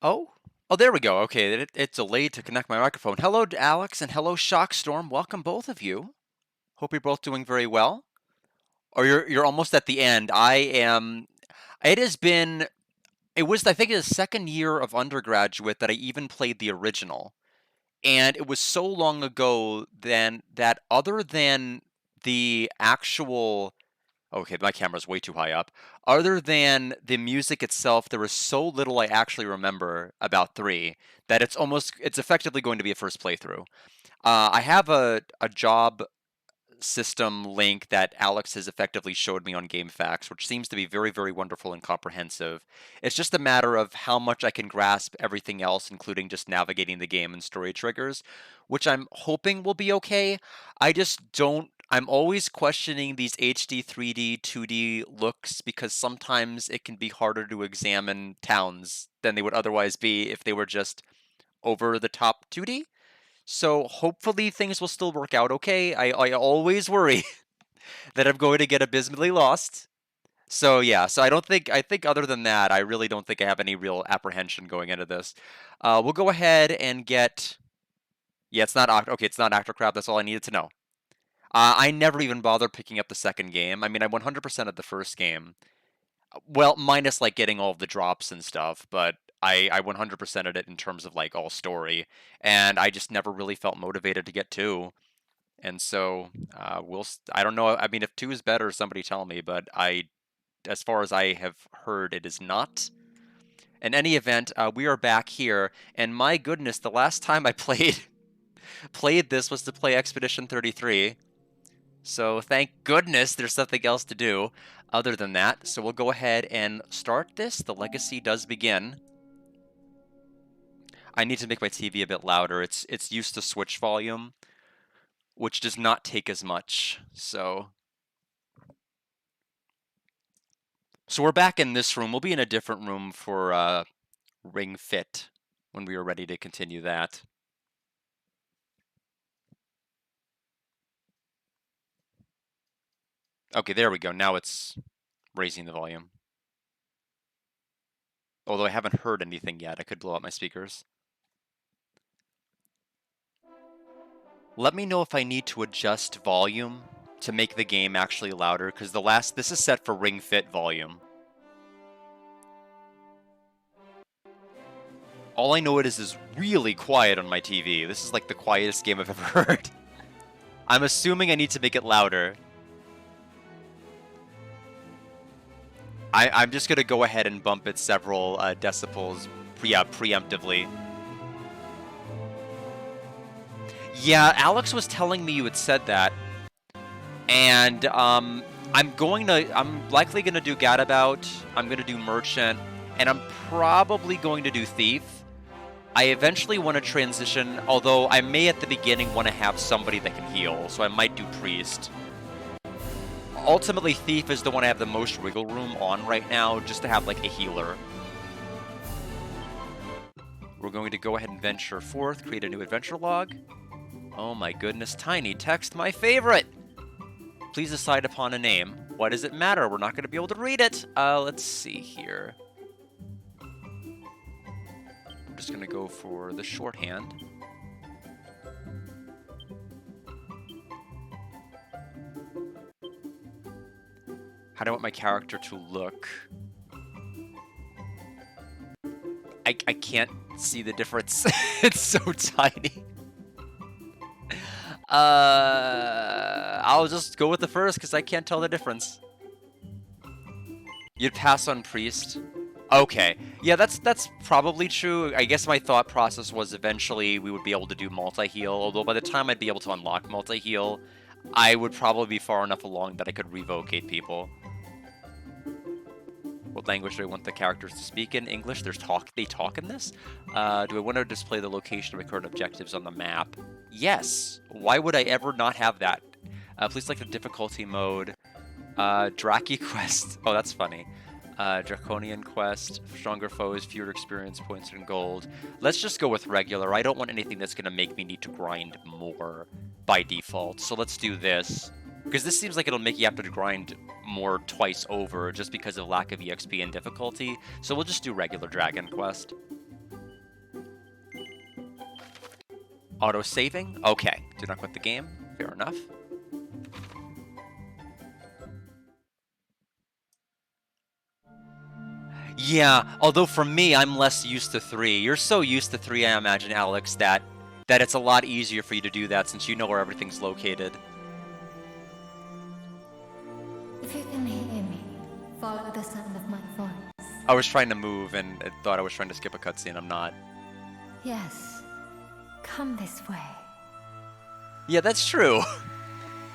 Oh, oh, there we go. Okay, it's delayed to connect my microphone. Hello, Alex, and hello, Shockstorm. Welcome, both of you. Hope you're both doing very well. Or you're almost at the end. I am. It has been. It was, I think, the second year of undergraduate that I even played the original, and it was so long ago then that other than the actual. Okay, my camera's way too high up. Other than the music itself, there was so little I actually remember about 3 that it's effectively going to be a first playthrough. I have a job system link that Alex has effectively showed me on GameFAQs, which seems to be very, very wonderful and comprehensive. It's just a matter of how much I can grasp everything else, including just navigating the game and story triggers, which I'm hoping will be okay. I just don't. I'm always questioning these HD 3D 2D looks because sometimes it can be harder to examine towns than they would otherwise be if they were just over the top 2D. So hopefully things will still work out okay. I always worry that I'm going to get abysmally lost. So yeah, so I think other than that, I really don't think I have any real apprehension going into this. We'll go ahead and get. Yeah, it's not okay. It's not Octocrab. That's all I needed to know. I never even bothered picking up the second game. I mean, I 100% of the first game. Well, minus like getting all of the drops and stuff, but I 100%ed it in terms of like all story, and I just never really felt motivated to get 2. And so I don't know. I mean, if 2 is better, somebody tell me. But as far as I have heard, it is not. In any event, we are back here, and my goodness, the last time I played this was to play Expedition 33. So thank goodness there's something else to do other than that. So we'll go ahead and start this. The legacy does begin. I need to make my TV a bit louder. It's used to switch volume, which does not take as much. So we're back in this room. We'll be in a different room for Ring Fit when we are ready to continue that. Okay, there we go. Now it's raising the volume. Although I haven't heard anything yet, I could blow out my speakers. Let me know if I need to adjust volume to make the game actually louder, because this is set for Ring Fit volume. All I know it is really quiet on my TV. This is like the quietest game I've ever heard. I'm assuming I need to make it louder. I'm just gonna go ahead and bump it several decibels, preemptively. Yeah, Alex was telling me you had said that, and I'm likely gonna do Gadabout. I'm gonna do Merchant, and I'm probably going to do Thief. I eventually want to transition, although I may at the beginning want to have somebody that can heal, so I might do Priest. Ultimately, Thief is the one I have the most wiggle room on right now, just to have like a healer. We're going to go ahead and venture forth, create a new adventure log. Oh my goodness, tiny text, my favorite! Please decide upon a name. Why does it matter? We're not going to be able to read it. Let's see here. I'm just going to go for the shorthand. How do I want my character to look? I can't see the difference. It's so tiny. I'll just go with the first because I can't tell the difference. You'd pass on Priest. Okay. Yeah, that's probably true. I guess my thought process was eventually we would be able to do multi-heal, although by the time I'd be able to unlock multi-heal, I would probably be far enough along that I could revocate people. What language do I want the characters to speak in? English? They talk in this? Do I want to display the location of my current objectives on the map? Yes! Why would I ever not have that? Please select the difficulty mode. Draki quest. Oh, that's funny. Draconian quest. Stronger foes, fewer experience points, and gold. Let's just go with regular. I don't want anything that's going to make me need to grind more by default. So let's do this. Because this seems like it'll make you have to grind more twice over just because of lack of EXP and difficulty. So we'll just do regular Dragon Quest. Auto-saving? Okay. Do not quit the game. Fair enough. Yeah, although for me, I'm less used to 3. You're so used to 3, I imagine, Alex, that it's a lot easier for you to do that since you know where everything's located. If you can hear me, follow the sound of my voice. I was trying to move and it thought I was trying to skip a cutscene. I'm not. Yes, come this way. Yeah, that's true.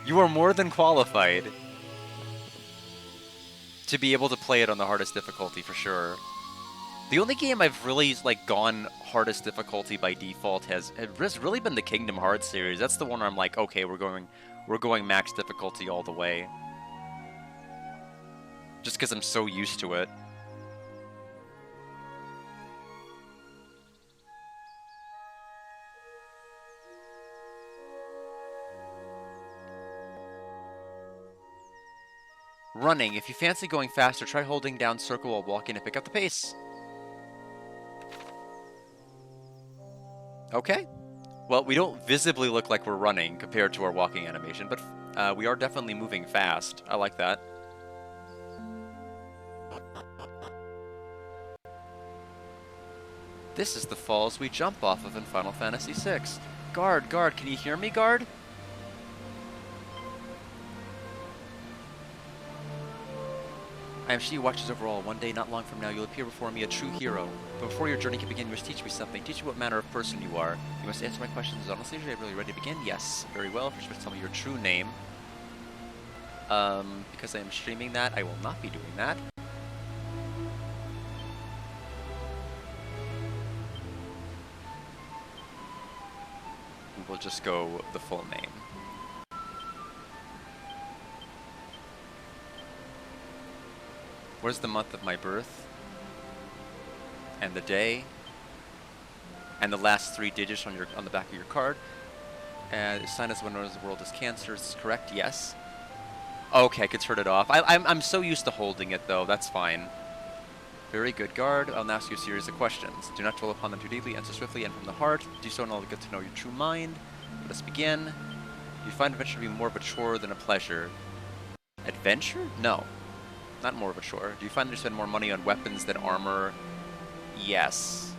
You are more than qualified to be able to play it on the hardest difficulty for sure. The only game I've really like gone hardest difficulty by default has really been the Kingdom Hearts series. That's the one where I'm like, okay, we're going max difficulty all the way. Just because I'm so used to it. Running. If you fancy going faster, try holding down circle while walking to pick up the pace. Okay. Well, we don't visibly look like we're running compared to our walking animation, but we are definitely moving fast. I like that. This is the falls we jump off of in Final Fantasy VI. Guard, can you hear me, guard? I am she who watches over all. One day, not long from now, you'll appear before me a true hero. But before your journey can begin, you must teach me something. Teach me what manner of person you are. You must answer my questions honestly. Are you really ready to begin? Yes. Very well. First, you must tell me your true name. Because I am streaming that, I will not be doing that. We will just go the full name. Where's the month of my birth? And the day? And the last 3 digits on the back of your card? And sign as one knows the world is cancer. Is this correct? Yes. Okay, I could turn it off. I'm so used to holding it, though. That's fine. Very good, guard. I'll now ask you a series of questions. Do not dwell upon them too deeply. Answer swiftly and from the heart. Do so in order to get to know your true mind. Let us begin. Do you find adventure to be more of a chore than a pleasure? Adventure? No. Not more of a chore. Do you find that you spend more money on weapons than armor? Yes.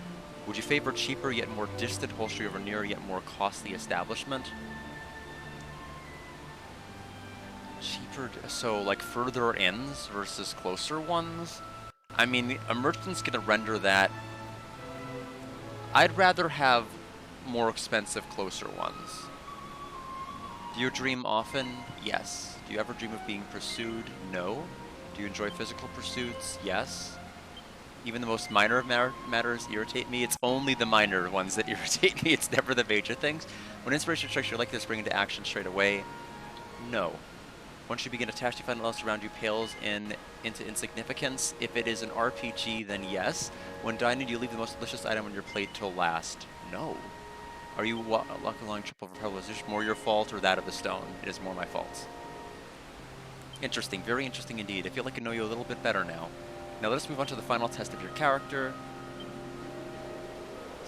Would you favor cheaper yet more distant upholstery over nearer yet more costly establishment? Cheaper, so like further inns versus closer ones? I mean, a merchant's gonna render that. I'd rather have more expensive, closer ones. Do you dream often? Yes. Do you ever dream of being pursued? No. Do you enjoy physical pursuits? Yes. Even the most minor of matters irritate me. It's only the minor ones that irritate me. It's never the major things. When inspiration strikes you like this, bring into action straight away. No. Once you begin attached, you find what else around you pales into insignificance. If it is an RPG, then yes. When dining, do you leave the most delicious item on your plate till last? No. Are you walking along trip over pebbles? Is this more your fault or that of the stone? It is more my fault. Interesting, very interesting indeed. I feel like I know you a little bit better now. Now let us move on to the final test of your character.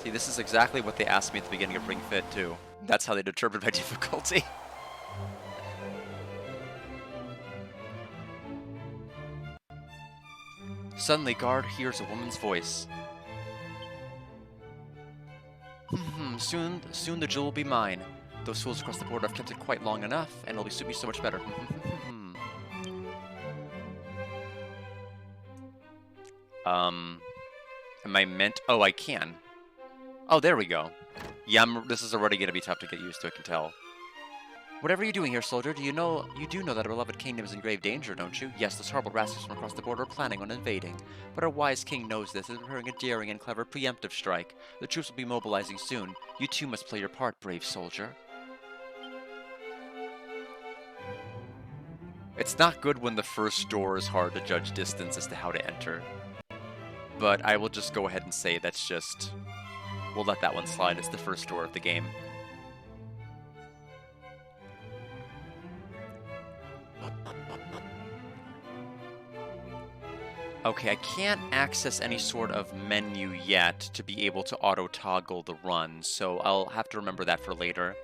See, this is exactly what they asked me at the beginning of Ring Fit too. That's how they determined my difficulty. Suddenly, guard hears a woman's voice. Soon the jewel will be mine. Those fools across the border have kept it quite long enough, and it'll suit me so much better. Am I meant? Oh, I can. Oh, there we go. Yeah, this is already gonna be tough to get used to, I can tell. Whatever are you doing here, soldier? You do know that our beloved kingdom is in grave danger, don't you? Yes, those horrible rascals from across the border are planning on invading. But our wise king knows this and is preparing a daring and clever preemptive strike. The troops will be mobilizing soon. You too must play your part, brave soldier. It's not good when the first door is hard to judge distance as to how to enter. But I will just go ahead and say that's just... We'll let that one slide. It's the first door of the game. Okay, I can't access any sort of menu yet to be able to auto-toggle the run, so I'll have to remember that for later.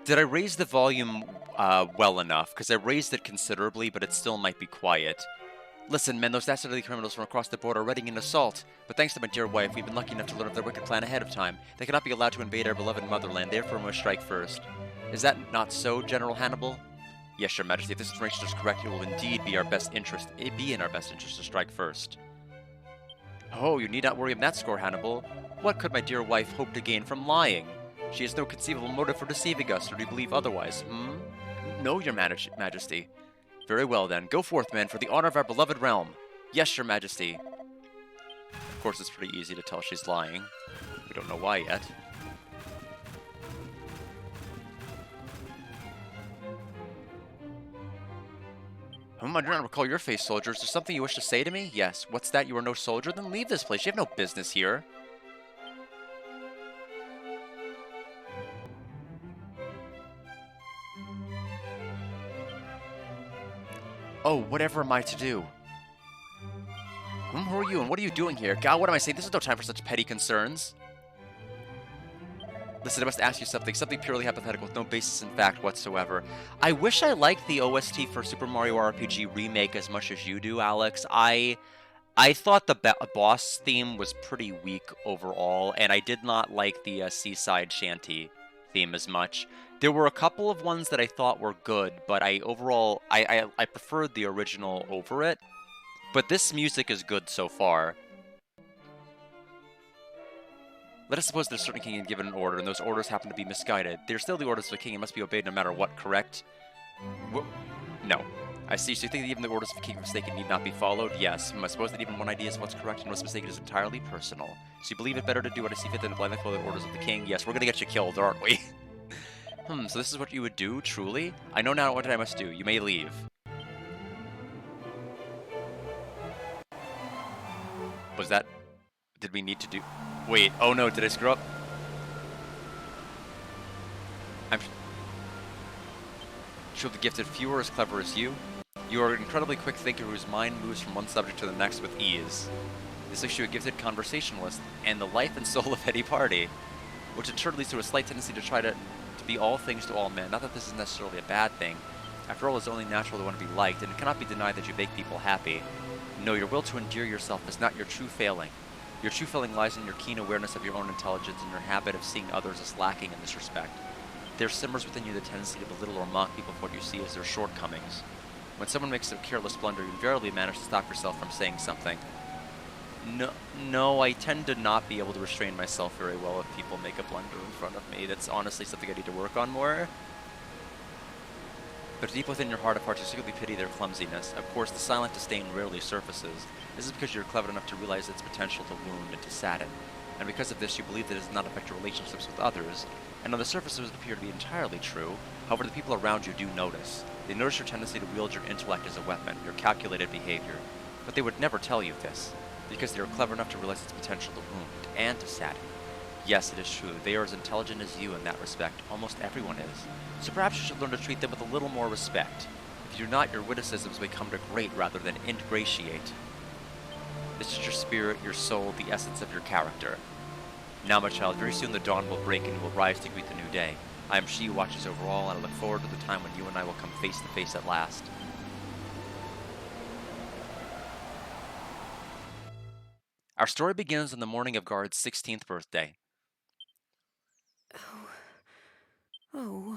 Did I raise the volume well enough? Because I raised it considerably, but it still might be quiet. Listen, men, those dastardly criminals from across the border are readying an assault. But thanks to my dear wife, we've been lucky enough to learn of their wicked plan ahead of time. They cannot be allowed to invade our beloved motherland, therefore we must strike first. Is that not so, General Hannibal? Yes, Your Majesty, if this information is correct, it will indeed be in our best interest to strike first. Oh, you need not worry on that score, Hannibal. What could my dear wife hope to gain from lying? She has no conceivable motive for deceiving us, or do you believe otherwise, hmm? No, Your Majesty. Very well, then. Go forth, men, for the honor of our beloved realm. Yes, Your Majesty. Of course, it's pretty easy to tell she's lying. We don't know why yet. I do not recall your face, soldier. Is there something you wish to say to me? Yes. What's that? You are no soldier? Then leave this place. You have no business here. Oh, whatever am I to do? Who are you, and what are you doing here? God, what am I saying? This is no time for such petty concerns. Listen, I must ask you something purely hypothetical with no basis in fact whatsoever. I wish I liked the OST for Super Mario RPG Remake as much as you do, Alex. I thought the boss theme was pretty weak overall, and I did not like the Seaside Shanty theme as much. There were a couple of ones that I thought were good, but I preferred the original over it. But this music is good so far. Let us suppose that a certain king had given an order, and those orders happen to be misguided. They are still the orders of a king and must be obeyed no matter what, correct? No. I see, so you think that even the orders of a king mistaken need not be followed? Yes. I suppose that even one idea is what's correct and what's mistaken is entirely personal. So you believe it better to do what I see fit than to blindly follow the orders of the king? Yes, we're gonna get you killed, aren't we? So this is what you would do, truly? I know now what I must do. You may leave. Was that... Did we need to do... Wait, oh no, did I screw up? I'm sure the gifted few are as clever as you. You are an incredibly quick thinker whose mind moves from one subject to the next with ease. This makes you a gifted conversationalist, and the life and soul of any party, which in turn leads to a slight tendency to try to be all things to all men. Not that this is necessarily a bad thing. After all, it's only natural to want to be liked, and it cannot be denied that you make people happy. No, your will to endear yourself is not your true failing. Your true failing lies in your keen awareness of your own intelligence and your habit of seeing others as lacking in this respect. There simmers within you the tendency to belittle or mock people for what you see as their shortcomings. When someone makes a careless blunder, you invariably manage to stop yourself from saying something. No, I tend to not be able to restrain myself very well if people make a blunder in front of me. That's honestly something I need to work on more. But deep within your heart of hearts, you secretly pity their clumsiness. Of course, the silent disdain rarely surfaces. This is because you're clever enough to realize its potential to wound and to sadden. And because of this, you believe that it does not affect your relationships with others. And on the surface, it doesn't appear to be entirely true. However, the people around you do notice. They notice your tendency to wield your intellect as a weapon, your calculated behavior. But they would never tell you this, because they are clever enough to realize its potential to wound and to sadden. Yes, it is true. They are as intelligent as you in that respect. Almost everyone is. So perhaps you should learn to treat them with a little more respect. If you do not, your witticisms may come to grate rather than ingratiate. This is your spirit, your soul, the essence of your character. Now, my child, very soon the dawn will break and you will rise to greet the new day. I am she who watches over all, and I look forward to the time when you and I will come face to face at last. Our story begins on the morning of Guard's 16th birthday. Oh.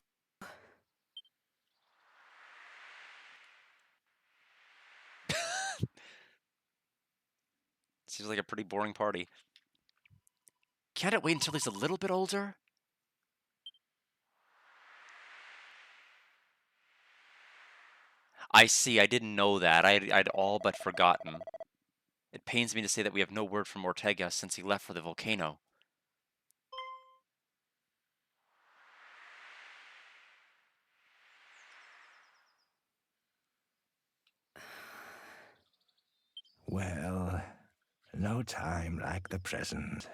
Seems like a pretty boring party. Can't it wait until he's a little bit older? I see, I didn't know that. I'd all but forgotten. It pains me to say that we have no word from Ortega since he left for the volcano. Well, no time like the present.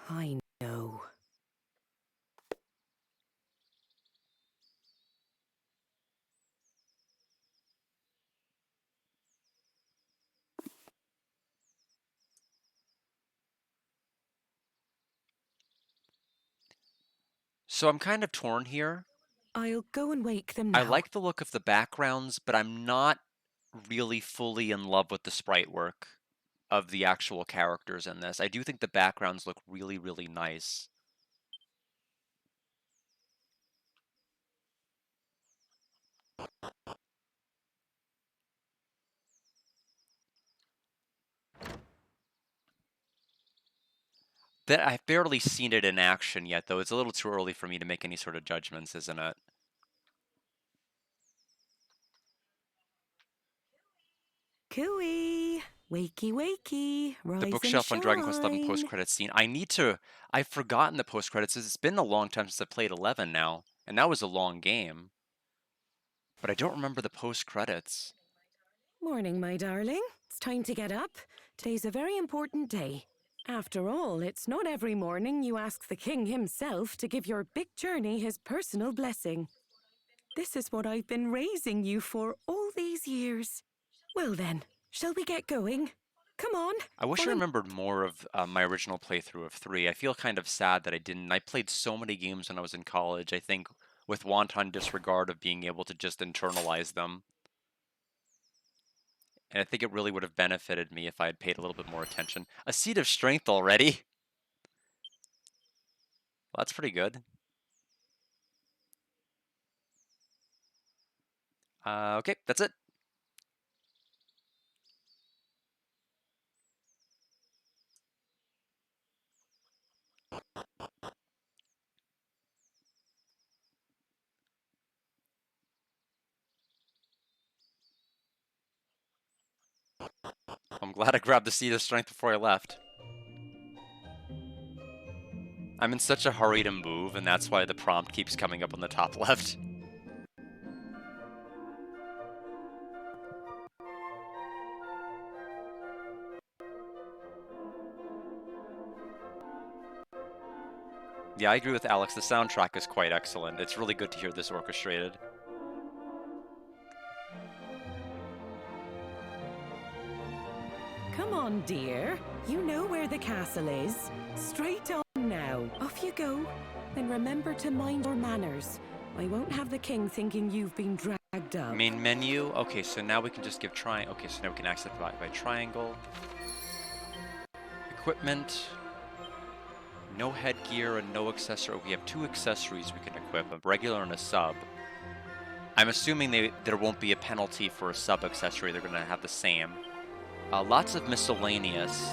I know. So I'm kind of torn here. I'll go and wake them I now. like the look of the backgrounds, but I'm not really fully in love with the sprite work of the actual characters in this. I do think the backgrounds look really, really nice. That I've barely seen it in action yet, though. It's a little too early for me to make any sort of judgments, isn't it? Cooey! Wakey, wakey! The Rise and bookshelf on Dragon Quest XI shine! post-credit scene. I've forgotten the post-credits. It's been a long time since I played 11 now, and that was a long game. But I don't remember the post-credits. Morning, my darling. It's time to get up. Today's a very important day. After all, it's not every morning you ask the king himself to give your big journey his personal blessing. This is what I've been raising you for all these years. Well then, shall we get going? Come on. I wish I follow- remembered more of my original playthrough of 3. I feel kind of sad that I didn't. I played so many games when I was in college, I think, with wanton disregard of being able to just internalize them. And I think it really would have benefited me if I had paid a little bit more attention. A Seed of Strength already? Well, that's pretty good. Okay, that's it. I'm glad I grabbed the Seed of Strength before I left. I'm in such a hurry to move, and that's why the prompt keeps coming up on the top left. Yeah, I agree with Alex. The soundtrack is quite excellent. It's really good to hear this orchestrated. Come on, dear. You know where the castle is. Straight on now. Off you go. And remember to mind your manners. I won't have the king thinking you've been dragged up. Main menu. Okay, so now we can just give triangle. Okay, so now we can access by triangle. Equipment. No headgear and no accessory. We have 2 accessories we can equip, a regular and a sub. I'm assuming there won't be a penalty for a sub accessory. They're going to have the same. Lots of miscellaneous.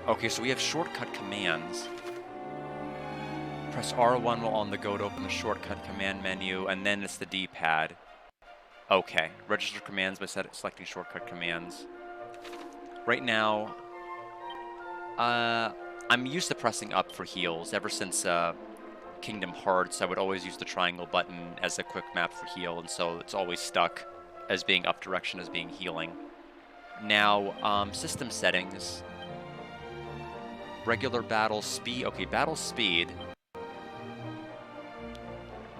Okay, so we have shortcut commands. Press R1 while on the go to open the shortcut command menu, and then it's the D-pad. Okay, register commands by selecting shortcut commands. Right now, I'm used to pressing up for heals. Ever since Kingdom Hearts, I would always use the triangle button as a quick map for heal, and so it's always stuck as being up direction, as being healing. Now, system settings. Regular battle speed. Okay, battle speed.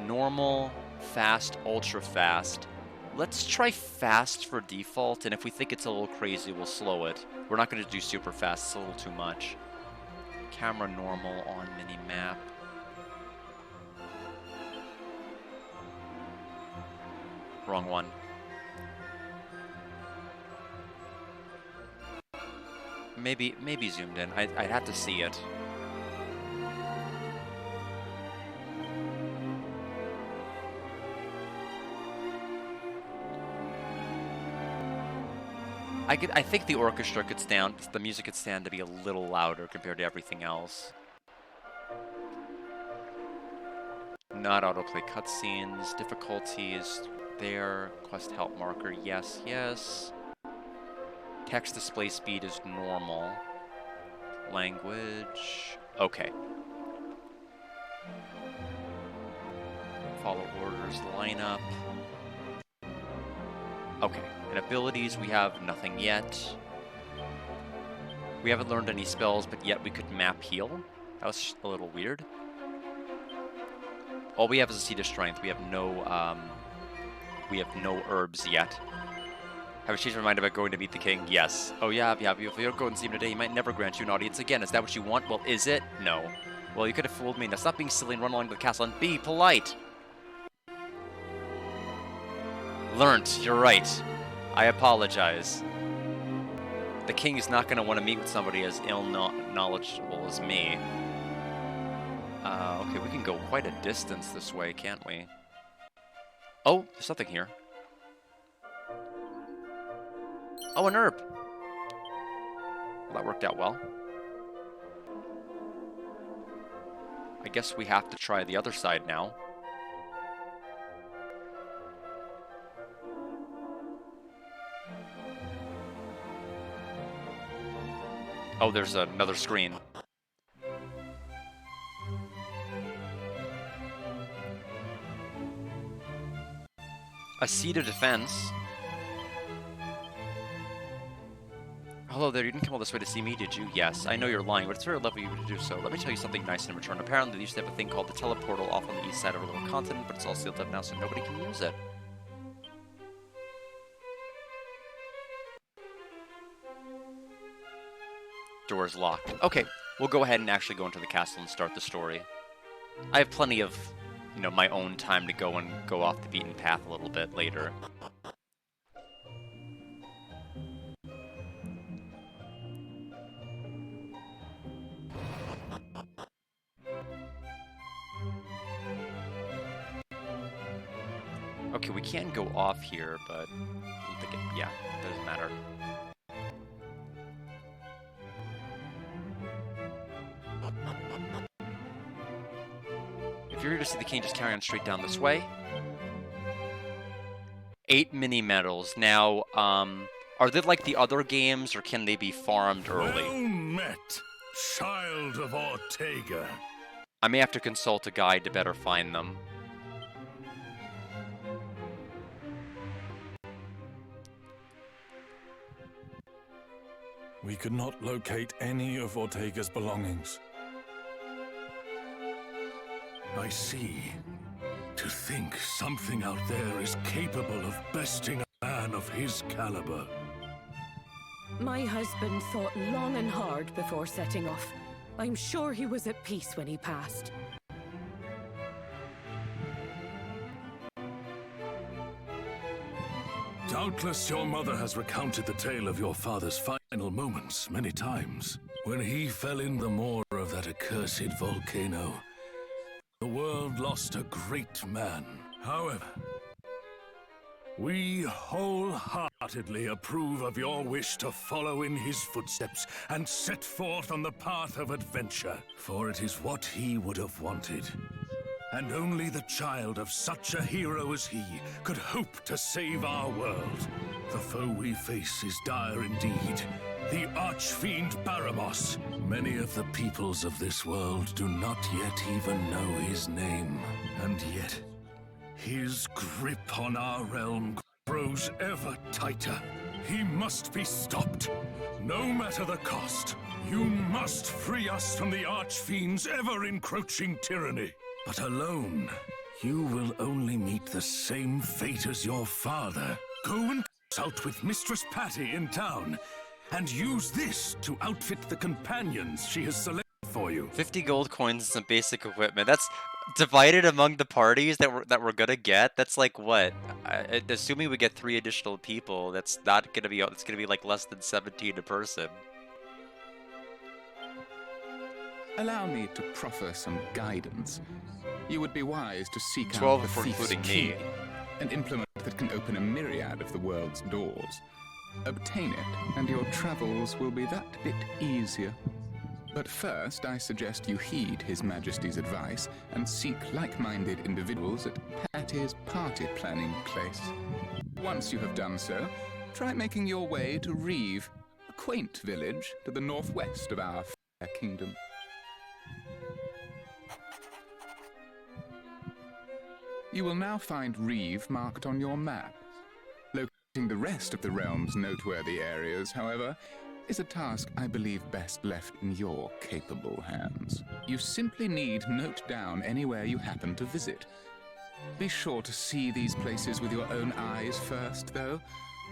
Normal, fast, ultra fast. Let's try fast for default, and if we think it's a little crazy, we'll slow it. We're not going to do super fast, it's a little too much. Camera normal on mini-map. Wrong one. Maybe zoomed in. I'd have to see it. I think the orchestra could stand, the music could stand to be a little louder compared to everything else. Not autoplay cutscenes, difficulties there, quest help marker, yes, yes. Text display speed is normal. Language, okay. Follow orders, lineup. Okay, and abilities, we have nothing yet. We haven't learned any spells, but yet we could map heal. That was a little weird. All we have is a seed of strength. We have no herbs yet. Have a changed my mind about going to meet the king? Yes. Oh yeah. If you don't go and see him today, he might never grant you an audience again. Is that what you want? Well, is it? No. Well, you could have fooled me. Now stop being silly and run along to the castle and be polite. Learnt. You're right. I apologize. The king is not going to want to meet with somebody as knowledgeable as me. Okay, we can go quite a distance this way, can't we? Oh, there's something here. Oh, an herb. Well, that worked out well. I guess we have to try the other side now. Oh, there's another screen. A seat of defense. Hello there, you didn't come all this way to see me, did you? Yes, I know you're lying, but it's very lovely of you to do so. Let me tell you something nice in return. Apparently, they used to have a thing called the teleportal off on the east side of our little continent, but it's all sealed up now, so nobody can use it. Door's locked. Okay, we'll go ahead and actually go into the castle and start the story. I have plenty of, you know, my own time to go off the beaten path a little bit later. Okay, we can go off here, but I don't think yeah, it doesn't matter. If you're here to see the king, just carry on straight down this way. 8 mini medals. Now, are they like the other games, or can they be farmed early? Well met, child of Ortega. I may have to consult a guide to better find them. We could not locate any of Ortega's belongings. I see. To think something out there is capable of besting a man of his caliber. My husband thought long and hard before setting off. I'm sure he was at peace when he passed. Doubtless your mother has recounted the tale of your father's final moments many times. When he fell in the maw of that accursed volcano, the world lost a great man. However, we wholeheartedly approve of your wish to follow in his footsteps and set forth on the path of adventure, for it is what he would have wanted. And only the child of such a hero as he could hope to save our world. The foe we face is dire indeed. The Archfiend Baramos. Many of the peoples of this world do not yet even know his name. And yet, his grip on our realm grows ever tighter. He must be stopped, no matter the cost. You must free us from the Archfiend's ever-encroaching tyranny. But alone, you will only meet the same fate as your father. Go and consult with Mistress Patty in town, and use this to outfit the companions she has selected for you. 50 gold coins and some basic equipment. That's divided among the parties that we're gonna get. That's like what? Assuming we get 3 additional people, that's not gonna be. It's gonna be like less than 17 a person. Allow me to proffer some guidance. You would be wise to seek 12 out the if we're thief's including key, me. an implement that can open a myriad of the world's doors. Obtain it, and your travels will be that bit easier. But first, I suggest you heed His Majesty's advice and seek like-minded individuals at Patty's party planning place. Once you have done so, try making your way to Reeve, a quaint village to the northwest of our fair kingdom. You will now find Reeve marked on your map. Located The rest of the realm's noteworthy areas, however, is a task I believe best left in your capable hands. You simply need note down anywhere you happen to visit. Be sure to see these places with your own eyes first, though.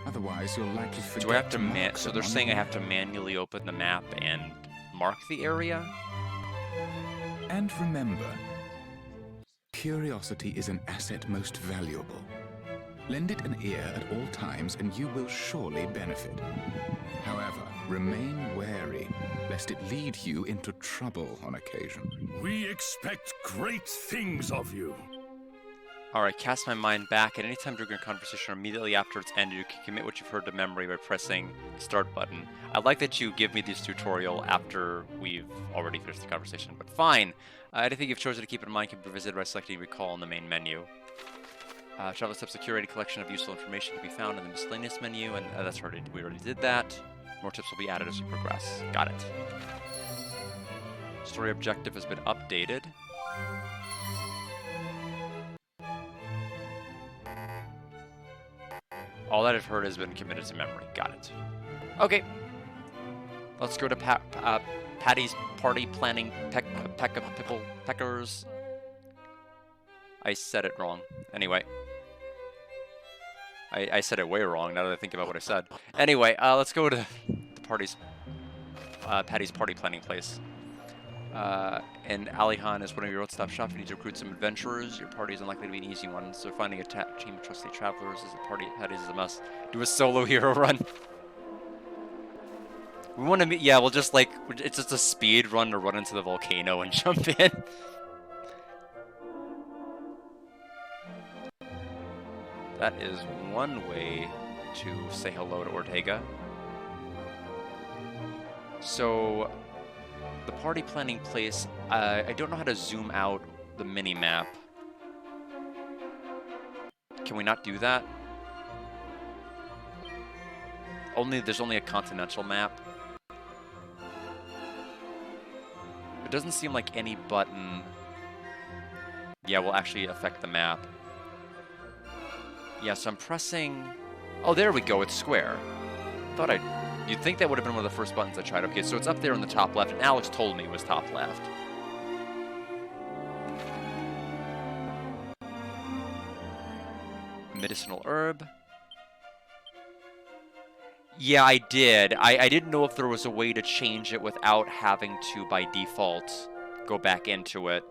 Otherwise, you'll likely forget. Do I have to mark so them they're on saying I your have to manually open the map and mark the area? And remember, curiosity is an asset most valuable. Lend it an ear at all times, and you will surely benefit. However, remain wary, lest it lead you into trouble on occasion. We expect great things of you. Alright, cast my mind back. At any time during a conversation or immediately after it's ended, you can commit what you've heard to memory by pressing the start button. I like that you give me this tutorial after we've already finished the conversation, but fine. Anything you've chosen to keep in mind can be revisited by selecting Recall in the main menu. Travel steps, a curated collection of useful information to be found in the miscellaneous menu, and we already did that. More tips will be added as we progress. Got it. Story objective has been updated. All that I've heard has been committed to memory. Got it. Okay. Let's go to Patty's party planning peckers. I said it wrong. Anyway. I said it way wrong now that I think about what I said. Anyway, let's go to the Patty's party planning place. And Alihan is one of your one-stop shops. You need to recruit some adventurers. Your party is unlikely to be an easy one, so finding a team of trusted travelers is a party. Patty's is a must. Do a solo hero run. We want to meet. Yeah, we'll just like it's just a speed run to run into the volcano and jump in. That is one way to say hello to Ortega. So, the party planning place, I don't know how to zoom out the mini-map. Can we not do that? There's only a continental map. It doesn't seem like any button, yeah, will actually affect the map. Yeah, so I'm pressing... Oh, there we go, it's square. You'd think that would have been one of the first buttons I tried. Okay, so it's up there in the top left, and Alex told me it was top left. Medicinal herb. Yeah, I did. I didn't know if there was a way to change it without having to, by default, go back into it.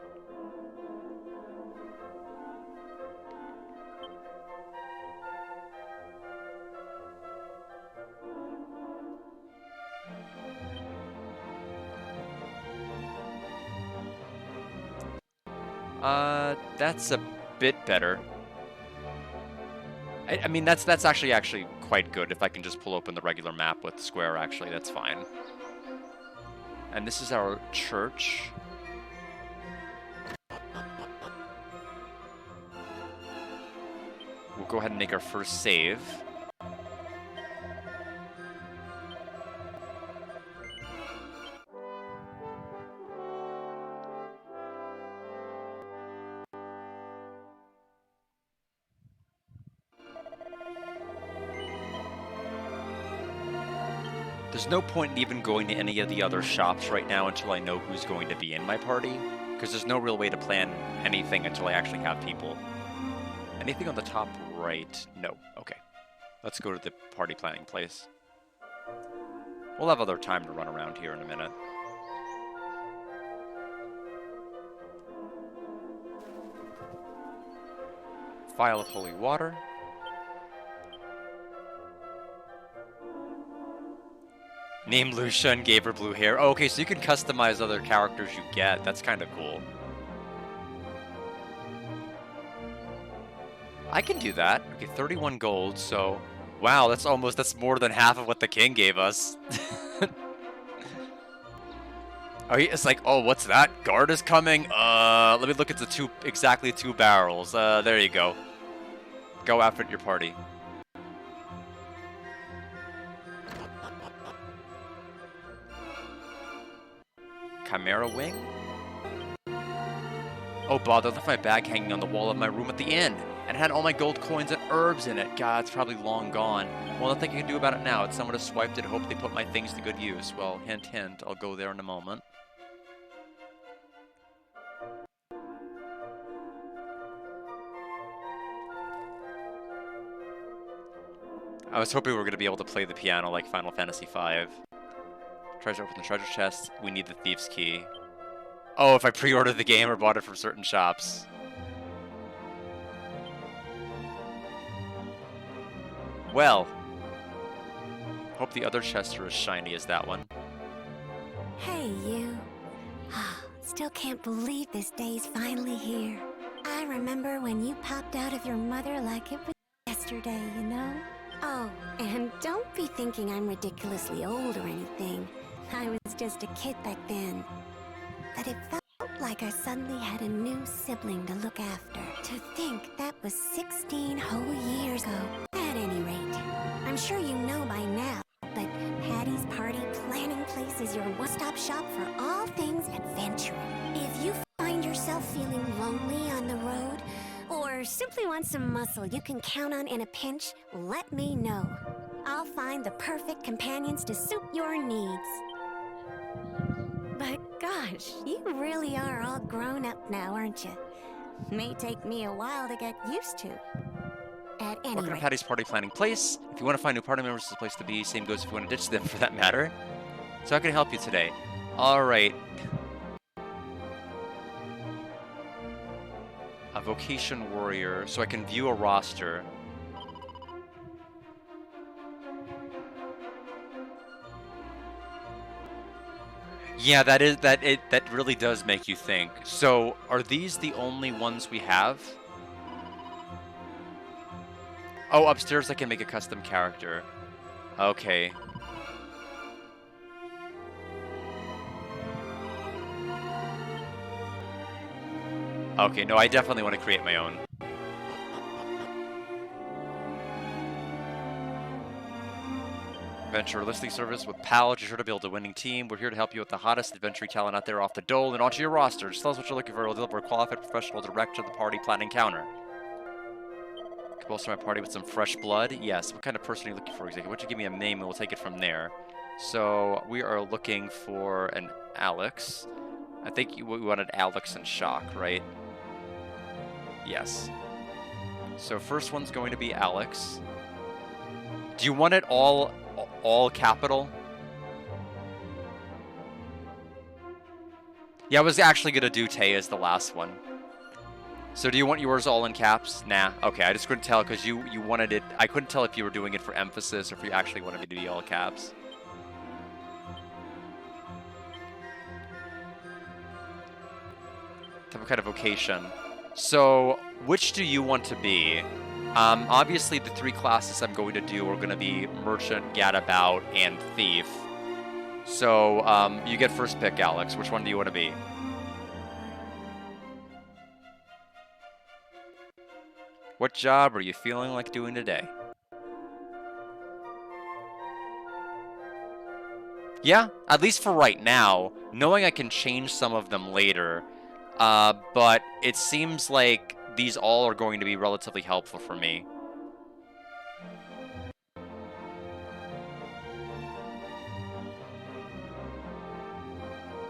That's a bit better. I mean, that's actually quite good. If I can just pull open the regular map with square, actually, that's fine. And this is our church. We'll go ahead and make our first save. There's no point in even going to any of the other shops right now until I know who's going to be in my party, because there's no real way to plan anything until I actually have people. Anything on the top right? No. Okay. Let's go to the party planning place. We'll have other time to run around here in a minute. Vial of holy water. Named Lucia and gave her blue hair. Oh, okay, so you can customize other characters you get. That's kind of cool. I can do that. Okay, 31 gold, so... Wow, that's more than half of what the king gave us. Oh, it's like, oh, what's that? Guard is coming? Let me look at the exactly two barrels. There you go. Go outfit your party. Chimera wing? Oh, bother, I left my bag hanging on the wall of my room at the inn. And it had all my gold coins and herbs in it. God, it's probably long gone. Well, nothing I can do about it now. It's someone have swiped it, hope they put my things to good use. Well, hint, hint. I'll go there in a moment. I was hoping we were going to be able to play the piano like Final Fantasy V. Tries to open the treasure chest. We need the thief's key. Oh, if I pre-ordered the game or bought it from certain shops. Well. Hope the other chests are as shiny as that one. Hey, you. Still can't believe this day's finally here. I remember when you popped out of your mother like it was yesterday, you know? Oh, and don't be thinking I'm ridiculously old or anything. I was just a kid back then. But it felt like I suddenly had a new sibling to look after. To think that was 16 whole years ago. At any rate, I'm sure you know by now, but Patty's Party Planning Place is your one-stop shop for all things adventure. If you find yourself feeling lonely on the road, or simply want some muscle you can count on in a pinch, let me know. I'll find the perfect companions to suit your needs. But gosh, you really are all grown up now, aren't you? May take me a while to get used to. At any Welcome to rate. Patty's Party Planning Place. If you want to find new party members, it's the place to be. Same goes if you want to ditch them for that matter. So how can I help you today? Alright. A vocation warrior, so I can view a roster. Yeah, that really does make you think. So, are these the only ones we have? Oh, upstairs I can make a custom character. Okay. Okay, no, I definitely want to create my own. Adventure listing service with pals. You're sure to build a winning team. We're here to help you with the hottest adventure talent out there off the dole and onto your roster. Just tell us what you're looking for. We'll deliver a qualified professional direct to the party planning counter. Can bolster my party with some fresh blood. Yes. What kind of person are you looking for exactly? Why don't you give me a name and we'll take it from there. So we are looking for an Alex. I think we wanted Alex and Shock, right? Yes. So first one's going to be Alex. Do you want it all capital? Yeah, I was actually going to do Tay as the last one. So do you want yours all in caps? Nah. Okay, I just couldn't tell because you wanted it. I couldn't tell if you were doing it for emphasis or if you actually wanted me to be all caps. Type of kind of vocation. So which do you want to be? Obviously, the three classes I'm going to do are going to be Merchant, Gadabout, and Thief. So, you get first pick, Alex. Which one do you want to be? What job are you feeling like doing today? Yeah, at least for right now, knowing I can change some of them later. But it seems like these all are going to be relatively helpful for me.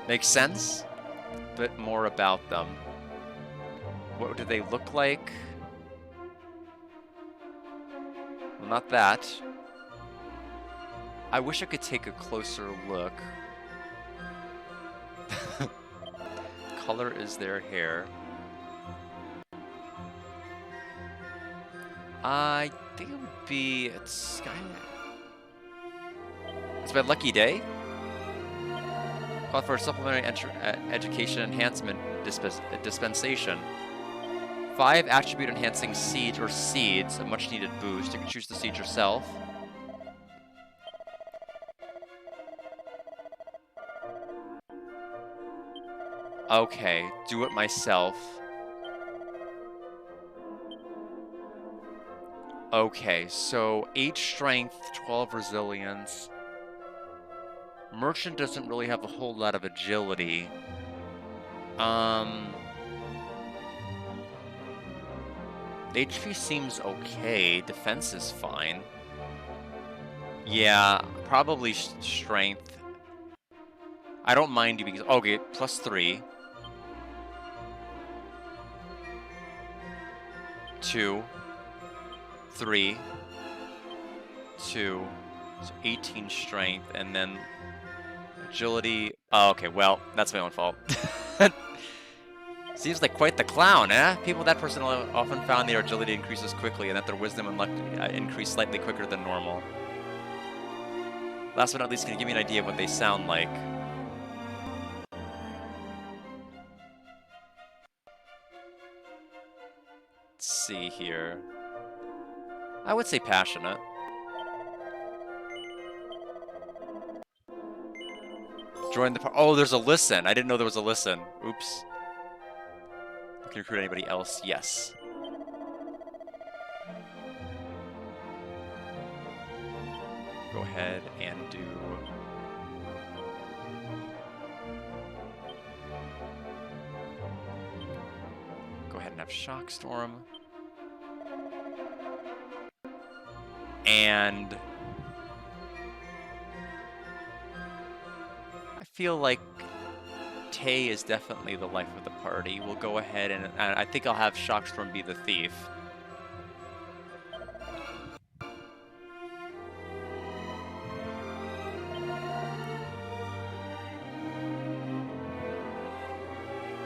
Makes sense? A bit more about them. What do they look like? Well, not that. I wish I could take a closer look. Color is their hair. I think it would be it's my lucky day. Call for a supplementary education enhancement dispensation. 5 attribute enhancing seeds or seeds, a much needed boost. You can choose the seed yourself. Okay, do it myself. Okay, so 8 strength, 12 resilience. Merchant doesn't really have a whole lot of agility. HP seems okay. Defense is fine. Yeah, probably strength. I don't mind you because okay, +3. 2, 3, 2, so 18 strength, and then agility. Oh, okay, well, that's my own fault. Seems like quite the clown, eh? People that person often found their agility increases quickly and that their wisdom and luck increase slightly quicker than normal. Last but not least, can you give me an idea of what they sound like? Let's see here. I would say passionate. Join the oh, there's a listen. I didn't know there was a listen. Oops. Can you recruit anybody else? Yes. Go ahead and do... Go ahead and have Shockstorm. And... I feel like Tay is definitely the life of the party. We'll go ahead and I think I'll have Shockstorm be the thief.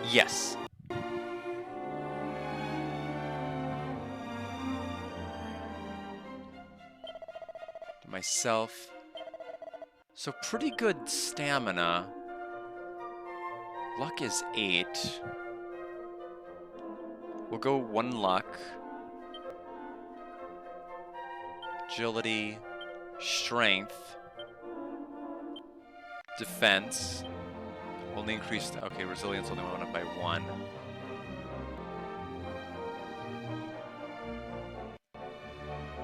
Yes. Myself. So pretty good stamina. Luck is 8. We'll go 1 luck. Agility. Strength. Defense. Only increased. Okay, resilience only went up by 1.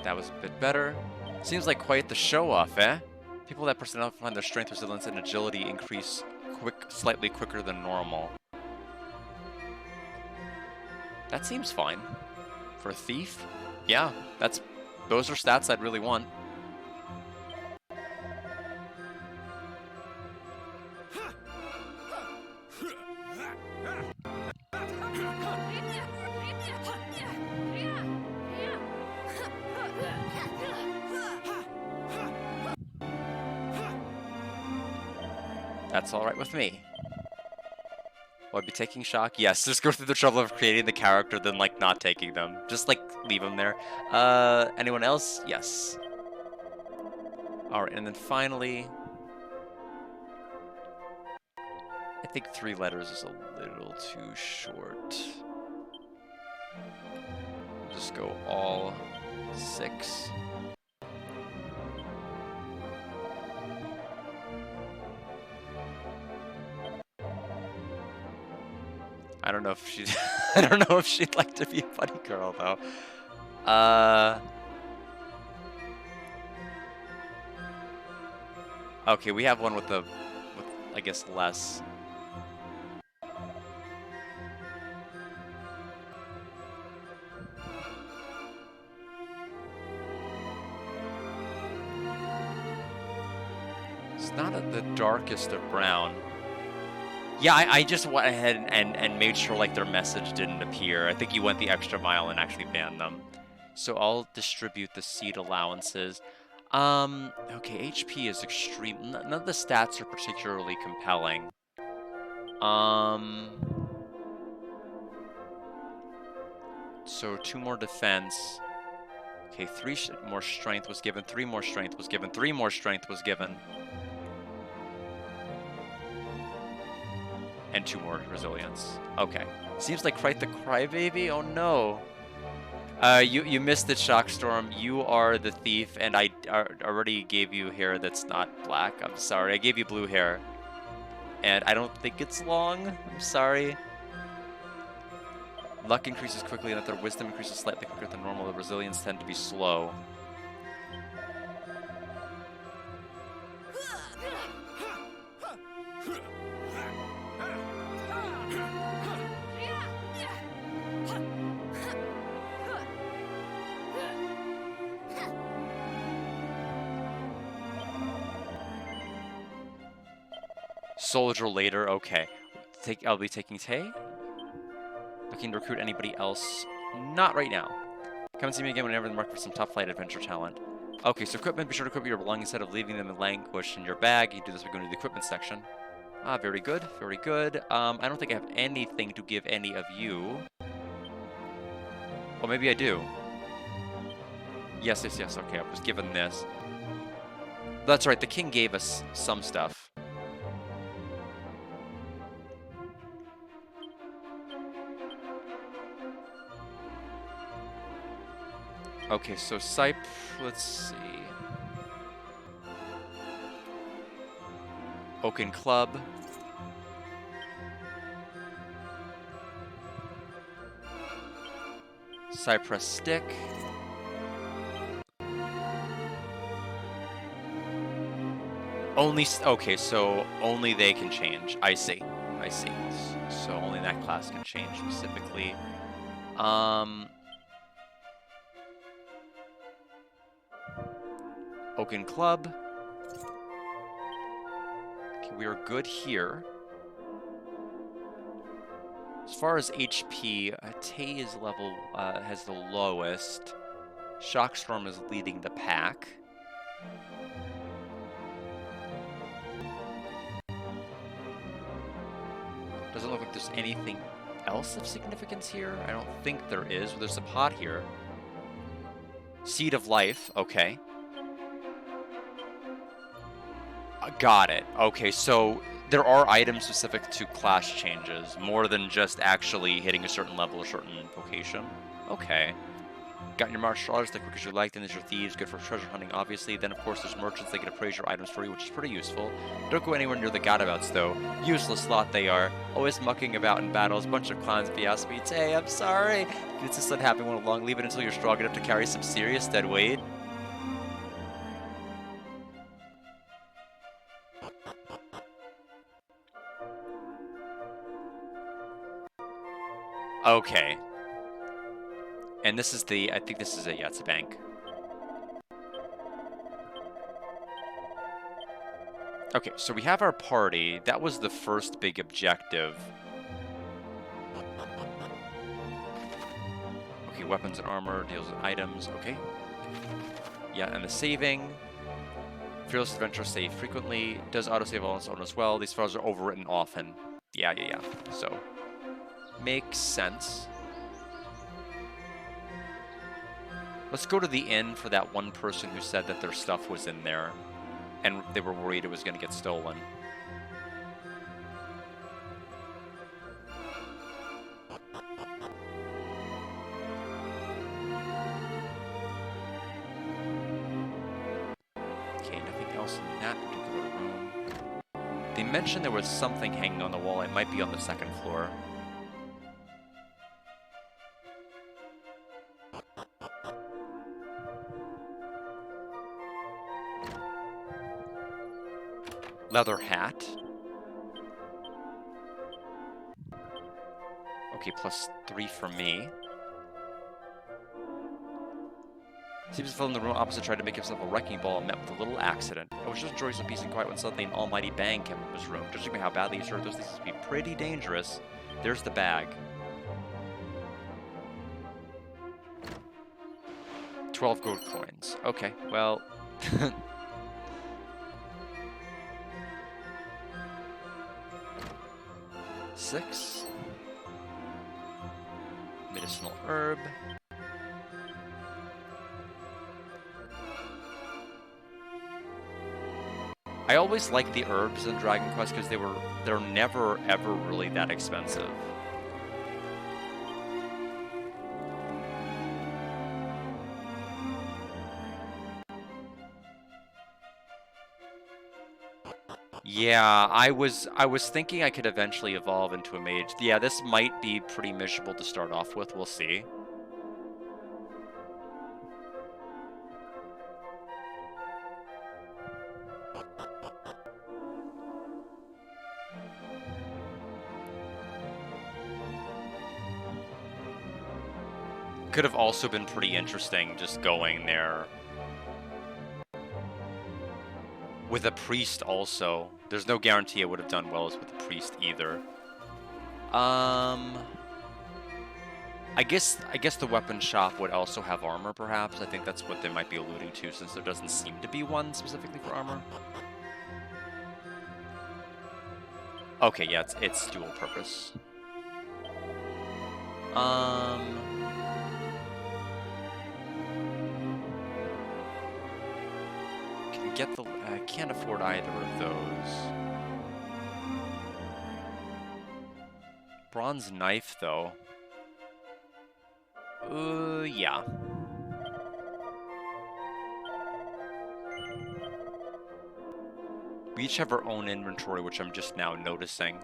That was a bit better. Seems like quite the show-off, eh? People that personnel find their strength, resilience, and agility increase slightly quicker than normal. That seems fine. For a thief? Yeah, those are stats I'd really want. That's alright with me. Will I be taking shock? Yes, just go through the trouble of creating the character, then, like, not taking them. Just, like, leave them there. Anyone else? Yes. Alright, and then finally... I think 3 letters is a little too short. Just go all 6. I don't know if she'd I don't know if she'd like to be a bunny girl though. Okay, we have one with I guess less. It's not the darkest of brown. Yeah, I just went ahead and made sure like their message didn't appear. I think you went the extra mile and actually banned them. So I'll distribute the seed allowances. Okay, HP is extreme. None of the stats are particularly compelling. So 2 more defense. Okay, 3 more strength was given. 3 more strength was given. 3 more strength was given. And 2 more resilience. Okay. Seems like quite the crybaby. Oh no. You missed it, Shockstorm. You are the thief, and I already gave you hair that's not black. I'm sorry. I gave you blue hair. And I don't think it's long. I'm sorry. Luck increases quickly, and that their wisdom increases slightly quicker than normal. The resilience tend to be slow. Soldier later, okay. I'll be taking Tay. Looking to recruit anybody else? Not right now. Come and see me again whenever the market for some top flight adventure talent. Okay, so equipment, be sure to equip your belongings instead of leaving them in languish in your bag. You do this by going to the equipment section. Ah, very good, very good. I don't think I have anything to give any of you. Well, maybe I do. Yes, okay, I was given this. That's right, the king gave us some stuff. Okay, so let's see. Oaken Club. Cypress Stick. Okay, so only they can change. I see. So only that class can change specifically. Oaken Club. Okay, we are good here. As far as HP, Tay is has the lowest. Shockstorm is leading the pack. Doesn't look like there's anything else of significance here. I don't think there is. There's a pot here. Seed of Life, okay. Got it. Okay, so there are items specific to class changes, more than just actually hitting a certain level or certain vocation. Okay. Got your martial arts, the quick as you like, then there's your thieves, good for treasure hunting, obviously. Then, of course, there's merchants, they can appraise your items for you, which is pretty useful. Don't go anywhere near the gadabouts, though. Useless lot they are. Always mucking about in battles, bunch of clowns if you ask me. Tay, I'm sorry. It's just unhappy one along. Leave it until you're strong enough to carry some serious dead weight. Okay. And this is I think this is it, yeah, it's a bank. Okay, so we have our party. That was the first big objective. Okay, weapons and armor, deals with items, okay. Yeah, and the saving. Fearless Adventure save frequently. Does autosave on its own as well. These files are overwritten often. Yeah. So, makes sense. Let's go to the inn for that one person who said that their stuff was in there, and they were worried it was going to get stolen. Okay, nothing else in that particular room. They mentioned there was something hanging on the wall. It might be on the second floor. Leather hat. Okay, +3 for me. Seems to fill in the room opposite tried to make himself a wrecking ball and met with a little accident. I was just enjoying some peace and quiet when suddenly an almighty bang came from his room. Judging by how badly he's hurt, those things must be pretty dangerous. There's the bag. 12 gold coins. Okay, well... Six. Medicinal herb. I always liked the herbs in Dragon Quest because they're never ever really that expensive. Yeah, I was thinking I could eventually evolve into a mage. Yeah, this might be pretty miserable to start off with. We'll see. Could have also been pretty interesting just going there With a priest also. There's no guarantee it would have done well as with a priest either. I guess the weapon shop would also have armor, perhaps. I think that's what they might be alluding to, since there doesn't seem to be one specifically for armor. Okay, yeah, it's dual purpose. Can get the... I can't afford either of those. Bronze knife, though. Yeah. We each have our own inventory, which I'm just now noticing.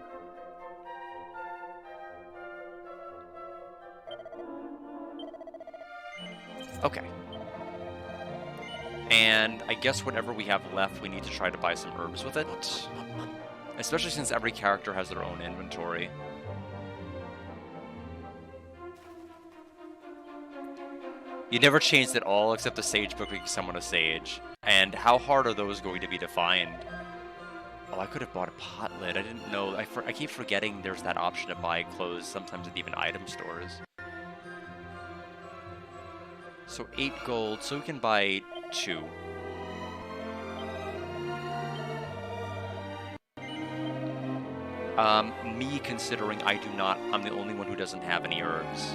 Okay. And I guess whatever we have left, we need to try to buy some herbs with it. Especially since every character has their own inventory. You never changed it all except the sage book making someone a sage. And how hard are those going to be to find? Oh, I could have bought a pot lid. I didn't know. I keep forgetting there's that option to buy clothes, sometimes at even item stores. So 8 gold, so we can buy 2. Me considering I'm the only one who doesn't have any herbs.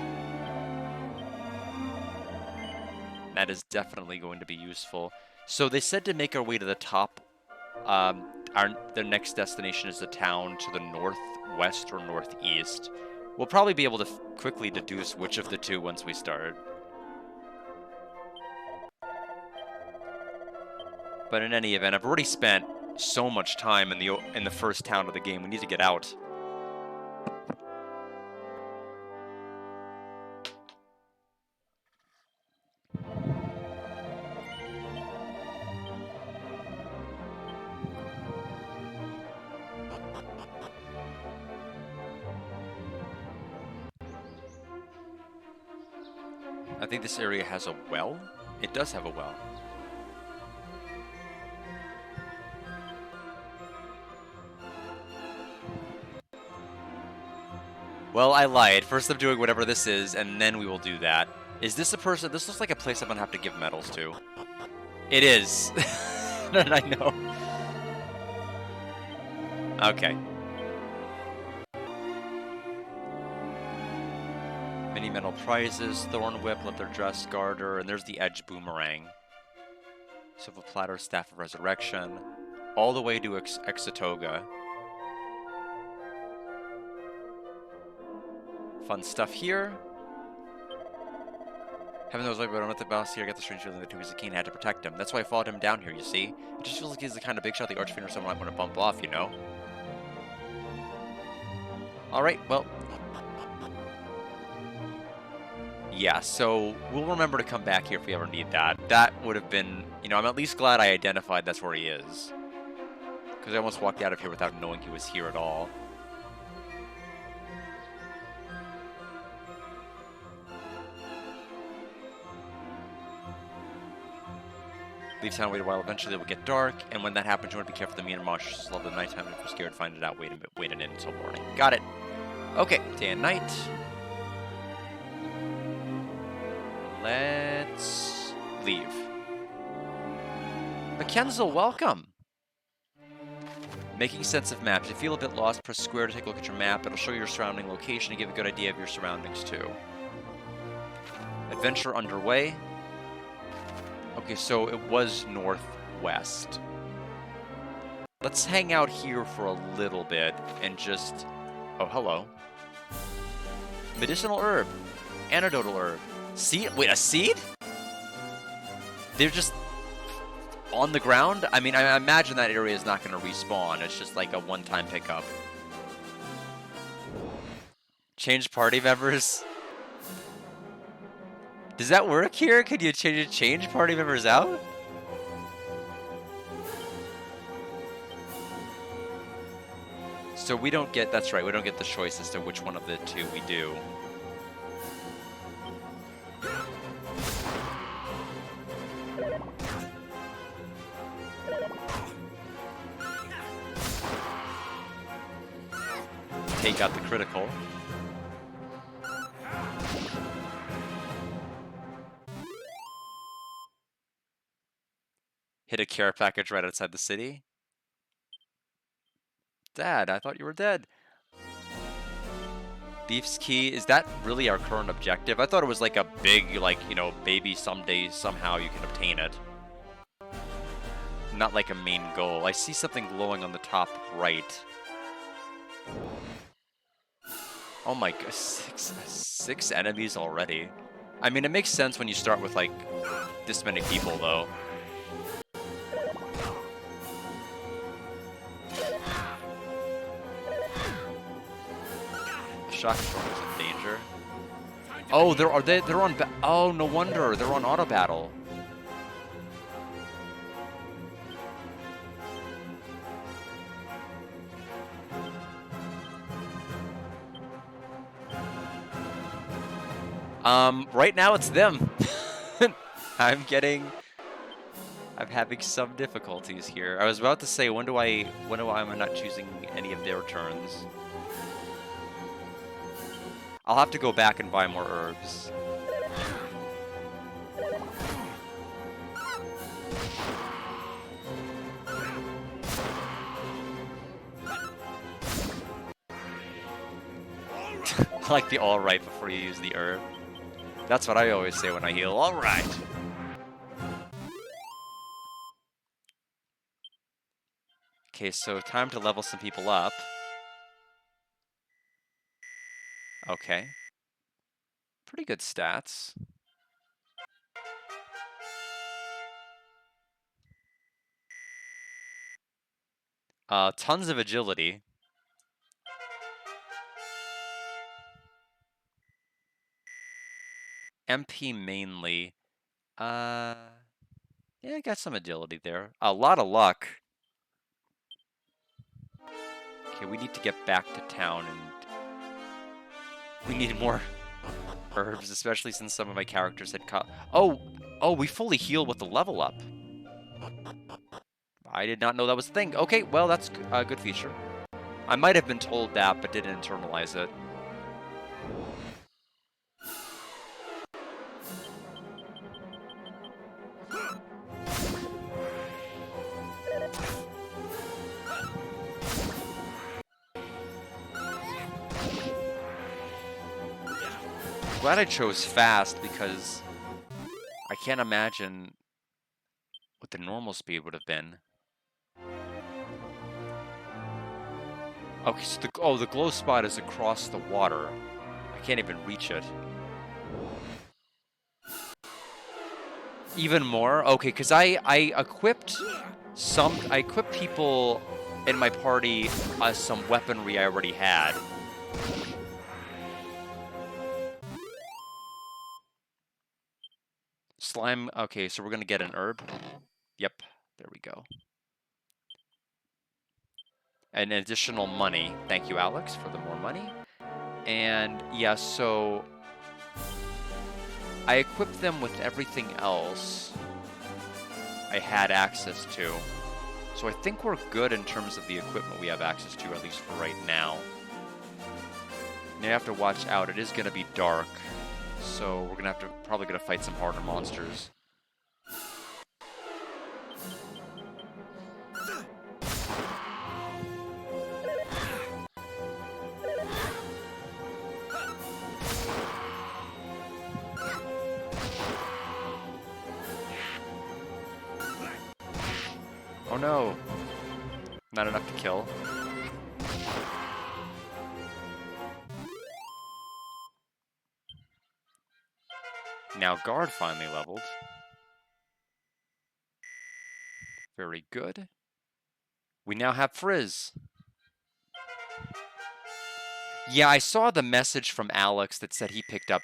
That is definitely going to be useful. So they said to make our way to the top. The next destination is the town to the northwest or northeast. We'll probably be able to quickly deduce which of the two once we start. But in any event, I've already spent so much time in the first town of the game. We need to get out. I think this area has a well. It does have a well. Well, I lied. First I'm doing whatever this is, and then we will do that. Is this a person? This looks like a place I'm gonna have to give medals to. It is. I know. Okay. Many metal prizes, thorn whip, leather dress garter, and there's the edge boomerang. Silver platter, staff of resurrection, all the way to Exatoga. Fun stuff here. Heaven knows, like, but I'm at the boss here. I got the strange feeling that he was the king and had to protect him. That's why I followed him down here, you see? It just feels like he's the kind of big shot the Archfiend or someone I want to bump off, you know? Alright, well. Yeah, so we'll remember to come back here if we ever need that. That would have been, you know, I'm at least glad I identified that's where he is. Because I almost walked out of here without knowing he was here at all. Leave town, wait a while, eventually it will get dark, and when that happens, you want to be careful of the mean monsters love the nighttime, and if you're scared, find it out, wait in it until morning. Got it. Okay, day and night. Let's leave. Mackenzie, welcome! Making sense of maps. If you feel a bit lost, press square to take a look at your map. It'll show you your surrounding location and give a good idea of your surroundings, too. Adventure underway. Okay, so it was northwest. Let's hang out here for a little bit and just... Oh, hello. Medicinal herb. Antidotal herb. Seed? Wait, a seed? They're just on the ground? I mean, I imagine that area is not going to respawn. It's just like a one-time pickup. Change party members? Does that work here? Could you change party members out? So we don't get, that's right, we don't get the choice as to which one of the two we do. Okay, got the critical. Hit a care package right outside the city. Dad, I thought you were dead. Thief's Key, is that really our current objective? I thought it was like a big, like, you know, maybe someday, somehow you can obtain it. Not like a main goal. I see something glowing on the top right. Oh my god, six enemies already. I mean, it makes sense when you start with, like, this many people, though. Shockstorm is in danger. Oh, they're on. Oh, no wonder they're on auto battle. Right now it's them. I'm having some difficulties here. I was about to say, when do I am not choosing any of their turns? I'll have to go back and buy more herbs. I like the all right before you use the herb. That's what I always say when I heal. All right. Okay, so time to level some people up. Okay. Pretty good stats. Tons of agility. MP mainly. Yeah, I got some agility there. A lot of luck. Okay, we need to get back to town, and we need more herbs, especially since some of my characters had caught. Oh, we fully heal with the level up. I did not know that was a thing. Okay, well, that's a good feature. I might have been told that, but didn't internalize it. Glad I chose fast, because I can't imagine what the normal speed would have been. Okay, so the glow spot is across the water. I can't even reach it. Even more? Okay, because I equipped people in my party some weaponry I already had. Slime, okay, so we're gonna get an herb. Yep, there we go. An additional money. Thank you, Alex, for the more money. And yeah, so I equipped them with everything else I had access to. So I think we're good in terms of the equipment we have access to, at least for right now. Now you have to watch out. It is going to be dark, so we're going to probably going to fight some harder monsters. Oh no! Not enough to kill. Now guard finally leveled. Very good. We now have Frizz. Yeah, I saw the message from Alex that said he picked up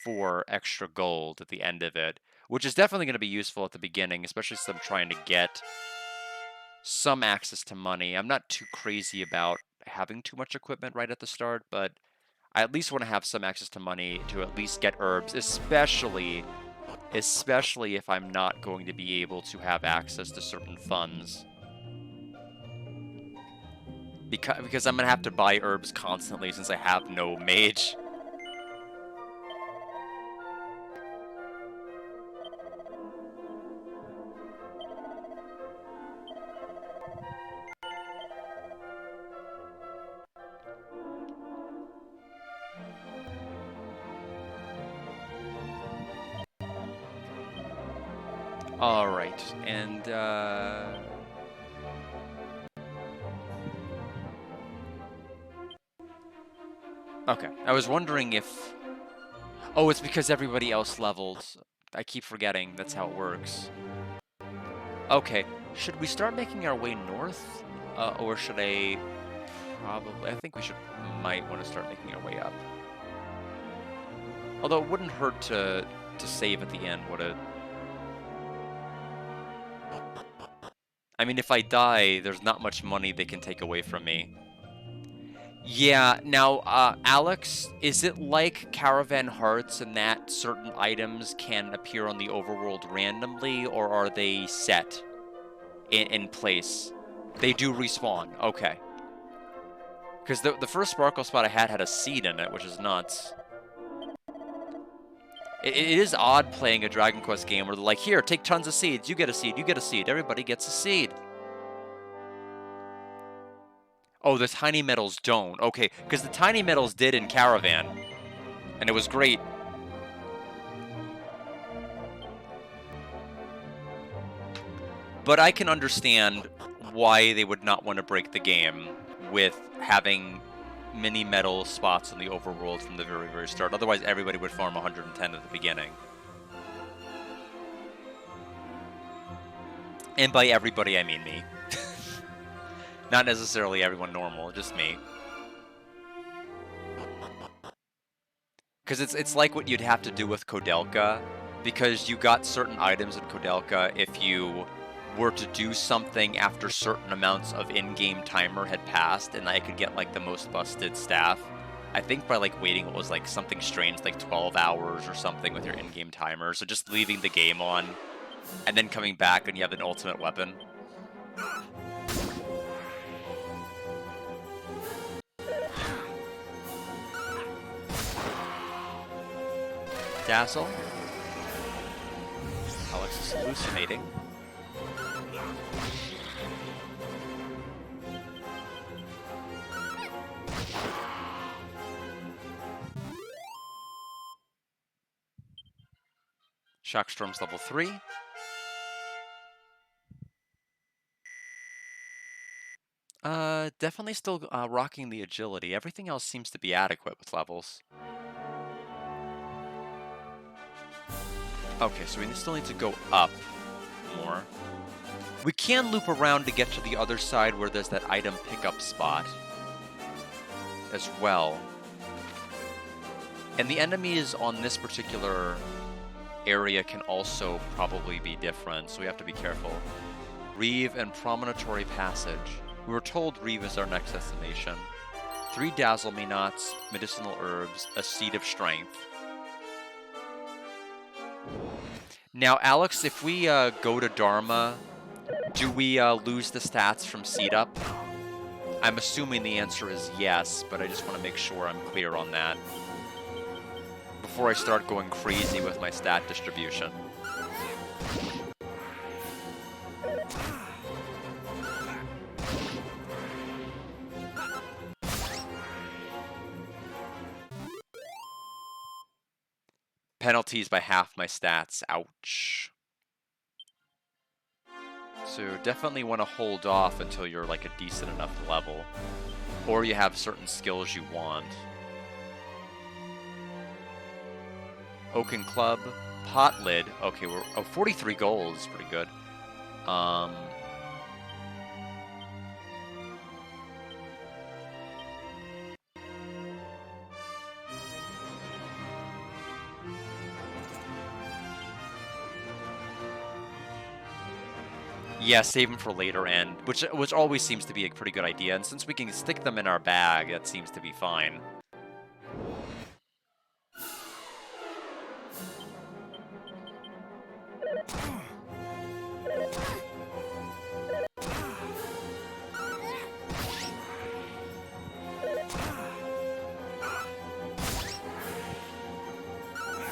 4 extra gold at the end of it, which is definitely going to be useful at the beginning, especially since I'm trying to get some access to money. I'm not too crazy about having too much equipment right at the start, but I at least want to have some access to money to at least get herbs, especially if I'm not going to be able to have access to certain funds. Because I'm gonna have to buy herbs constantly since I have no mage. All right, and okay. I was wondering if... Oh, it's because everybody else leveled. I keep forgetting that's how it works. Okay, should we start making our way north? Or should I... Probably... I think we might want to start making our way up. Although it wouldn't hurt to save at the end, would it? I mean, if I die, there's not much money they can take away from me. Yeah, now, Alex, is it like Caravan Hearts in that certain items can appear on the overworld randomly, or are they set in place? They do respawn, okay. Because the first Sparkle spot I had a seed in it, which is nuts. It is odd playing a Dragon Quest game where they're like, here, take tons of seeds, you get a seed, you get a seed, everybody gets a seed. Oh, the tiny metals don't. Okay, because the tiny metals did in Caravan, and it was great. But I can understand why they would not want to break the game with having mini metal spots in the overworld from the very, very start. Otherwise, everybody would farm 110 at the beginning. And by everybody, I mean me. Not necessarily everyone normal, just me. Because it's like what you'd have to do with Kodelka, because you got certain items in Kodelka if you were to do something after certain amounts of in-game timer had passed, and I could get like the most busted staff. I think by like waiting, it was like something strange, like 12 hours or something with your in-game timer. So just leaving the game on, and then coming back and you have an ultimate weapon. Dazzle. Alex is hallucinating. Shockstorm's level 3. Definitely still rocking the agility. Everything else seems to be adequate with levels. Okay, so we still need to go up more. We can loop around to get to the other side where there's that item pickup spot as well. And the enemies on this particular area can also probably be different, so we have to be careful. Reeve and Promontory Passage. We were told Reeve is our next destination. 3 Dazzle Me Knots, medicinal herbs, a Seed of Strength. Now, Alex, if we go to Dharma, do we lose the stats from Seed Up? I'm assuming the answer is yes, but I just want to make sure I'm clear on that before I start going crazy with my stat distribution. Penalties by half my stats. Ouch. So definitely want to hold off until you're like a decent enough level, or you have certain skills you want. Oaken Club, Pot Lid. Okay, we're 43 gold is pretty good. Yeah, save them for later end, which always seems to be a pretty good idea. And since we can stick them in our bag, that seems to be fine.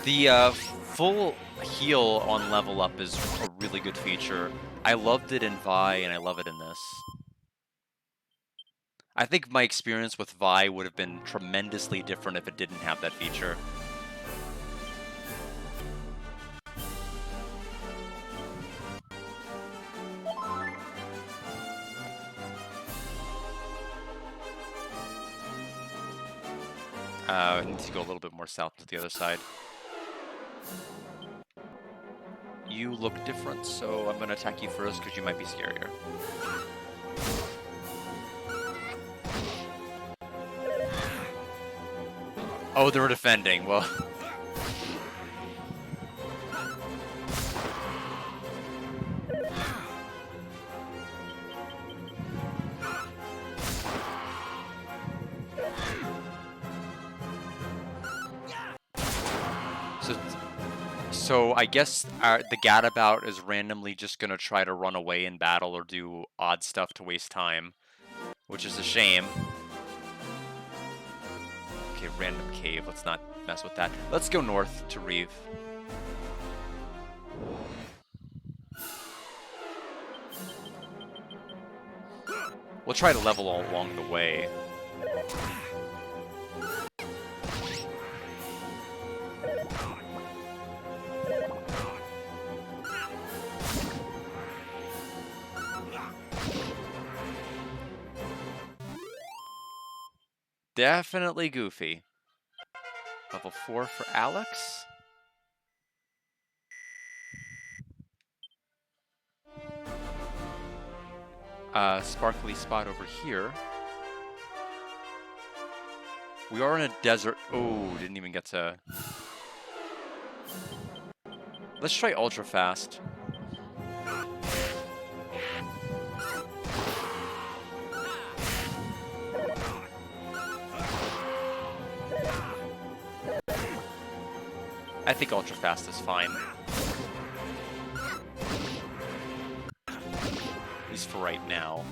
The full heal on level up is a really good feature. I loved it in Vi, and I love it in this. I think my experience with Vi would have been tremendously different if it didn't have that feature. I need to go a little bit more south to the other side. You look different, so I'm gonna attack you first because you might be scarier. Oh, they're defending. Well... So I guess the gadabout is randomly just gonna try to run away in battle or do odd stuff to waste time, which is a shame. Okay, random cave. Let's not mess with that. Let's go north to Reeve. We'll try to level all along the way. Definitely goofy. Level 4 for Alex. Sparkly spot over here. We are in a desert. Oh, didn't even get to... Let's try ultra fast. I think ultra fast is fine. At least for right now.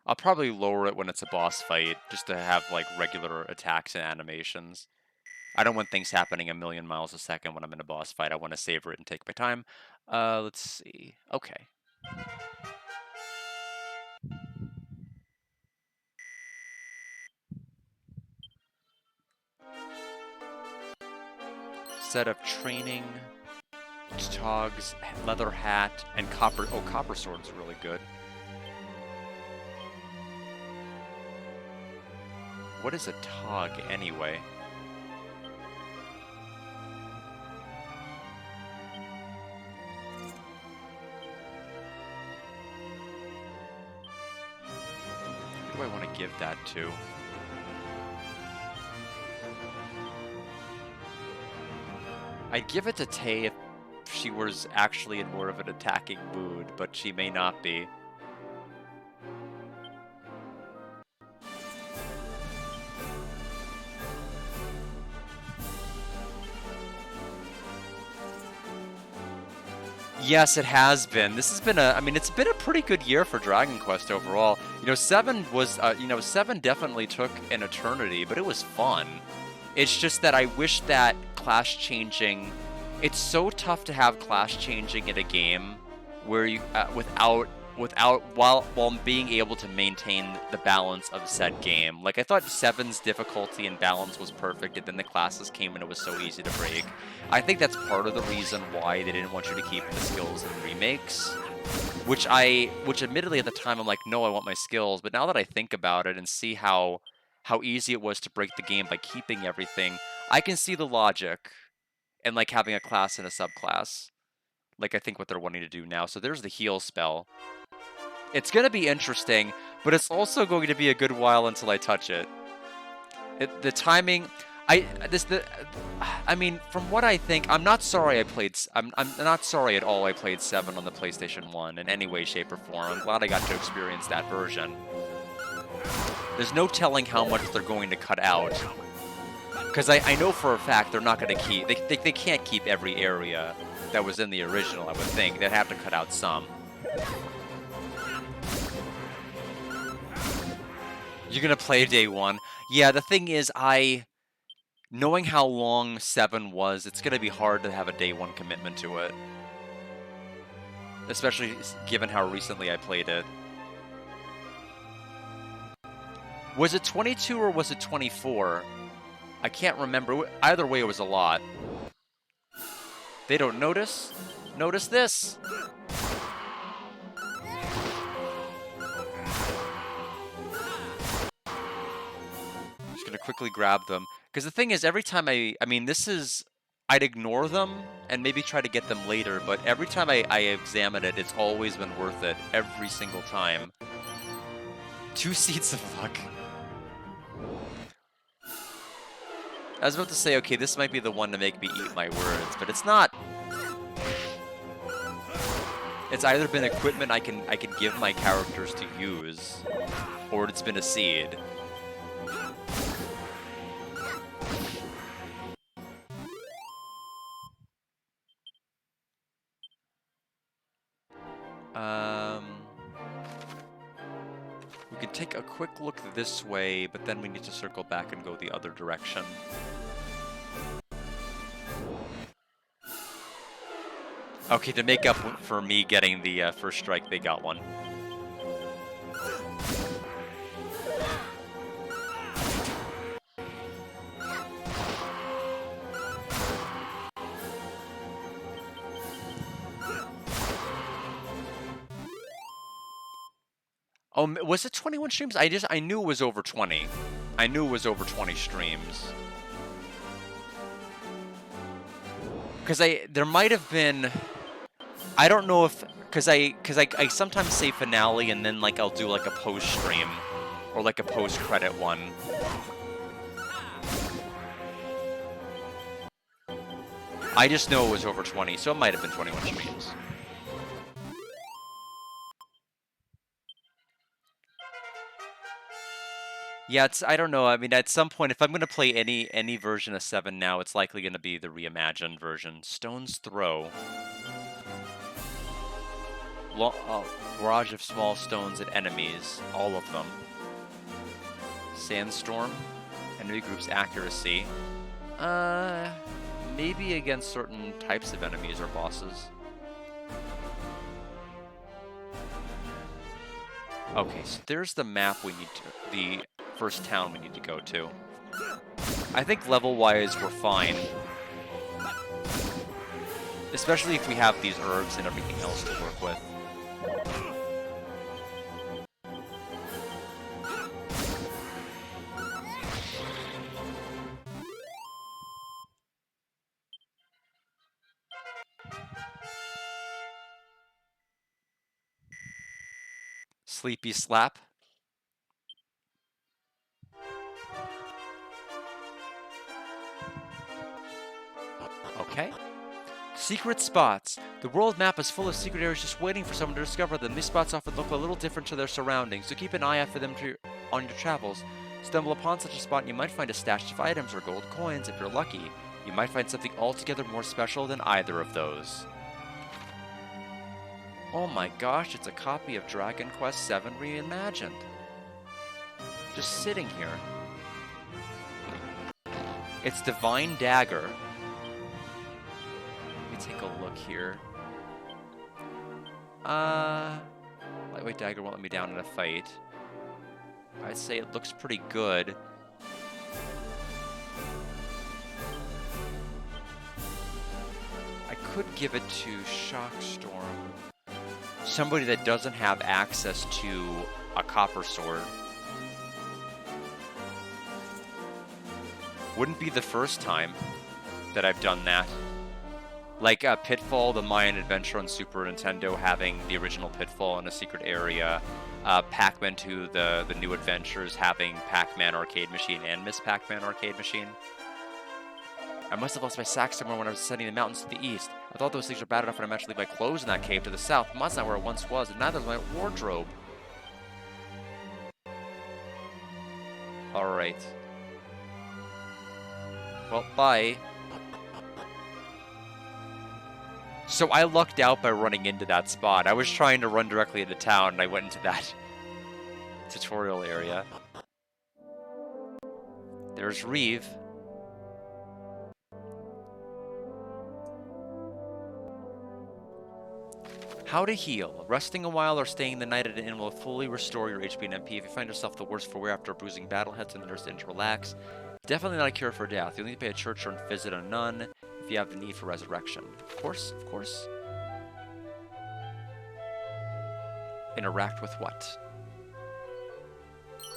I'll probably lower it when it's a boss fight, just to have like regular attacks and animations. I don't want things happening a million miles a second when I'm in a boss fight. I want to savor it and take my time. Let's see. Okay. Set of training, togs, leather hat, and copper. Oh, copper sword's really good. What is a tog anyway? Who do I want to give that to? I'd give it to Tay if she was actually in more of an attacking mood, but she may not be. Yes, it has been. This has been I mean, it's been a pretty good year for Dragon Quest overall. You know, 7 was, 7 definitely took an eternity, but it was fun. It's just that I wish that class changing, it's so tough to have class changing in a game where you, while being able to maintain the balance of said game. Like, I thought 7's difficulty and balance was perfect, and then the classes came and it was so easy to break. I think that's part of the reason why they didn't want you to keep the skills in remakes, which admittedly at the time I'm like, no, I want my skills, but now that I think about it and see how easy it was to break the game by keeping everything, I can see the logic and like having a class and a subclass. Like I think what they're wanting to do now. So there's the heal spell. It's going to be interesting, but it's also going to be a good while until I touch it. The timing, I mean, from what I think, I'm not sorry I'm not sorry at all I played 7 on the PlayStation 1 in any way, shape, or form. I'm glad I got to experience that version. There's no telling how much they're going to cut out. Because I know for a fact they're not going to keep, they can't keep every area that was in the original, I would think. They'd have to cut out some. You're going to play day 1? Yeah, the thing is, Knowing how long 7 was, it's going to be hard to have a day 1 commitment to it. Especially given how recently I played it. Was it 22 or was it 24? I can't remember. Either way, it was a lot. They don't notice? Notice this! Just gonna quickly grab them. Because the thing is, every time I mean, this is... I'd ignore them and maybe try to get them later, but every time I examine it, it's always been worth it. Every single time. 2 seats of luck. I was about to say, okay, this might be the one to make me eat my words, but it's not. It's either been equipment I can give my characters to use, or it's been a seed. We can take a quick look this way, but then we need to circle back and go the other direction. Okay, to make up for me getting the first strike, they got one. Oh, was it 21 streams? I knew it was over 20. I knew it was over 20 streams. Because there might have been, I don't know if, because I sometimes say finale and then like I'll do like a post stream or like a post credit one. I just know it was over 20, so it might have been 21 streams. Yeah, I don't know. I mean, at some point, if I'm going to play any version of 7 now, it's likely going to be the reimagined version. Stone's Throw. Barrage of small stones at enemies. All of them. Sandstorm. Enemy group's accuracy. Maybe against certain types of enemies or bosses. Okay, so there's the map we need to... the first town we need to go to. I think level-wise we're fine. Especially if we have these herbs and everything else to work with. Sleepy Slap. Okay. Secret spots. The world map is full of secret areas just waiting for someone to discover them. These spots often look a little different to their surroundings, so keep an eye out for them on your travels. Stumble upon such a spot and you might find a stash of items or gold coins. If you're lucky, you might find something altogether more special than either of those. Oh my gosh, it's a copy of Dragon Quest VII Reimagined. Just sitting here. It's Divine Dagger. Take a look here. Lightweight dagger won't let me down in a fight. I'd say it looks pretty good. I could give it to Shockstorm. Somebody that doesn't have access to a copper sword. Wouldn't be the first time that I've done that. Like Pitfall, the Mayan Adventure on Super Nintendo, having the original Pitfall in a secret area. Pac-Man 2, the New Adventures, having Pac-Man Arcade Machine and Miss Pac-Man Arcade Machine. I must have lost my sack somewhere when I was ascending the mountains to the east. I thought those things were bad enough when I managed to leave my clothes in that cave to the south, but that's not where it once was, and neither was my wardrobe. Alright. Well, bye. So I lucked out by running into that spot. I was trying to run directly into town, and I went into that tutorial area. There's Reeve. How to heal. Resting a while or staying the night at an inn will fully restore your HP and MP. If you find yourself the worse for wear after a bruising battle, head to the nurse inn to relax. Definitely not a cure for death. You'll need to pay a church or visit a nun if you have the need for resurrection. Of course, of course. Interact with what?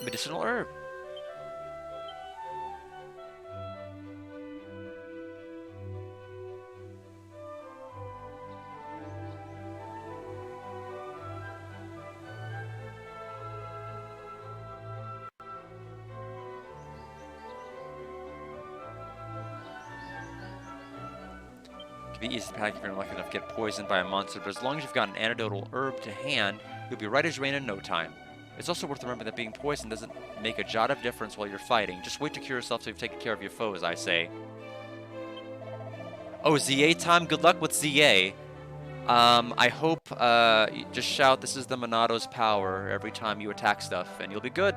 Medicinal herb. It can be easy to panic if you're lucky enough to get poisoned by a monster, but as long as you've got an antidotal herb to hand, you'll be right as rain in no time. It's also worth remembering that being poisoned doesn't make a jot of difference while you're fighting. Just wait to cure yourself till you've taken care of your foes, I say. Oh, ZA time? Good luck with ZA. I hope, just shout, this is the Monato's power every time you attack stuff, and you'll be good.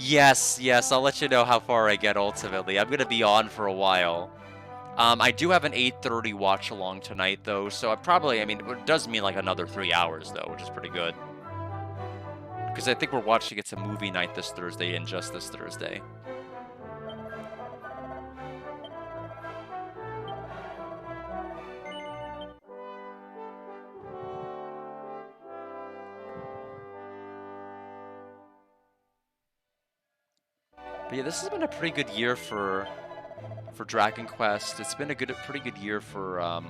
Yes, I'll let you know how far I get ultimately. I'm going to be on for a while. I do have an 8:30 watch along tonight, though, so I mean, it does mean like another 3 hours, though, which is pretty good. Because I think we're watching it's a movie night this Thursday and just this Thursday. But yeah, this has been a pretty good year for Dragon Quest. It's been a pretty good year for,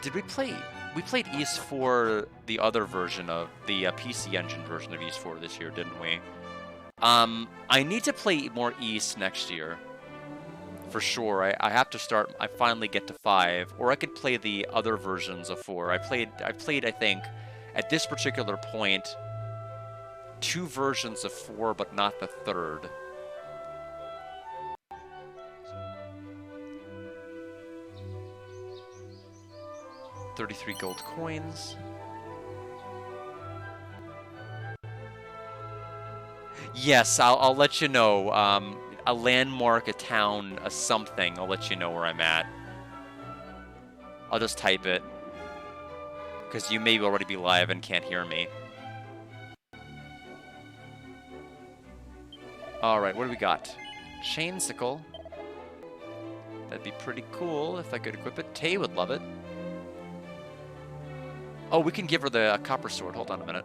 did we play? We played Ys 4, the other version of the PC Engine version of Ys 4 this year, didn't we? I need to play more Ys next year, for sure. I have to start. I finally get to 5, or I could play the other versions of 4. I played. I think, at this particular point, 2 versions of 4, but not the 3rd. $33 gold coins. Yes, I'll let you know. A landmark, a town, a something. I'll let you know where I'm at. I'll just type it. Because you may already be live and can't hear me. Alright, what do we got? Chainsicle. That'd be pretty cool if I could equip it. Tay would love it. Oh, we can give her the copper sword. Hold on a minute.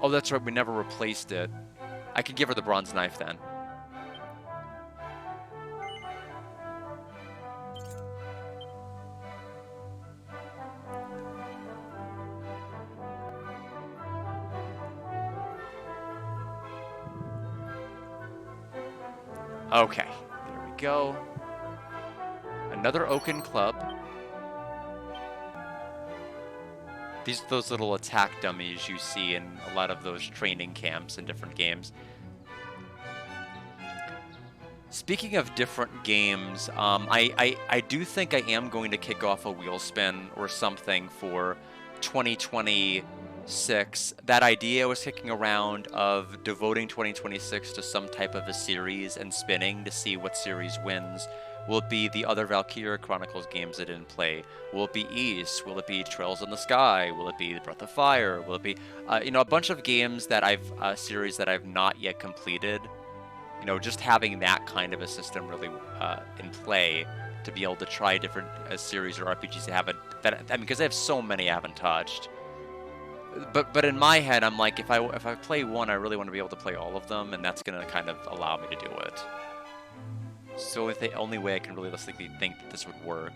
Oh, that's right. We never replaced it. I can give her the bronze knife then. Okay. There we go. Another Oaken Club. These are those little attack dummies you see in a lot of those training camps in different games. Speaking of different games, I do think I am going to kick off a wheel spin or something for 2026. That idea I was kicking around of devoting 2026 to some type of a series and spinning to see what series wins. Will it be the other Valkyria Chronicles games I didn't play? Will it be Ys? Will it be Trails in the Sky? Will it be Breath of Fire? Will it be, a bunch of games that series that I've not yet completed? Just having that kind of a system really in play to be able to try different series or RPGs I haven't, because I have so many I haven't touched. But in my head, I'm like, if I play one, I really want to be able to play all of them, and that's going to kind of allow me to do it. So the only way I can realistically think that this would work.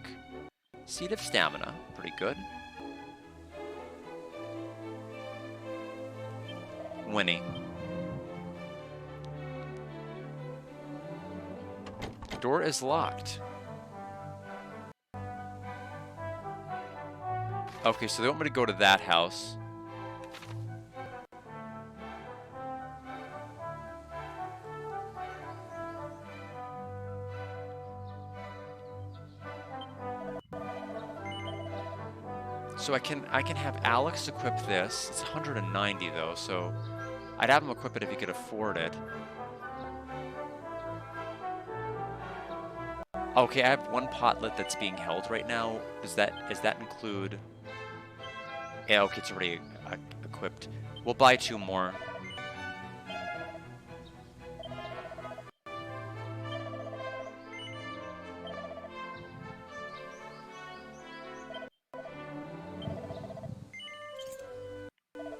Seed of Stamina, pretty good. Winnie. Door is locked. Okay, so they want me to go to that house. So I can have Alex equip this. It's 190 though, so I'd have him equip it if he could afford it. Okay, I have one potlet that's being held right now. Does that include? Yeah, okay, it's already equipped. We'll buy 2 more.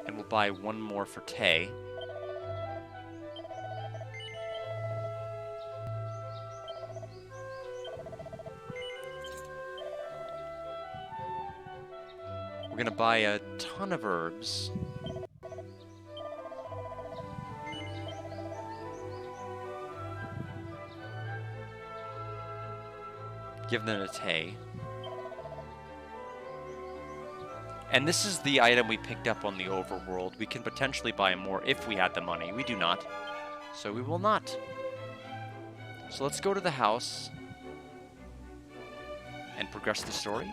And we'll buy 1 more for Tay. We're gonna buy a ton of herbs. Give them to Tay. And this is the item we picked up on the overworld. We can potentially buy more if we had the money. We do not. So we will not. So let's go to the house and progress the story.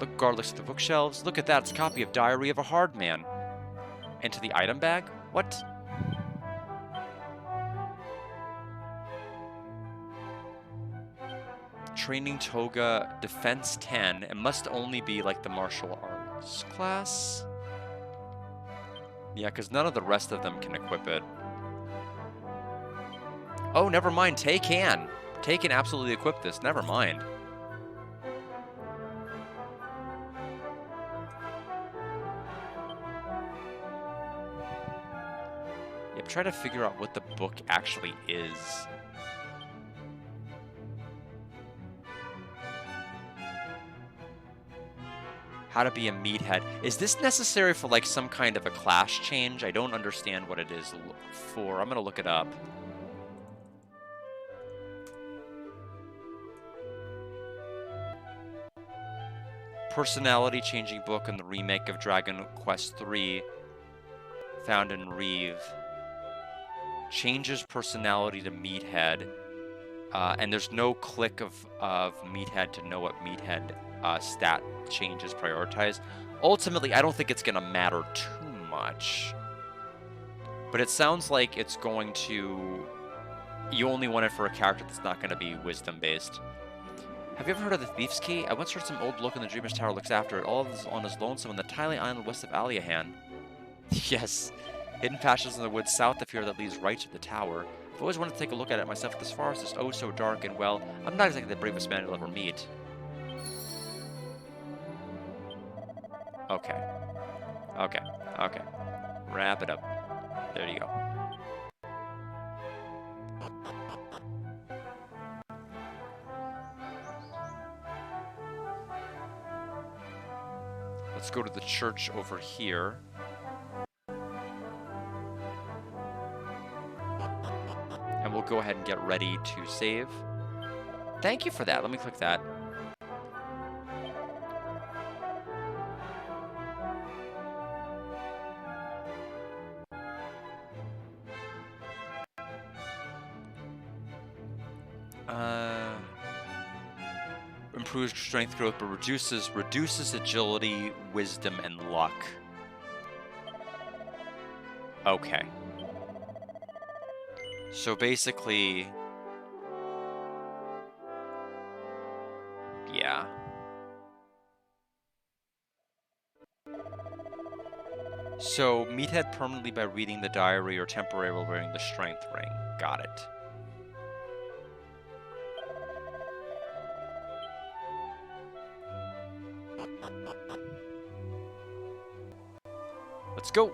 Look, guard looks at the bookshelves. Look at that, it's a copy of Diary of a Hard Man. Into the item bag? What? Training toga, defense 10. It must only be like the martial arts class. Yeah, because none of the rest of them can equip it. Oh, never mind. Tay can. Tay can absolutely equip this. Never mind. Yep, try to figure out what the book actually is. How to be a meathead. Is this necessary for like some kind of a class change? I don't understand what it is for. I'm gonna look it up. Personality changing book in the remake of Dragon Quest III, found in Reeve. Changes personality to meathead. And there's no click of meathead to know what meathead stat changes prioritized. Ultimately, I don't think it's going to matter too much. But it sounds like it's going to... You only want it for a character that's not going to be wisdom-based. Have you ever heard of the Thief's Key? I once heard some old bloke in the Dreamer's Tower looks after it, all on his lonesome on the tiny island west of Aliahan. Yes. Hidden passages in the woods south of here that leads right to the tower. I've always wanted to take a look at it myself, but this forest is oh so dark and, well, I'm not exactly the bravest man you'll ever meet. Okay. Okay. Okay. Wrap it up. There you go. Let's go to the church over here. And we'll go ahead and get ready to save. Thank you for that. Let me click that. Improves strength growth, but reduces agility, wisdom, and luck. Okay. So basically, yeah. So meathead permanently by reading the diary or temporarily wearing the strength ring. Got it. Let's go.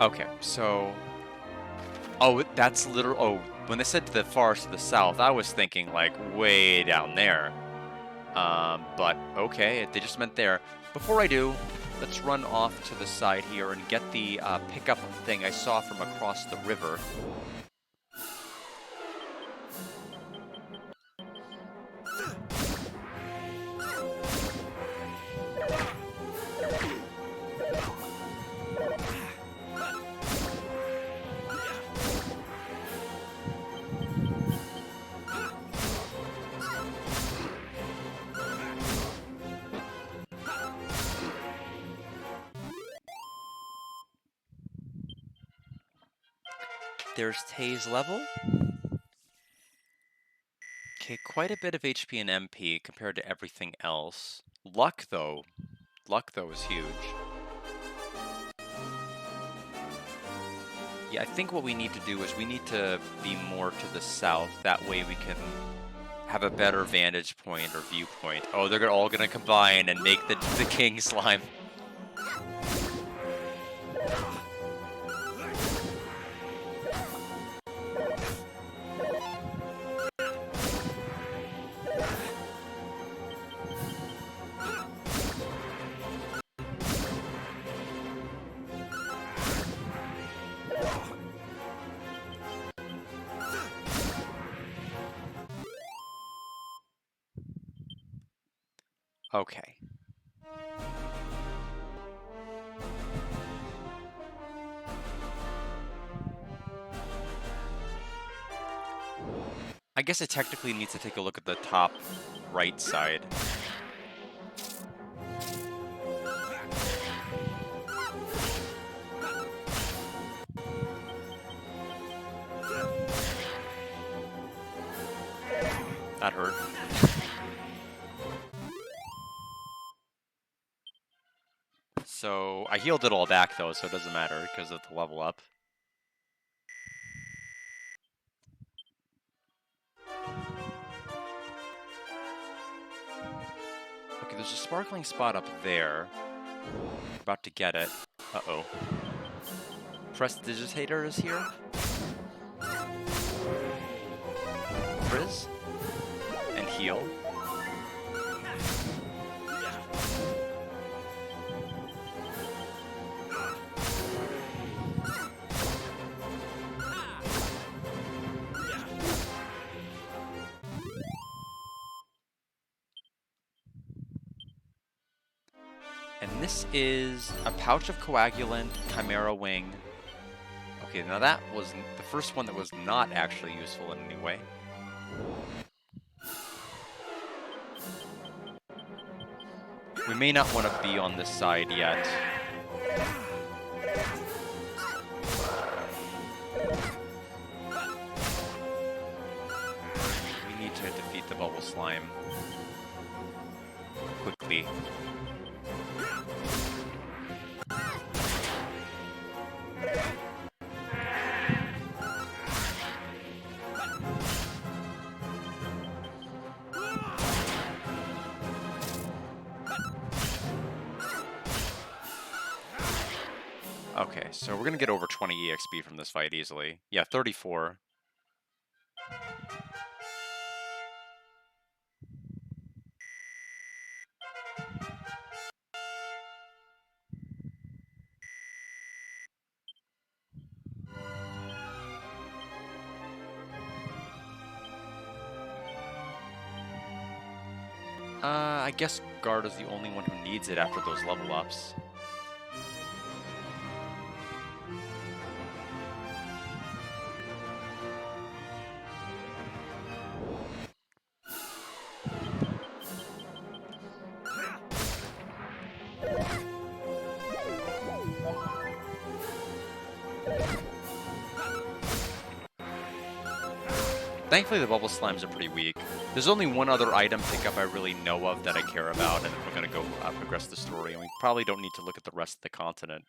Okay, so... Oh, that's literal... Oh, when they said to the forest to the south, I was thinking, like, way down there. But, okay, they just meant there. Before I do, let's run off to the side here and get the pickup thing I saw from across the river. There's Tay's level. Okay, quite a bit of HP and MP compared to everything else. Luck, though. Luck, though, is huge. Yeah, I think what we need to do is we need to be more to the south. That way we can have a better vantage point or viewpoint. Oh, they're all gonna combine and make the king slime. Okay. I guess it technically needs to take a look at the top right side. That hurt. So I healed it all back though, so it doesn't matter because of the level up. Okay, there's a sparkling spot up there. About to get it. Uh-oh. Prestidigitator is here. Frizz. And heal. And this is a pouch of coagulant, Chimera Wing. Okay, now that was the first one that was not actually useful in any way. We may not want to be on this side yet. We need to defeat the bubble slime quickly. Okay, so we're gonna get over 20 EXP from this fight easily. Yeah, 34. I guess Garda's the only one who needs it after those level ups. Thankfully, the bubble slimes are pretty weak. There's only one other item pickup I really know of that I care about, and we're going to go progress the story, and we probably don't need to look at the rest of the continent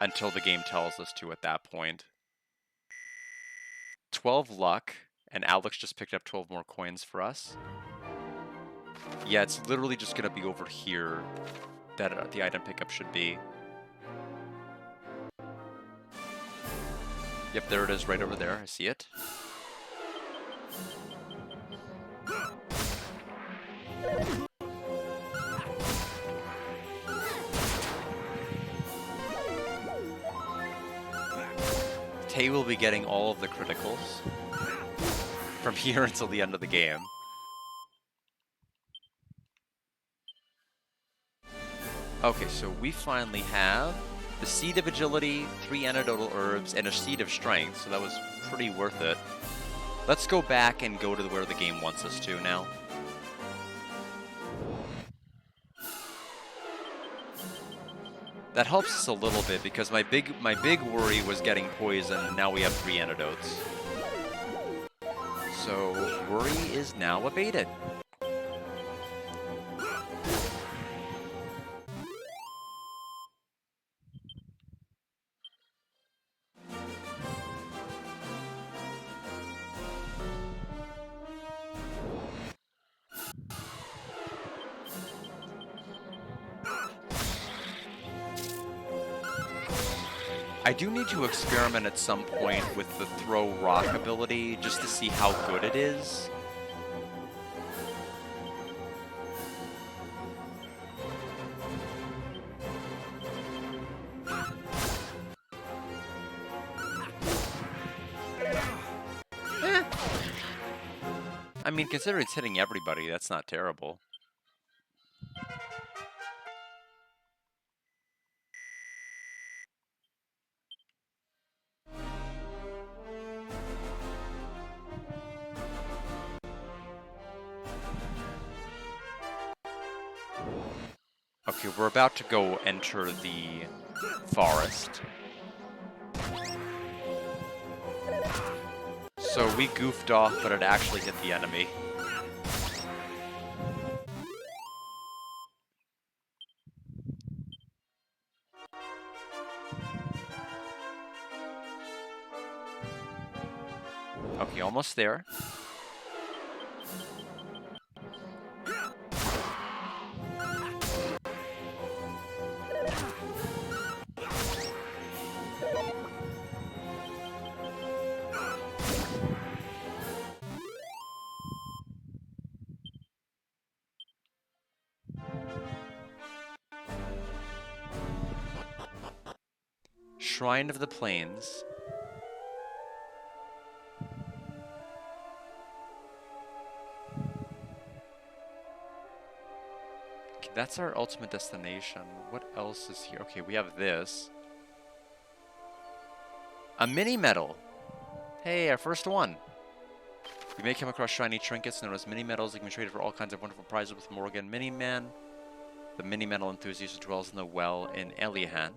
until the game tells us to at that point. 12 luck, and Alex just picked up 12 more coins for us. Yeah, it's literally just going to be over here that the item pickup should be. Yep, there it is right over there. I see it. Tay will be getting all of the criticals from here until the end of the game. Okay, so we finally have the Seed of Agility, 3 antidotal herbs, and a Seed of Strength, so that was pretty worth it. Let's go back and go to where the game wants us to now. That helps us a little bit because my big worry was getting poisoned, and now we have 3 antidotes. So worry is now abated. I do need to experiment at some point with the throw rock ability just to see how good it is. I mean, considering it's hitting everybody, that's not terrible. Okay, we're about to go enter the forest. So we goofed off, but it actually hit the enemy. Okay, almost there. Shrine of the Plains. Okay, that's our ultimate destination. What else is here? Okay, we have this. A mini medal. Hey, our first one. We may come across shiny trinkets known as mini medals that can be traded for all kinds of wonderful prizes with Morgan Miniman, the mini medal enthusiast who dwells in the well in Elihan.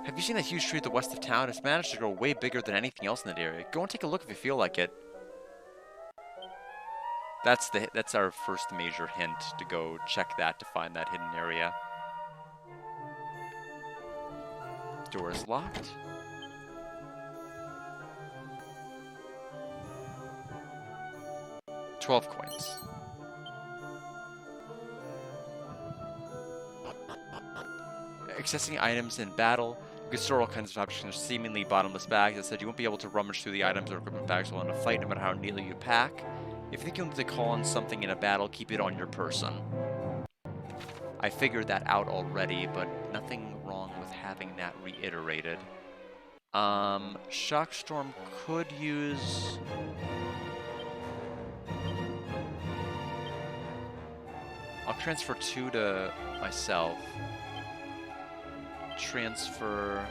Have you seen that huge tree at the west of town? It's managed to grow way bigger than anything else in that area. Go and take a look if you feel like it. That's our first major hint to go check that to find that hidden area. Door is locked. $12 coins. Accessing items in battle. You can store all kinds of objects in seemingly bottomless bags. That said, you won't be able to rummage through the items or equipment bags while in a fight, no matter how neatly you pack. If you think you'll need to call on something in a battle, keep it on your person. I figured that out already, but nothing wrong with having that reiterated. Shockstorm could use... I'll transfer 2 to myself. Transfer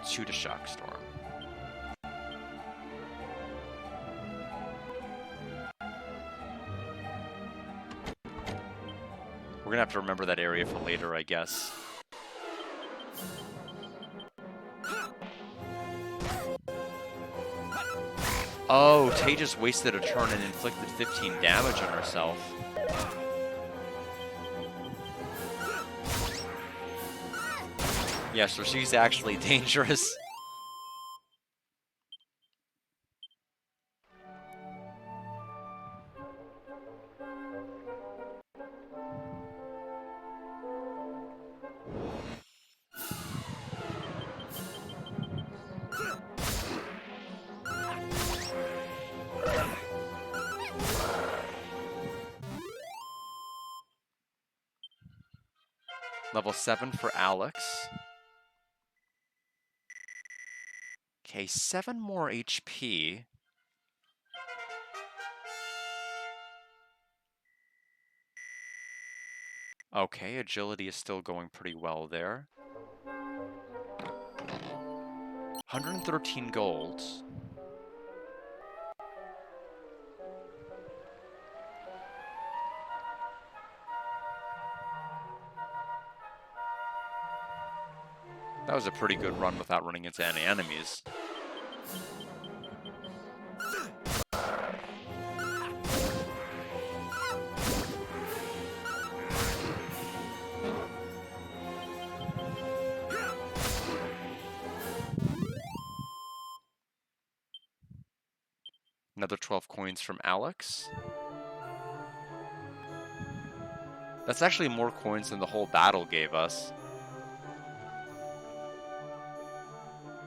2 to Shockstorm. We're gonna have to remember that area for later, I guess. Oh, Tay just wasted a turn and inflicted 15 damage on herself. Yeah, so she's actually dangerous. Level 7 for Alex. Okay, 7 more HP. Okay, agility is still going pretty well there. 113 golds. That was a pretty good run without running into any enemies. Another 12 coins from Alex. That's actually more coins than the whole battle gave us.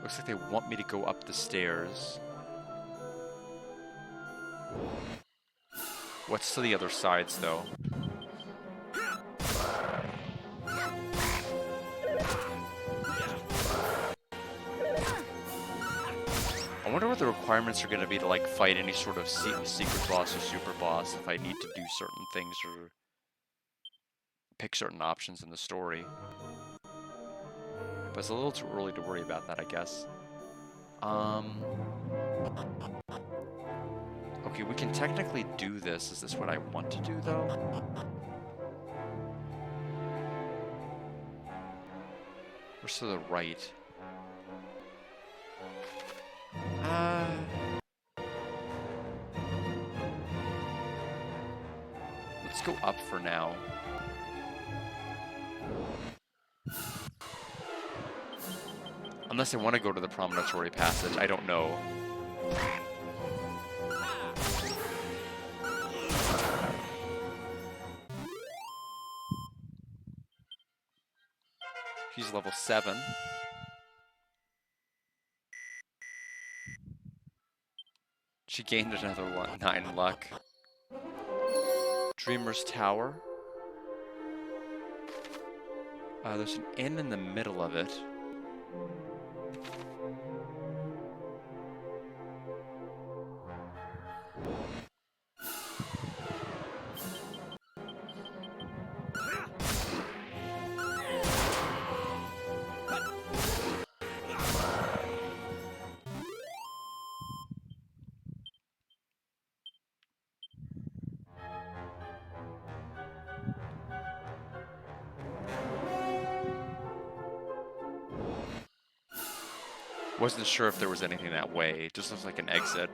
Looks like they want me to go up the stairs. What's to the other sides, though? I wonder what the requirements are going to be to, like, fight any sort of secret boss or super boss if I need to do certain things or pick certain options in the story. But it's a little too early to worry about that, I guess. Okay, we can technically do this. Is this what I want to do, though? Where's to the right? Let's go up for now. Unless I want to go to the Promontory Passage, I don't know. She's level 7. She gained another 9 luck. Dreamer's Tower. There's an inn in the middle of it. Wasn't sure if there was anything that way. It just looks like an exit.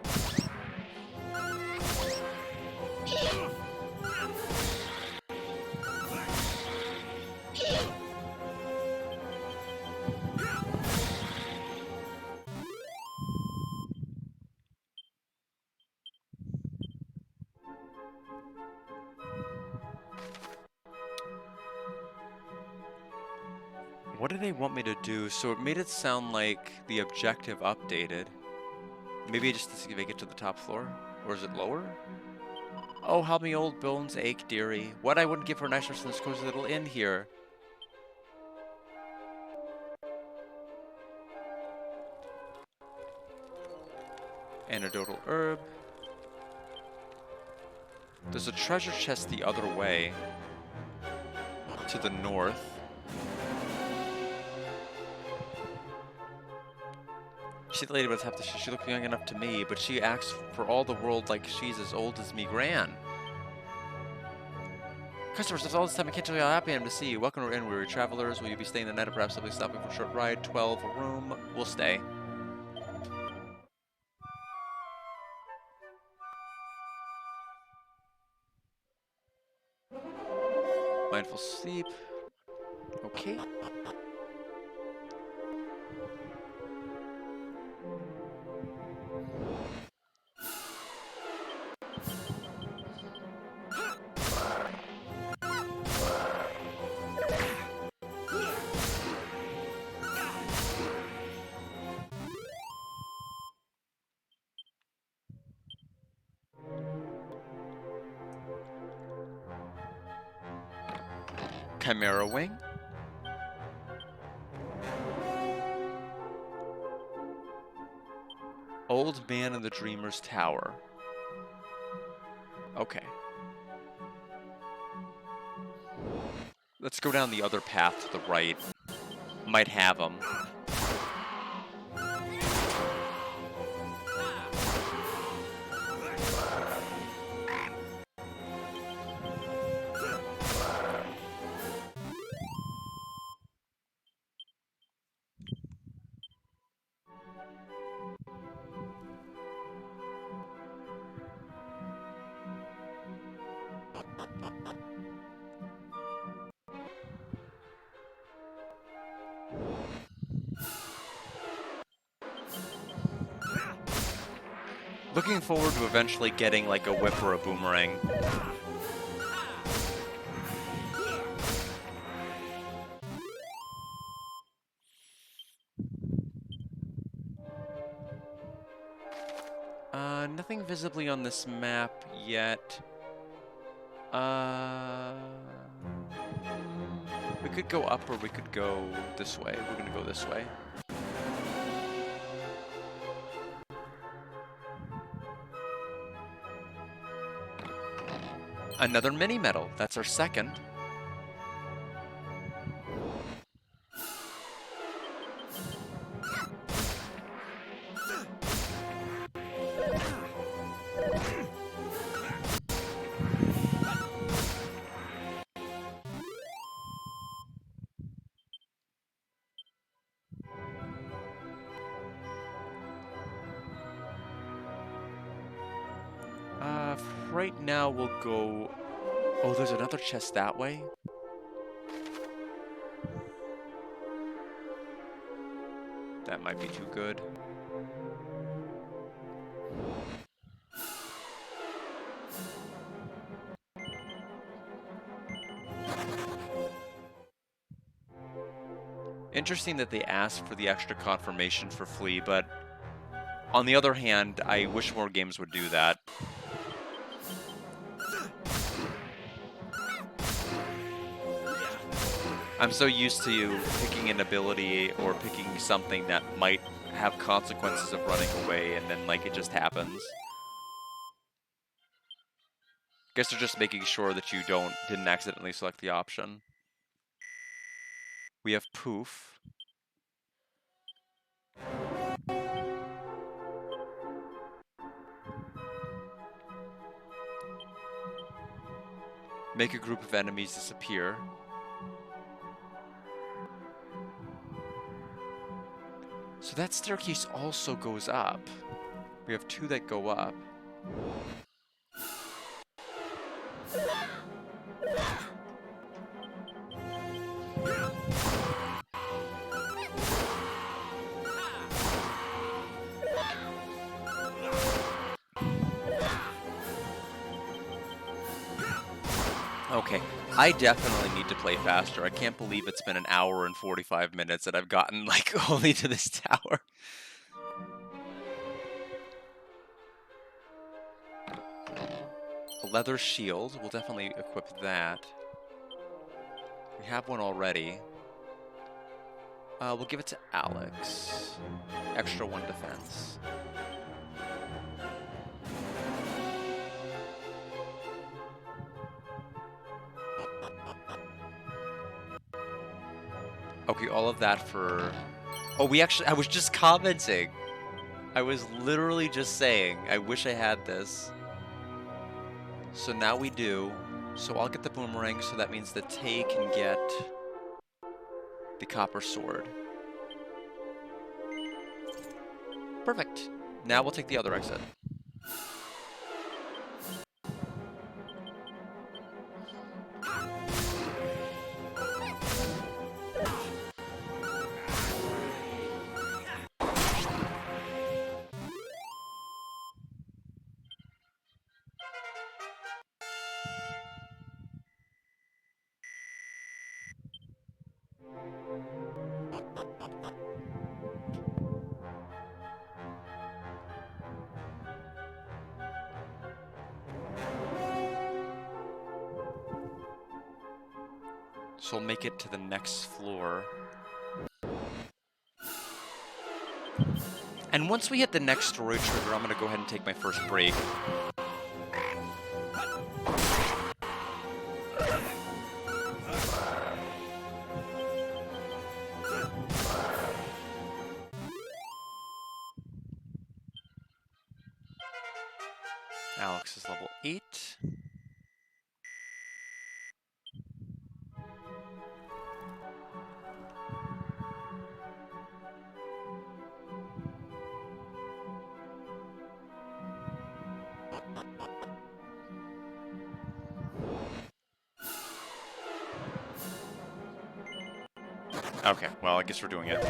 What did they want me to do? So it made it sound like the objective updated. Maybe just to make it to the top floor? Or is it lower? Oh, how me old bones ache, dearie. What I wouldn't give for a nicer than this cozy little inn here. Antidotal herb. There's a treasure chest the other way. To the north. She the lady would have to. She looked young enough to me, but she acts for all the world like she's as old as me gran. Customers, after all this time, I can't tell you how happy I am to see you. Welcome to our inn, weary travelers. Will you be staying the night or perhaps simply stopping for a short ride? 12 a room. We'll stay. Mindful sleep. Okay. Chimera Wing. Old Man in the Dreamer's Tower. Okay. Let's go down the other path to the right. Might have them. Looking forward to eventually getting like a whip or a boomerang. Nothing visibly on this map yet. We could go up or we could go this way. We're gonna go this way. Another mini medal. That's our second. Right now we'll go... Oh, there's another chest that way? That might be too good. Interesting that they asked for the extra confirmation for Flea, but on the other hand, I wish more games would do that. I'm so used to picking an ability or picking something that might have consequences of running away, and then like it just happens. Guess they're just making sure that you didn't accidentally select the option. We have Poof. Make a group of enemies disappear. So that staircase also goes up. We have two that go up. Okay, I definitely need to play faster. I can't believe it's been an hour and 45 minutes and I've gotten, like, only to this tower. A leather shield. We'll definitely equip that. We have one already. We'll give it to Alex. Extra 1 defense. Okay, all of that for... Oh, I was just commenting. I was literally just saying, I wish I had this. So now we do. So I'll get the boomerang, so that means that Tay can get the copper sword. Perfect. Now we'll take the other exit. So we'll make it to the next floor. And once we hit the next story trigger, I'm going to go ahead and take my first break. Alex is level 8. Okay, well, I guess we're doing it.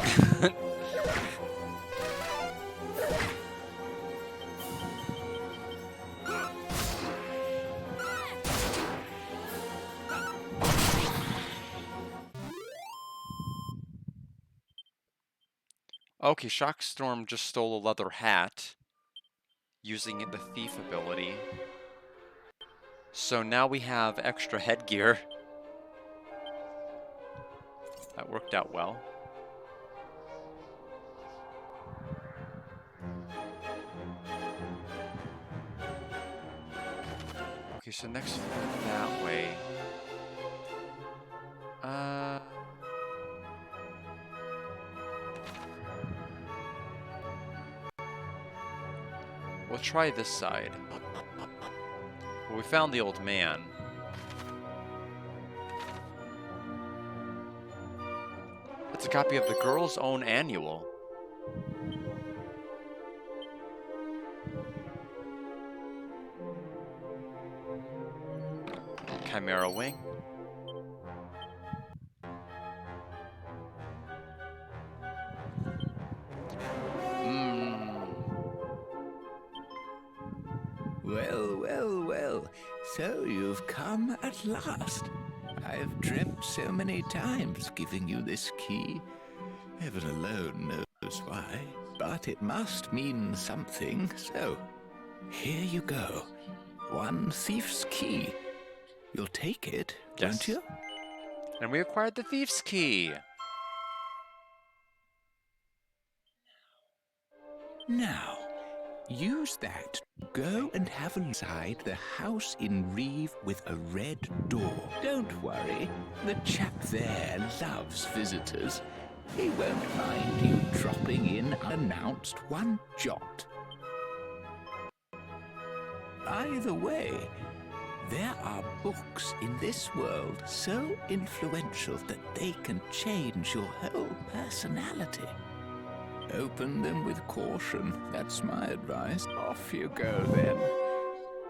Okay, Shockstorm just stole a leather hat using the thief ability. So now we have extra headgear. That worked out well. Okay, so next that way. We'll try this side. Well, we found the old man. It's a copy of the girl's own annual. Chimera wing. Well, well, well. So you've come at last. I've dreamt so many times giving you this key. Heaven alone knows why, but it must mean something, so here you go. One thief's key. You'll take it, Yes. won't you? And we acquired the thief's key. Now, use that to go and have a look inside the house in Reeve with a red door. Don't worry, the chap there loves visitors. He won't mind you dropping in unannounced one jot. By the way, there are books in this world so influential that they can change your whole personality. Open them with caution, that's my advice. Off you go then.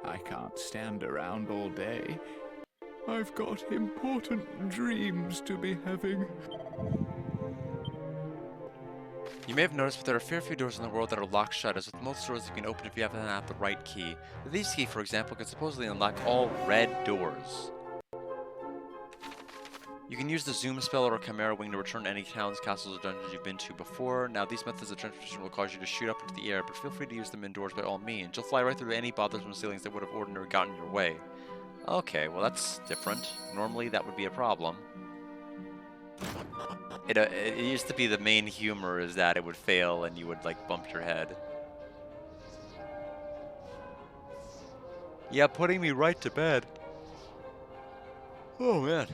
I can't stand around all day. I've got important dreams to be having. You may have noticed, but there are a fair few doors in the world that are locked shut, as with most doors you can open if you haven't had the right key. The thief's key, for example, can supposedly unlock all red doors. You can use the zoom spell or chimera wing to return to any towns, castles, or dungeons you've been to before. Now, these methods of transportation will cause you to shoot up into the air, but feel free to use them indoors by all means. You'll fly right through any bothersome ceilings that would have ordinarily gotten in your way. Okay, well that's different. Normally that would be a problem. It used to be the main humor is that it would fail and you would like bump your head. Yeah, putting me right to bed. Oh man.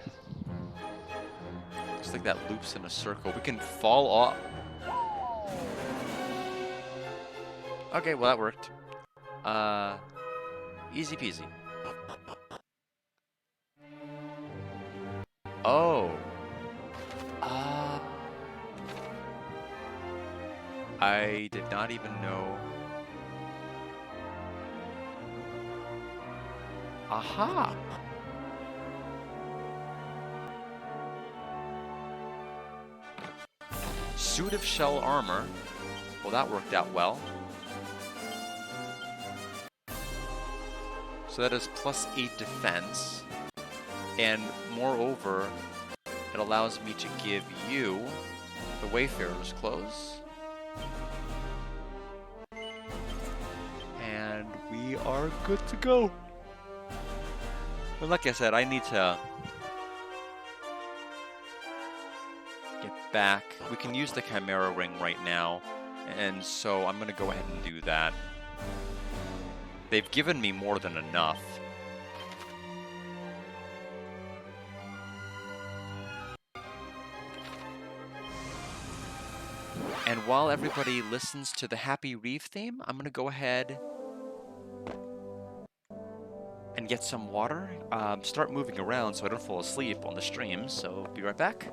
Looks like that loops in a circle. We can fall off. Okay, well that worked. Easy peasy. Oh. I did not even know. Aha! Suit of shell armor. Well, that worked out well. So that is +8 defense. And moreover, it allows me to give you the Wayfarer's clothes. And we are good to go. But like I said, I need to get back. We can use the Chimera Ring right now, and so I'm going to go ahead and do that. They've given me more than enough. And while everybody listens to the Happy Reeve theme, I'm going to go ahead and get some water. Start moving around so I don't fall asleep on the stream, so be right back.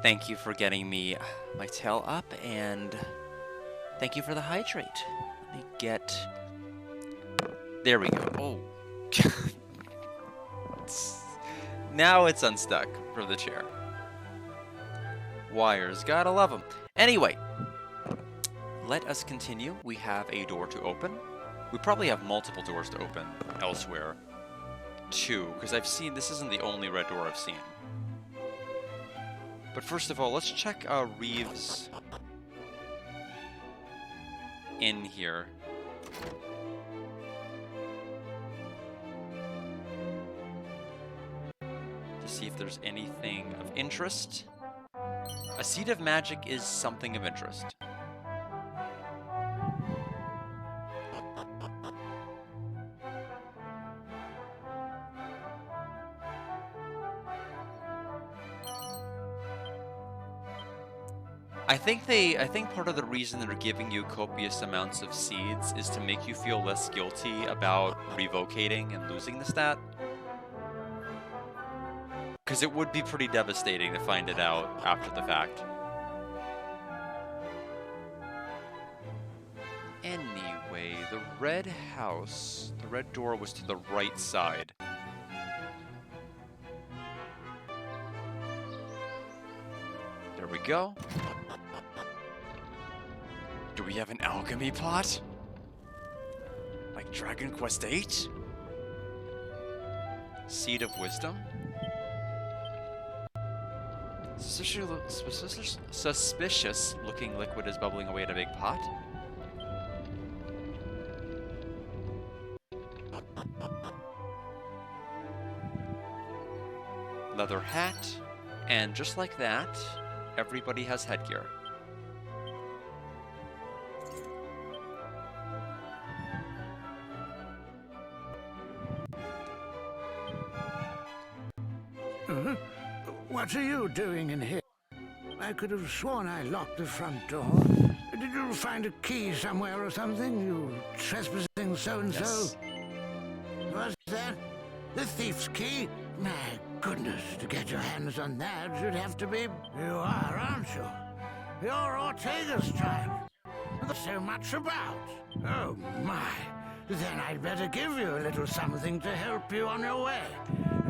Thank you for getting me my tail up, and thank you for the hydrate. Let me get... There we go. Oh. Now it's unstuck from the chair. Wires, gotta love them. Anyway, let us continue. We have a door to open. We probably have multiple doors to open elsewhere, too, because I've seen, this isn't the only red door I've seen. But first of all, let's check Reeves' in here. To see if there's anything of interest. A seed of magic is something of interest. I think part of the reason they're giving you copious amounts of seeds is to make you feel less guilty about revocating and losing the stat. Because it would be pretty devastating to find it out after the fact. Anyway, the red house, the red door was to the right side. There we go. Do we have an alchemy pot? Like Dragon Quest VIII? Seed of Wisdom? Suspicious looking liquid is bubbling away in a big pot. Leather hat, and just like that, everybody has headgear. What are you doing in here? I could have sworn I locked the front door. Did you find a key somewhere or something? You trespassing so-and-so? Yes. What's that? The thief's key? My goodness, to get your hands on that, you'd have to be... You are, aren't you? You're Ortega's child. There's so much about. Oh, my. Then I'd better give you a little something to help you on your way.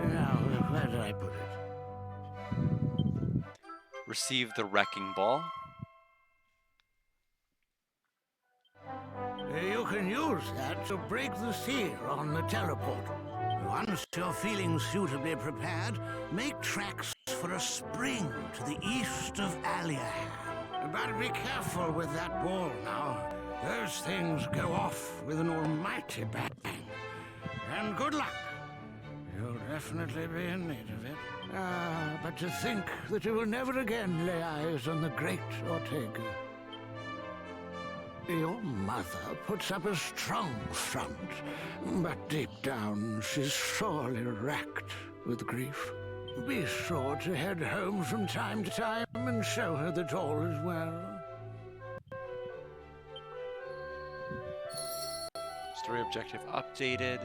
Now, where did I put it? Receive the wrecking ball. You can use that to break the seal on the teleporter. Once you're feeling suitably prepared, make tracks for a spring to the east of Aliahan. But be careful with that ball now. Those things go off with an almighty bang. And good luck. You'll definitely be in need of it. But to think that you will never again lay eyes on the great Ortega. Your mother puts up a strong front, but deep down she's sorely racked with grief. Be sure to head home from time to time and show her that all is well. Story objective updated.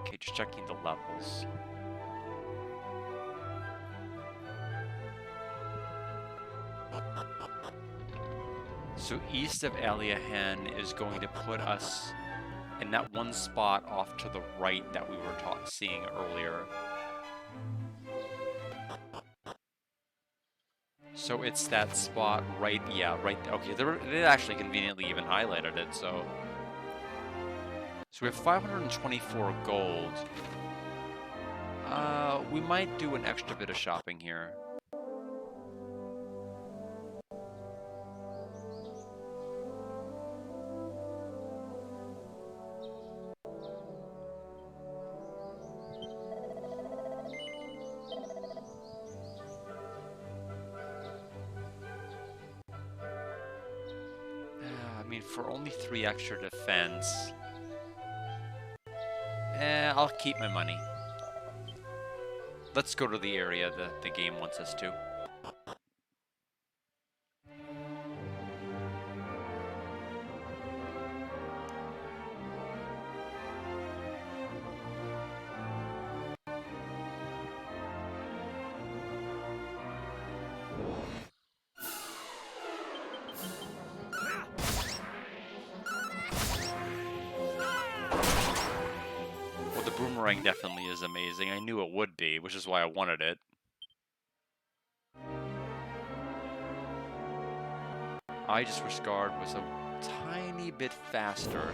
Okay, just checking the levels. So east of Aliahan is going to put us in that one spot off to the right that we were seeing earlier. So it's that spot right, yeah, right, okay, they actually conveniently even highlighted it, so... So we have 524 gold. We might do an extra bit of shopping here. I mean, for only 3 extra defense... I'll keep my money. Let's go to the area that the game wants us to. boomerang definitely is amazing. I knew it would be, which is why I wanted it. I just wish guard was a tiny bit faster.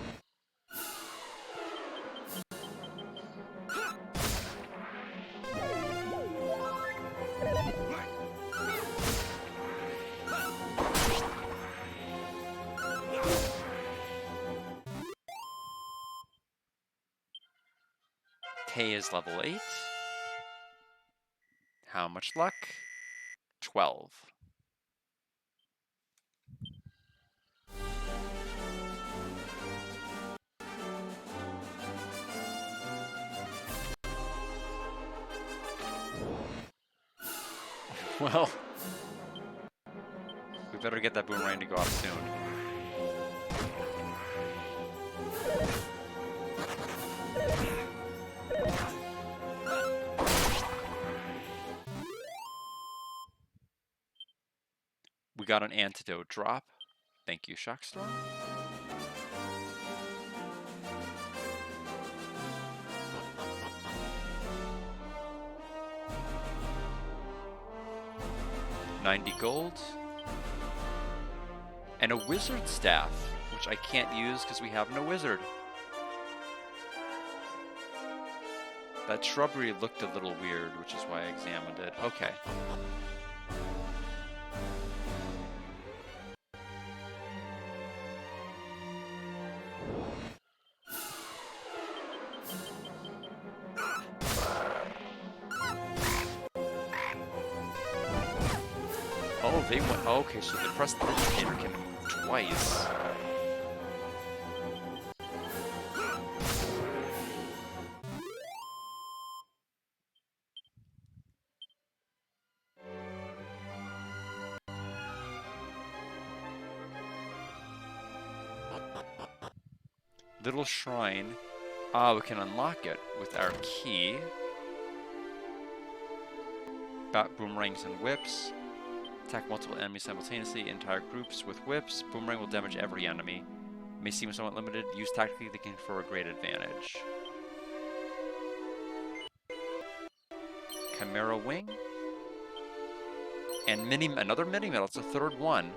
Tay is level 8. How much luck? 12. Well, we better get that boomerang to go off soon. We got an antidote drop. Thank you, Shockstorm. $90 gold. And a wizard staff, which I can't use because we have no wizard. That shrubbery looked a little weird, which is why I examined it. Okay. Oh, they went. Oh, okay, so the prestidigitator can move twice. Little shrine. Ah, we can unlock it with our key. Bat boomerangs and whips. Attack multiple enemies simultaneously, entire groups with whips. Boomerang will damage every enemy. May seem somewhat limited. Used tactically, they can confer a great advantage. Chimera wing. And another mini medal. It's the third one.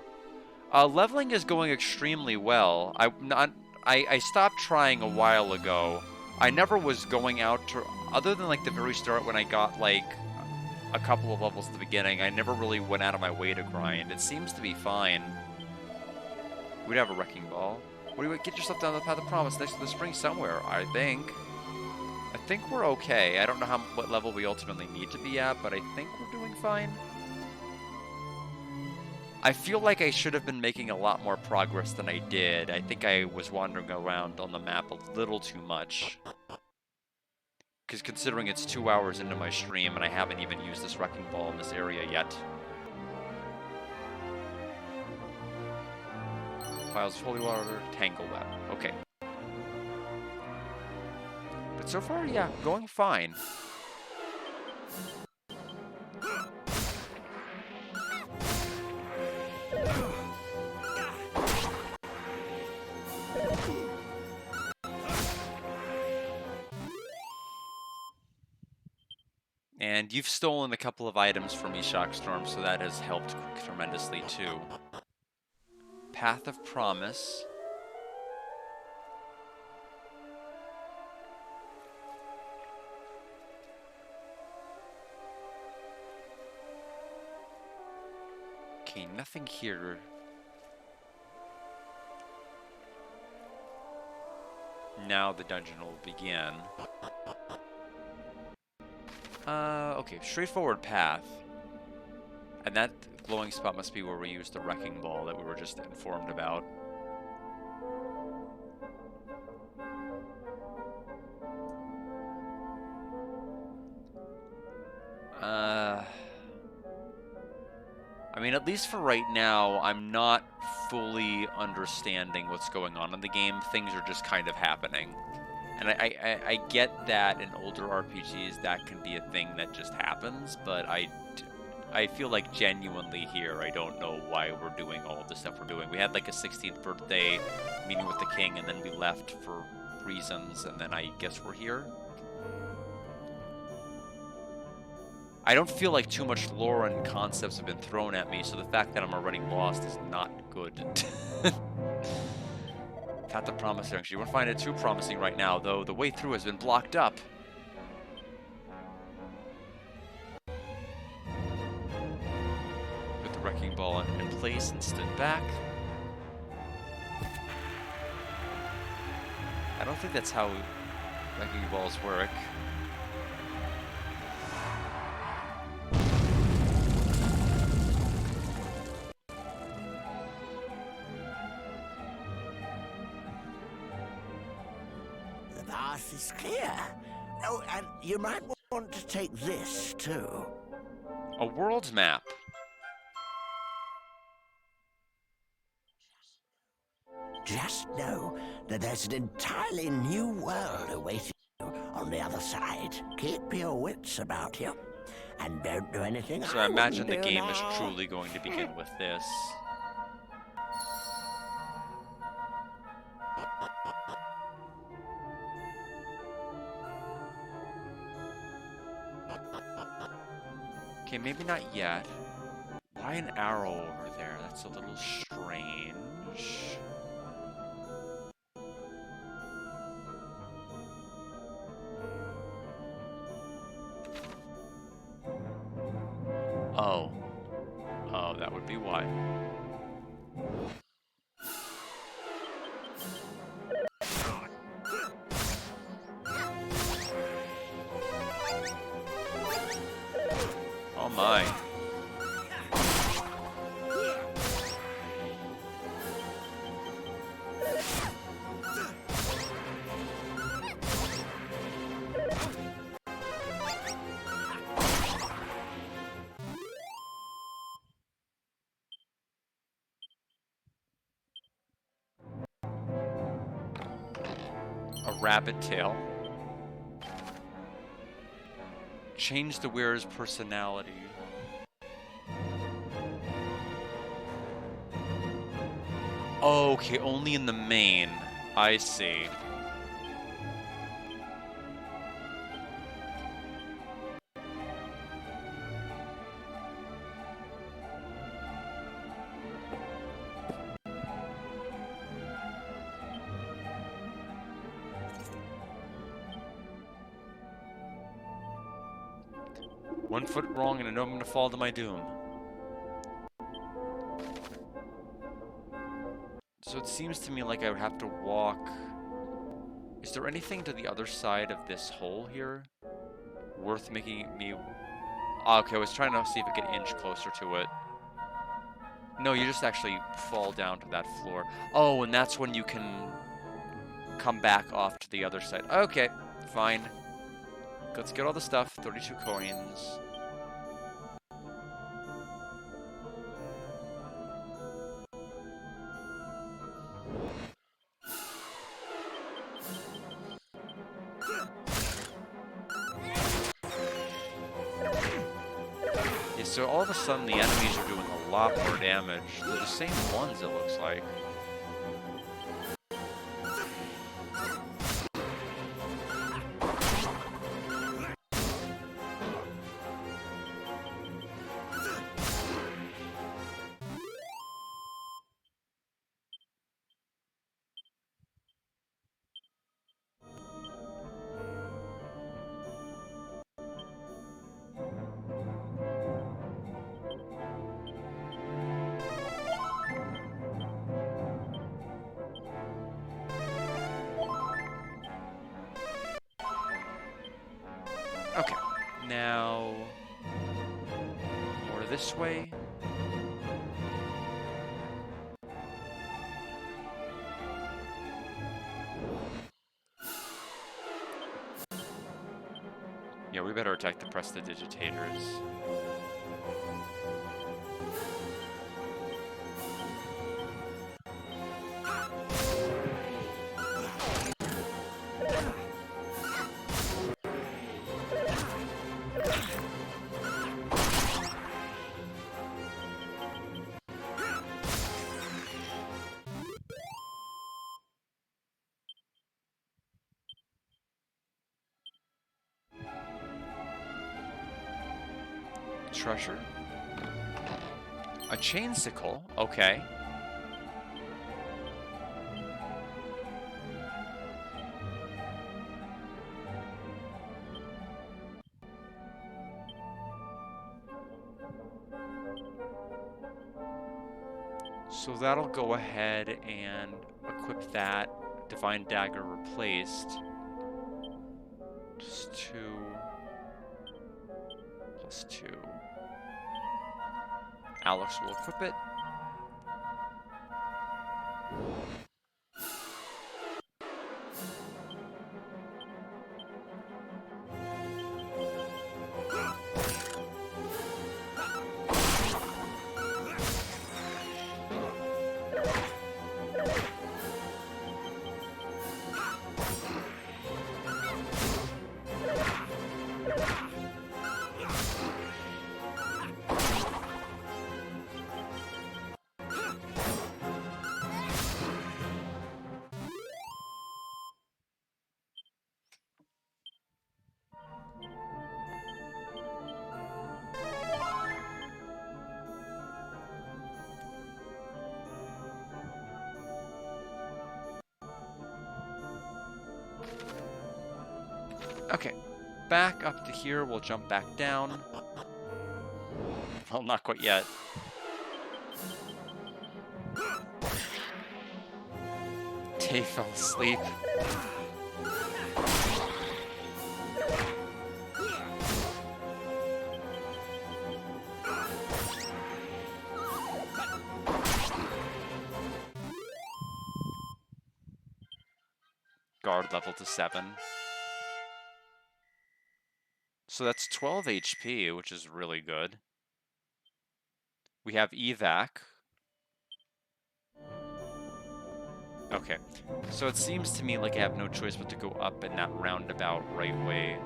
Leveling is going extremely well. I stopped trying a while ago. I never was going out to, other than like the very start when I got like a couple of levels at the beginning, I never really went out of my way to grind. It seems to be fine. We'd have a wrecking ball. What do you get yourself down the path of promise next to the spring somewhere? I think we're okay. I don't know what level we ultimately need to be at, but I think we're doing fine. I feel like I should have been making a lot more progress than I did. I think I was wandering around on the map a little too much. Because considering it's 2 hours into my stream and I haven't even used this wrecking ball in this area yet. Piles of holy water, tangle web. Okay. But so far, yeah, going fine. And you've stolen a couple of items from me, Shockstorm, so that has helped tremendously too. Path of Promise. Okay, nothing here. Now the dungeon will begin. Okay, straightforward path. And that glowing spot must be where we used the wrecking ball that we were just informed about. I mean, at least for right now, I'm not fully understanding what's going on in the game. Things are just kind of happening. And I get that in older RPGs that can be a thing that just happens, but I feel like genuinely here, I don't know why we're doing all of the stuff we're doing. We had like a 16th birthday meeting with the king, and then we left for reasons, and then I guess we're here. I don't feel like too much lore and concepts have been thrown at me, so the fact that I'm already lost is not good. Not the promising. Actually, you won't find it too promising right now, though the way through has been blocked up. Put the wrecking ball in place and stood back. I don't think that's how wrecking balls work. The path is clear. Oh, and you might want to take this, too. A world's map. Just know that there's an entirely new world awaiting you on the other side. Keep your wits about you, and don't do anything So I imagine the wouldn't do game is now. truly going to begin with this. Okay, maybe not yet. Why an arrow over there? That's a little strange. Oh. Oh, that would be why. Oh my. A rabbit tail. Change the wearer's personality. Okay, only in the main. I see. One foot wrong and I know I'm gonna fall to my doom. So it seems to me like I would have to walk... Is there anything to the other side of this hole here? Worth making me... Okay, I was trying to see if I could inch closer to it. No, you just actually fall down to that floor. Oh, and that's when you can come back off to the other side. Okay, fine. Let's get all the stuff. 32 coins. Yeah, so all of a sudden the enemies are doing a lot more damage. They're the same ones, it looks like. Okay, now more this way. Yeah, we better attack the prestidigitators. treasure. A chain sickle, okay. So that'll go ahead and equip that. Divine Dagger replaced. Just 2. Plus 2. Alex will equip it. Okay, back up to here. We'll jump back down. Well, not quite yet. Tay fell asleep. Guard level to 7. So that's 12 HP, which is really good. We have evac. Okay, so it seems to me like I have no choice but to go up in that roundabout right way.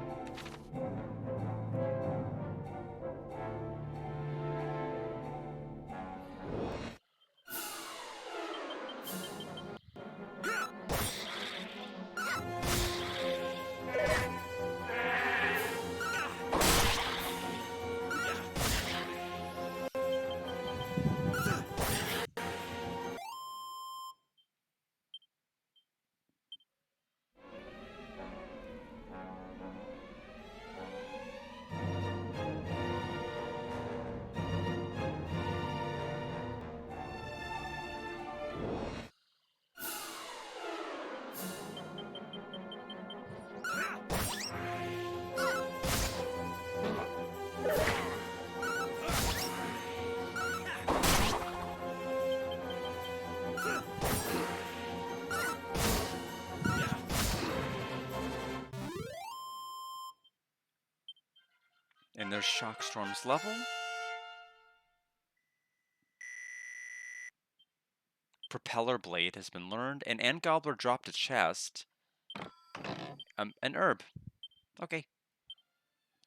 And there's Shockstorm's level. Propeller Blade has been learned, and Gobbler dropped a chest. An herb. Okay.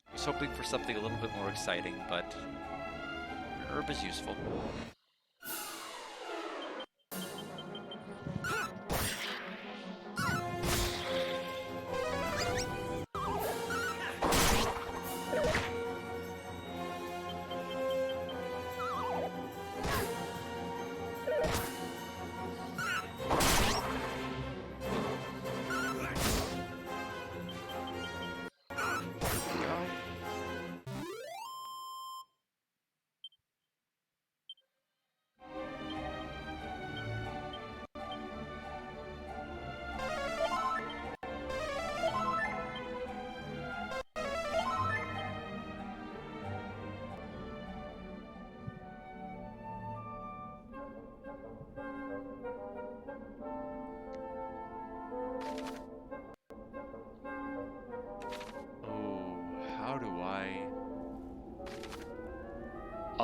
I was hoping for something a little bit more exciting, but an herb is useful.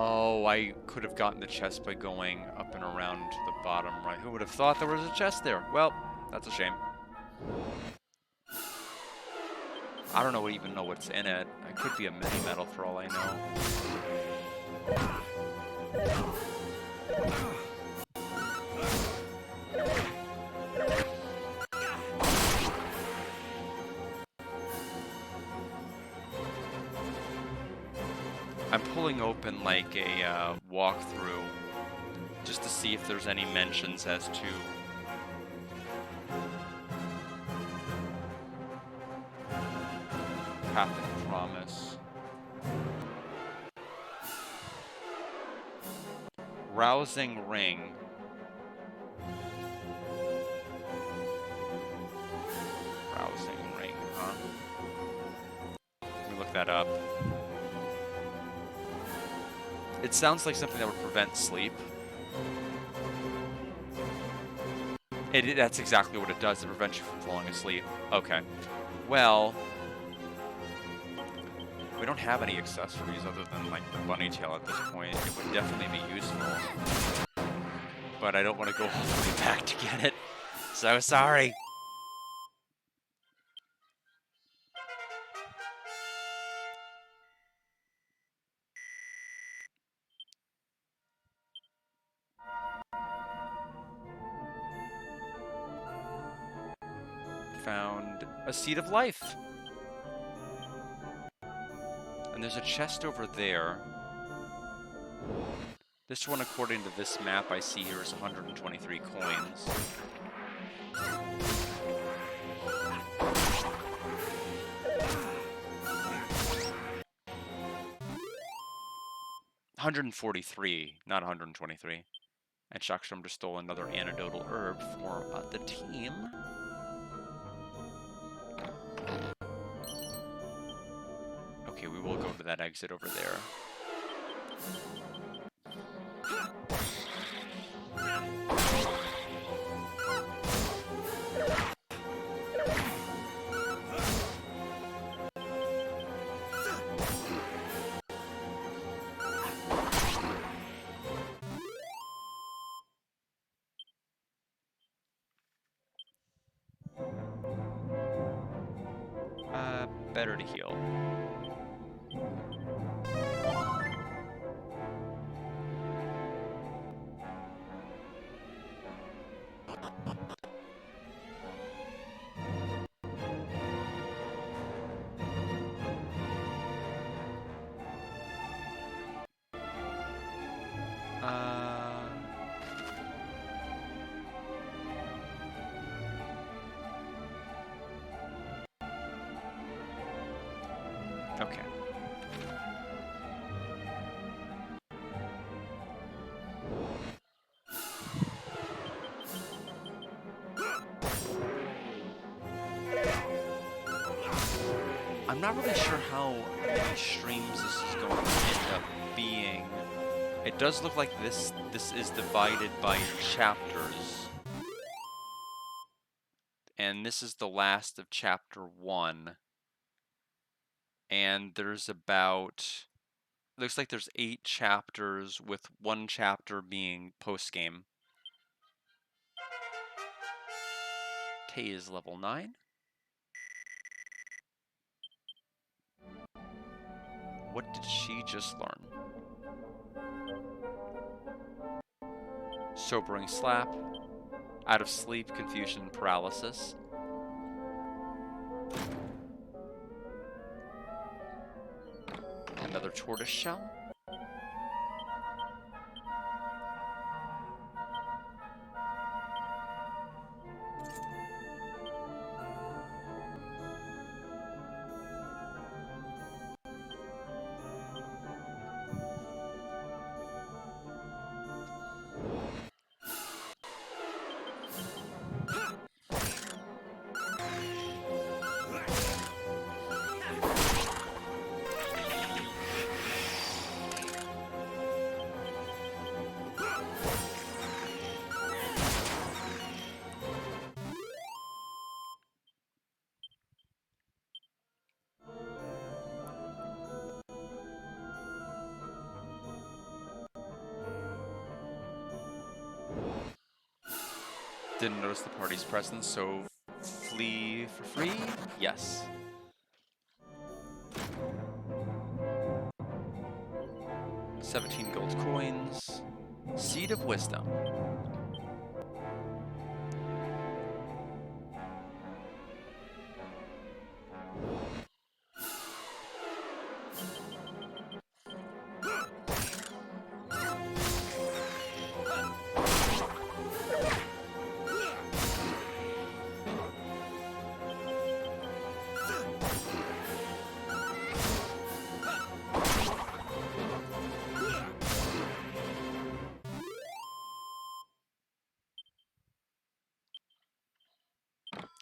Oh, I could have gotten the chest by going up and around to the bottom right. Who would have thought there was a chest there? Well, that's a shame. I don't even know what's in it. It could be a mini metal for all I know. I'm pulling open like a walkthrough just to see if there's any mentions as to Path of Promise. Rousing Ring. Rousing Ring, huh? Let me look that up. It sounds like something that would prevent sleep. That's exactly what it does. It prevents you from falling asleep. Okay. Well, we don't have any accessories other than like the bunny tail at this point. It would definitely be useful. But I don't want to go all the way back to get it. So sorry. Found a Seed of Life. And there's a chest over there. This one, according to this map I see here, is 123 coins. $143, not 123. And Shockstrom just stole another antidotal herb for the team. Okay, we will go to that exit over there. Better to heal. Okay. I'm not really sure how many streams this is going to end up being. It does look like this is divided by chapters. And this is the last of chapter 1. And there's about... looks like there's 8 chapters, with 1 chapter being post-game. Tay is level 9. What did she just learn? Sobering Slap. Out of Sleep, Confusion, Paralysis. Another Tortoise Shell. Didn't notice the party's presence, so flee for free? Yes. $17 gold coins. Seed of Wisdom.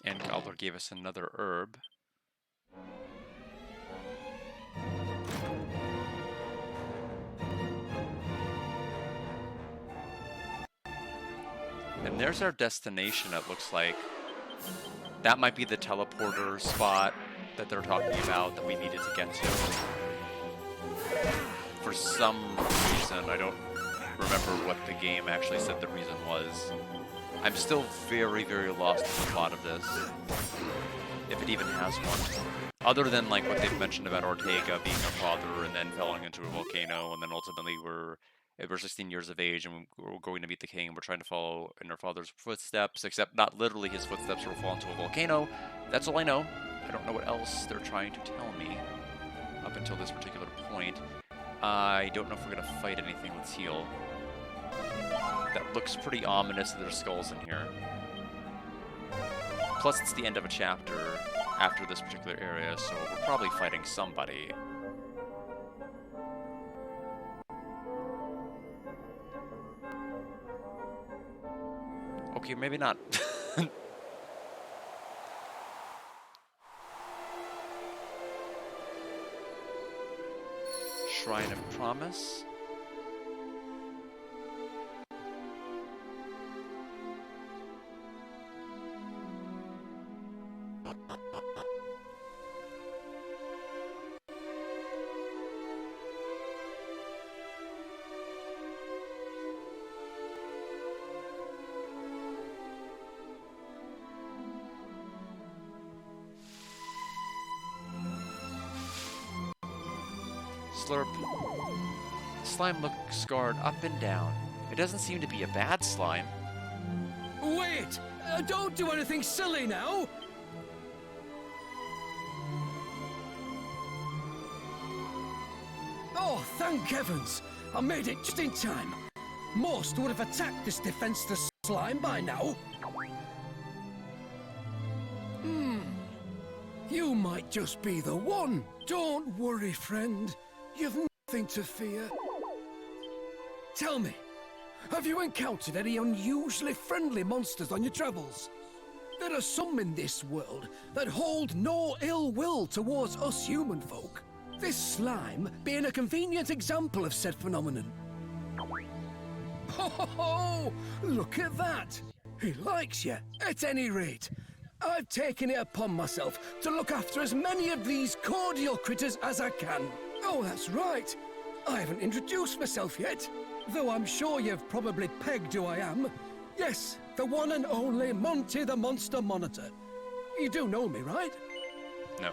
And Gobbler gave us another herb. And there's our destination, it looks like. That might be the teleporter spot that they're talking about that we needed to get to. For some reason, I don't remember what the game actually said the reason was. I'm still very, very lost in the plot of this. If it even has one. Other than like what they've mentioned about Ortega being our father and then falling into a volcano, and then ultimately we're 16 years of age and we're going to meet the king and we're trying to follow in our father's footsteps, except not literally his footsteps, or we'll fall into a volcano. That's all I know. I don't know what else they're trying to tell me up until this particular point. I don't know if we're going to fight anything. Let's heal. That looks pretty ominous that there's skulls in here. Plus, it's the end of a chapter after this particular area, so we're probably fighting somebody. Okay, maybe not. Shrine of Promise. Slurp. Slime looks scarred up and down. It doesn't seem to be a bad slime. Wait! Don't do anything silly now! Oh, thank heavens! I made it just in time. Most would have attacked this defenseless slime by now. You might just be the one. Don't worry, friend. You've nothing to fear. Tell me, have you encountered any unusually friendly monsters on your travels? There are some in this world that hold no ill will towards us human folk. This slime being a convenient example of said phenomenon. Oh, look at that! He likes you. At any rate, I've taken it upon myself to look after as many of these cordial critters as I can. Oh, that's right. I haven't introduced myself yet, though I'm sure you've probably pegged who I am. Yes, the one and only Monty the Monster Monitor. You do know me, right? No.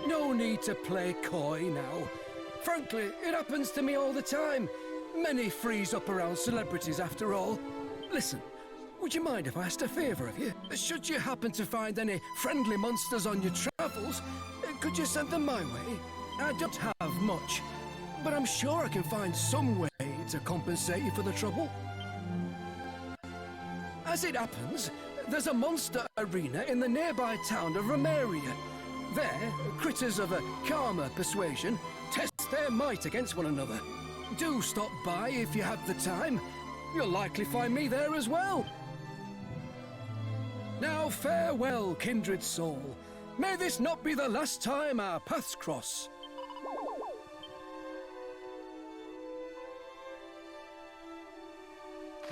No need to play coy now. Frankly, it happens to me all the time. Many freeze up around celebrities after all. Listen, would you mind if I asked a favour of you? Should you happen to find any friendly monsters on your travels, could you send them my way? I don't have much, but I'm sure I can find some way to compensate you for the trouble. As it happens, there's a monster arena in the nearby town of Romeria. There, critters of a calmer persuasion test their might against one another. Do stop by if you have the time. You'll likely find me there as well. Now farewell, kindred soul. May this not be the last time our paths cross.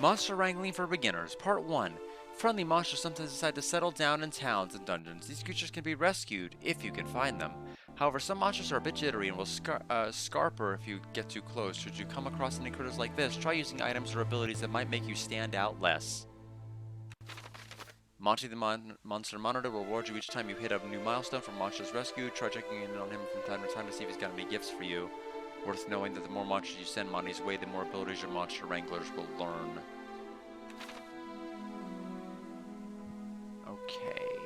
Monster Wrangling for Beginners, Part 1. Friendly monsters sometimes decide to settle down in towns and dungeons. These creatures can be rescued, if you can find them. However, some monsters are a bit jittery and will scarper if you get too close. Should you come across any critters like this, try using items or abilities that might make you stand out less. Monty the Monster Monitor will reward you each time you hit a new milestone for monsters rescued. Try checking in on him from time to time to see if he's got any gifts for you. Worth knowing that the more monsters you send Monty's way, the more abilities your monster wranglers will learn. Okay.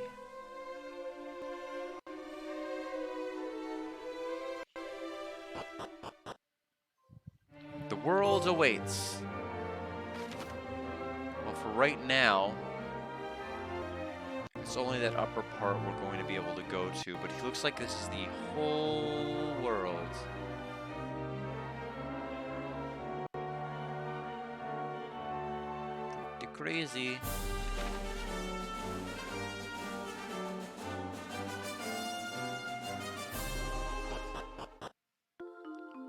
The world awaits. Well, for right now, it's only that upper part we're going to be able to go to, but it looks like this is the whole world. Crazy.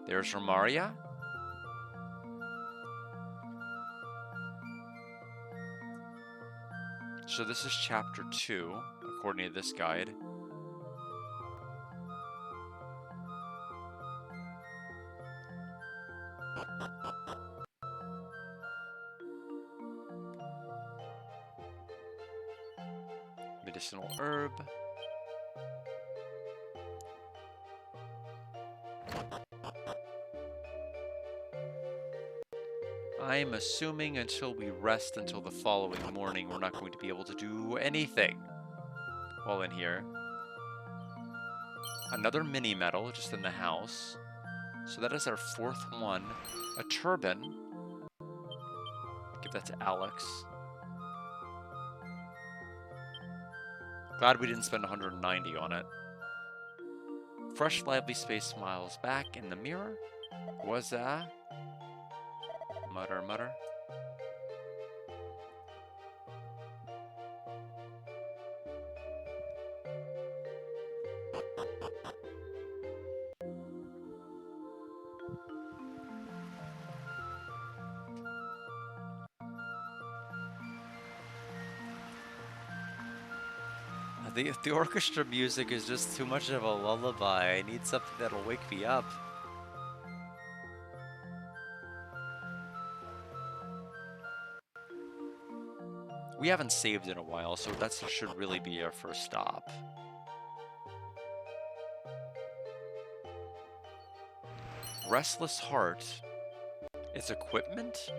There's Romaria. So this is chapter 2, according to this guide. Medicinal herb. I'm assuming until we rest until the following morning, we're not going to be able to do anything while in here. Another mini medal just in the house. So that is our 4th one. A turban. Give that to Alex. Glad we didn't spend 190 on it. Fresh, lively space smiles back in the mirror. Was that? Mutter, mutter. The orchestra music is just too much of a lullaby. I need something that'll wake me up. We haven't saved in a while, so that should really be our first stop. Restless Heart. It's equipment?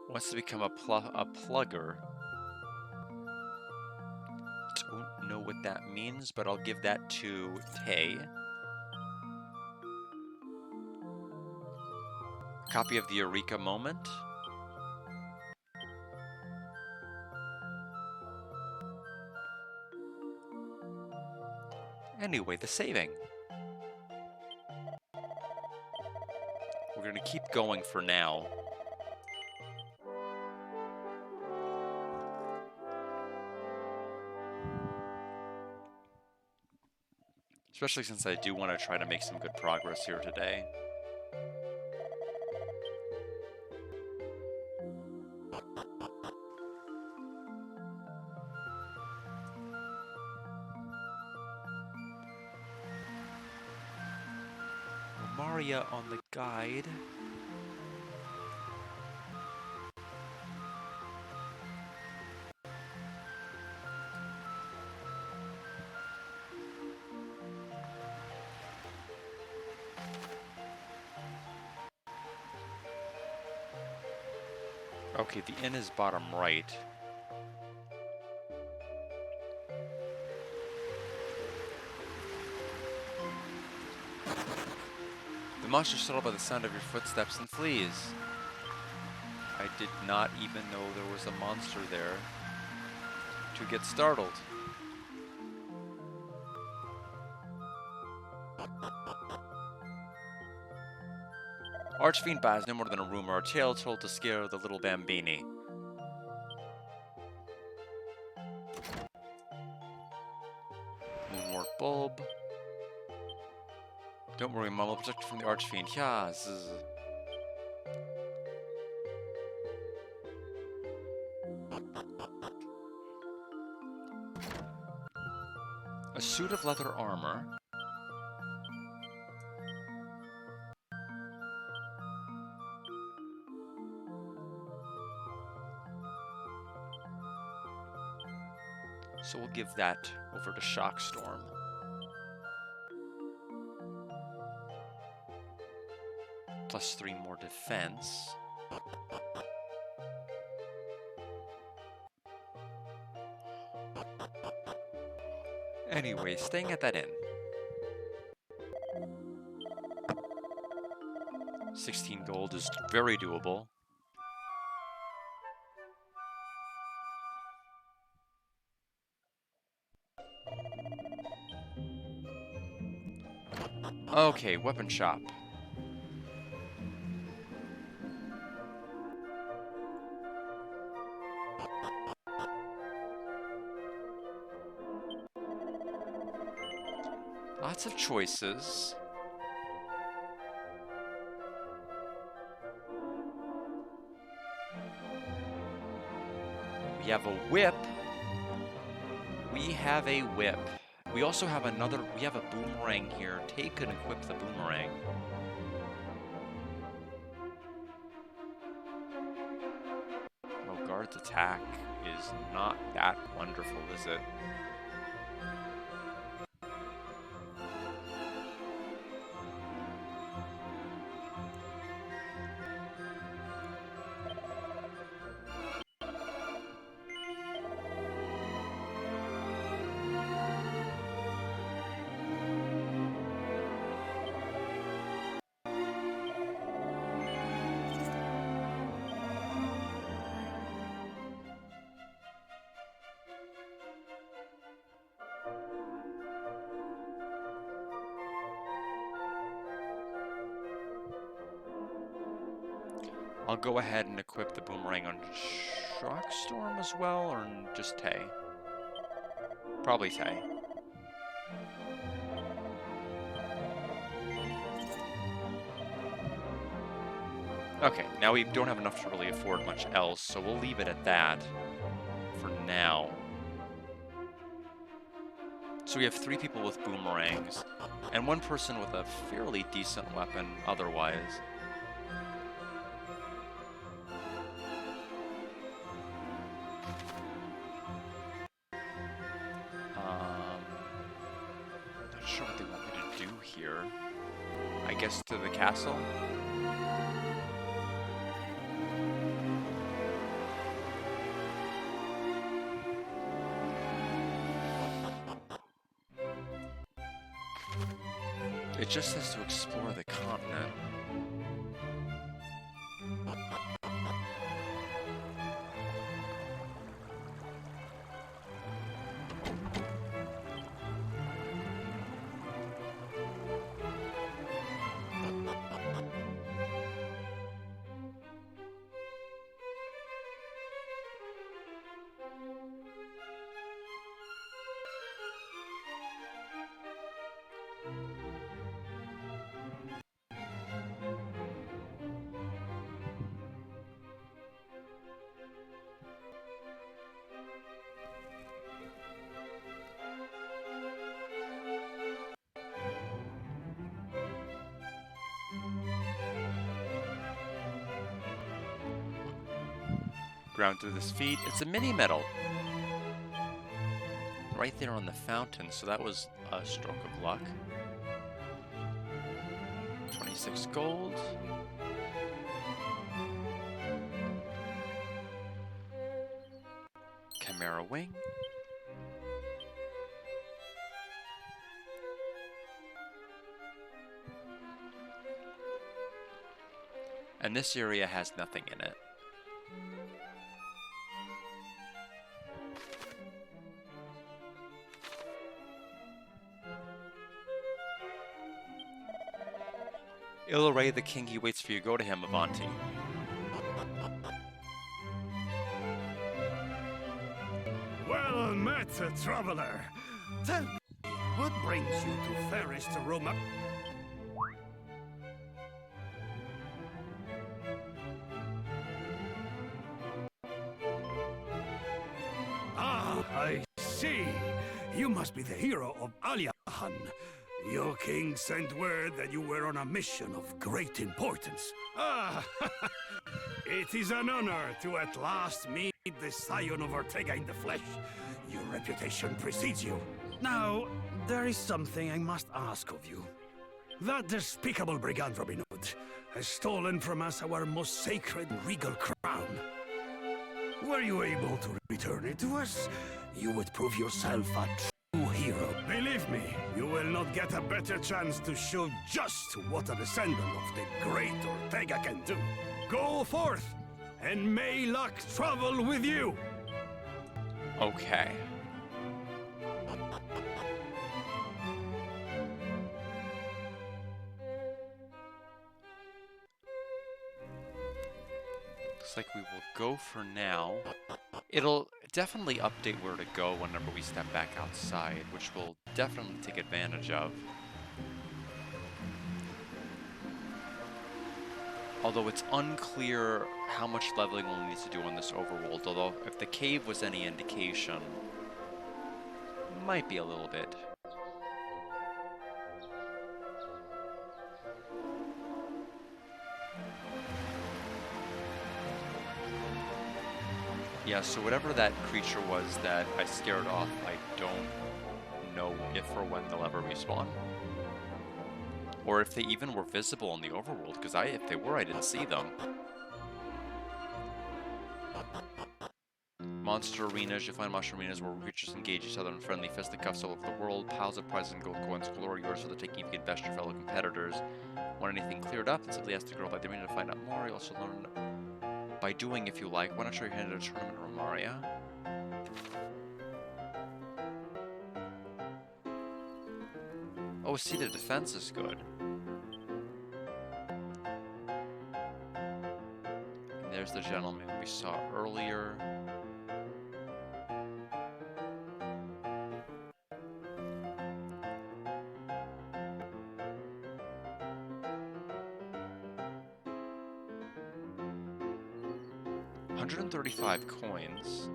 Wants to become a plugger. Don't know what that means, but I'll give that to Tay. Copy of the Eureka moment. Anyway, the saving. We're gonna keep going for now. Especially since I do want to try to make some good progress here today. Maria on the guide. Okay, the inn is bottom right. The monster startled by the sound of your footsteps and flees. I did not even know there was a monster there to get startled. Archfiend Ba is no more than a rumor, a tale told to scare the little bambini. Moonwort bulb. Don't worry, Mom, I'll protect you from the Archfiend. Yeah, zzz. A suit of leather armor. So we'll give that over to Shockstorm. Plus 3 more defense. Anyway, staying at that inn. 16 gold is very doable. Okay, weapon shop. Lots of choices. We have a whip. We have a whip. We also have we have a boomerang here. Take and equip the boomerang. Oh, guard's attack is not that wonderful, is it? I'll go ahead and equip the boomerang on Shockstorm as well, or just Tay? Probably Tay. Okay, now we don't have enough to really afford much else, so we'll leave it at that for now. So we have 3 people with boomerangs, and 1 person with a fairly decent weapon otherwise. Not sure what they want me to do here. I guess to the castle? It just says to explore the continent. Ground to his feet. It's a mini medal. Right there on the fountain, so that was a stroke of luck. 26 gold. Chimera wing. And this area has nothing in it. Ill array the king, he waits for you. Go to him, Avanti. Well met, traveler. Tell me, what brings you to fairest Roma? Ah, I see. You must be the hero of Aliahan. Your king sent word that you were on a mission of great importance. Ah, it is an honor to at last meet the scion of Ortega in the flesh. Your reputation precedes you. Now, there is something I must ask of you. That despicable brigand Robin Hood has stolen from us our most sacred regal crown. Were you able to return it to us, you would prove yourself a true hero. Believe me, you will not get a better chance to show just what a descendant of the great Ortega can do. Go forth, and may luck travel with you. Okay. Looks like we will go for now. It'll definitely update where to go whenever we step back outside, which we'll definitely take advantage of. Although it's unclear how much leveling we'll need to do on this overworld. Although if the cave was any indication, might be a little bit. Yeah, so whatever that creature was that I scared off, I don't know if or when they'll ever respawn. Or if they even were visible in the overworld, because if they were, I didn't see them. Monster arenas, you'll find monster arenas where creatures engage each other in friendly fisticuffs all over the world. Piles of prizes and gold coins galore, yours for the taking if you can best your fellow competitors. Want anything cleared up? Simply ask the girl by the arena to find out more. You'll also learn by doing if you like. Why not show your hand at a tournament, Romaria? Oh, see, the defense is good. And there's the gentleman we saw earlier. $135 coins.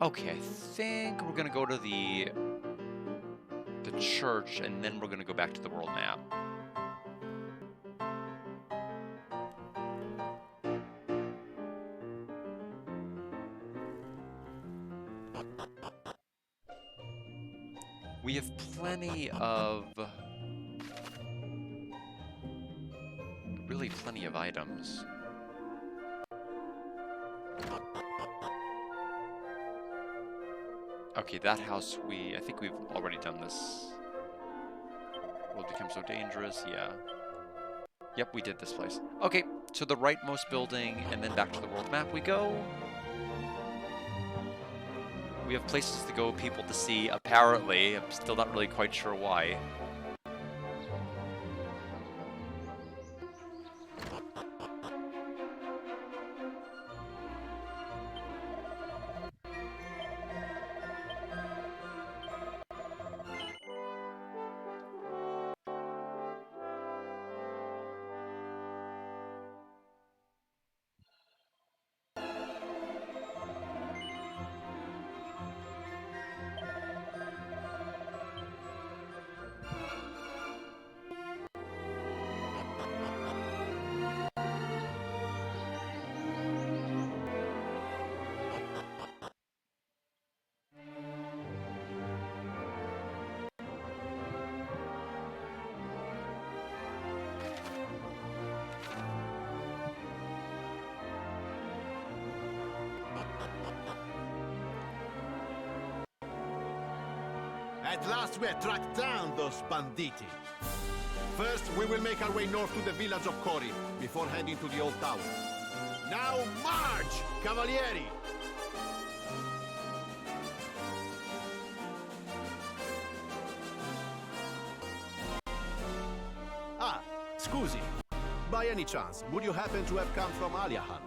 Okay, I think we're gonna go to the church, and then we're gonna go back to the world map. We have really plenty of items. Okay, that house, I think we've already done this. World becomes so dangerous, yeah. Yep, we did this place. Okay, to the rightmost building, and then back to the world map we go. We have places to go, people to see, apparently. I'm still not really quite sure why. At last we have tracked down those banditti. First, we will make our way north to the village of Cori, before heading to the old tower. Now march, cavalieri! Ah, scusi. By any chance, would you happen to have come from Aliahan?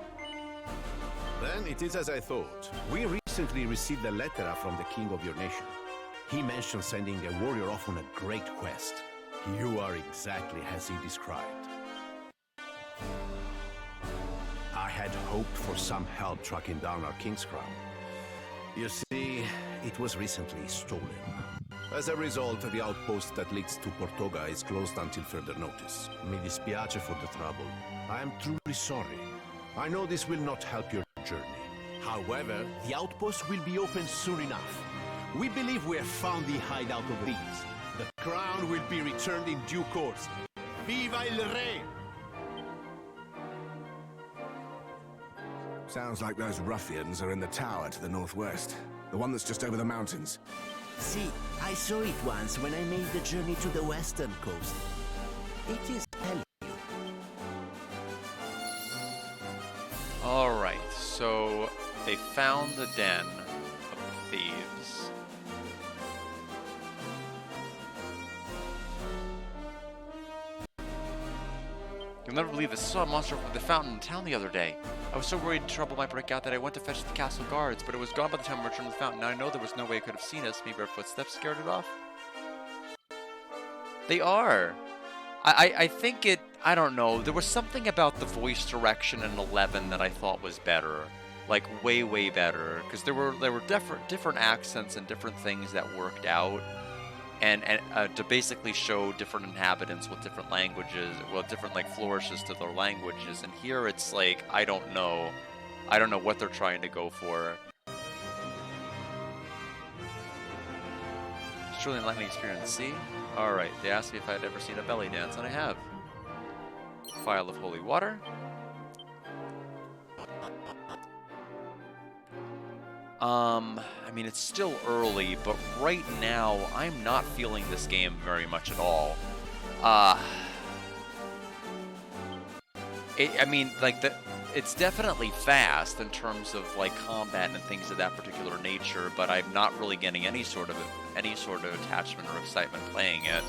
Then it is as I thought. We recently received a letter from the king of your nation. He mentioned sending a warrior off on a great quest. You are exactly as he described. I had hoped for some help tracking down our king's crown. You see, it was recently stolen. As a result, the outpost that leads to Portoga is closed until further notice. Mi dispiace for the trouble. I am truly sorry. I know this will not help your journey. However, the outpost will be open soon enough. We believe we have found the hideout of these. The crown will be returned in due course. Viva il Re! Sounds like those ruffians are in the tower to the northwest. The one that's just over the mountains. See, I saw it once when I made the journey to the western coast. It is hell. Alright, so they found the den of the thieves. You'll never believe this. I saw a monster from the fountain in town the other day. I was so worried trouble might break out that I went to fetch the castle guards, but it was gone by the time I returned to the fountain. Now I know there was no way it could have seen us. Maybe our footsteps scared it off? They are. I think it, I don't know, there was something about the voice direction in 11 that I thought was better. Like, way, way better. Because there were different accents and different things that worked out. And to basically show different inhabitants with different languages, well, different, like, flourishes to their languages. And here it's like, I don't know. I don't know what they're trying to go for. Truly enlightening experience, see? Alright, they asked me if I had ever seen a belly dance, and I have. Phial of holy water. I mean, it's still early, but right now, I'm not feeling this game very much at all. I mean, like, it's definitely fast in terms of, like, combat and things of that particular nature, but I'm not really getting any sort of attachment or excitement playing it.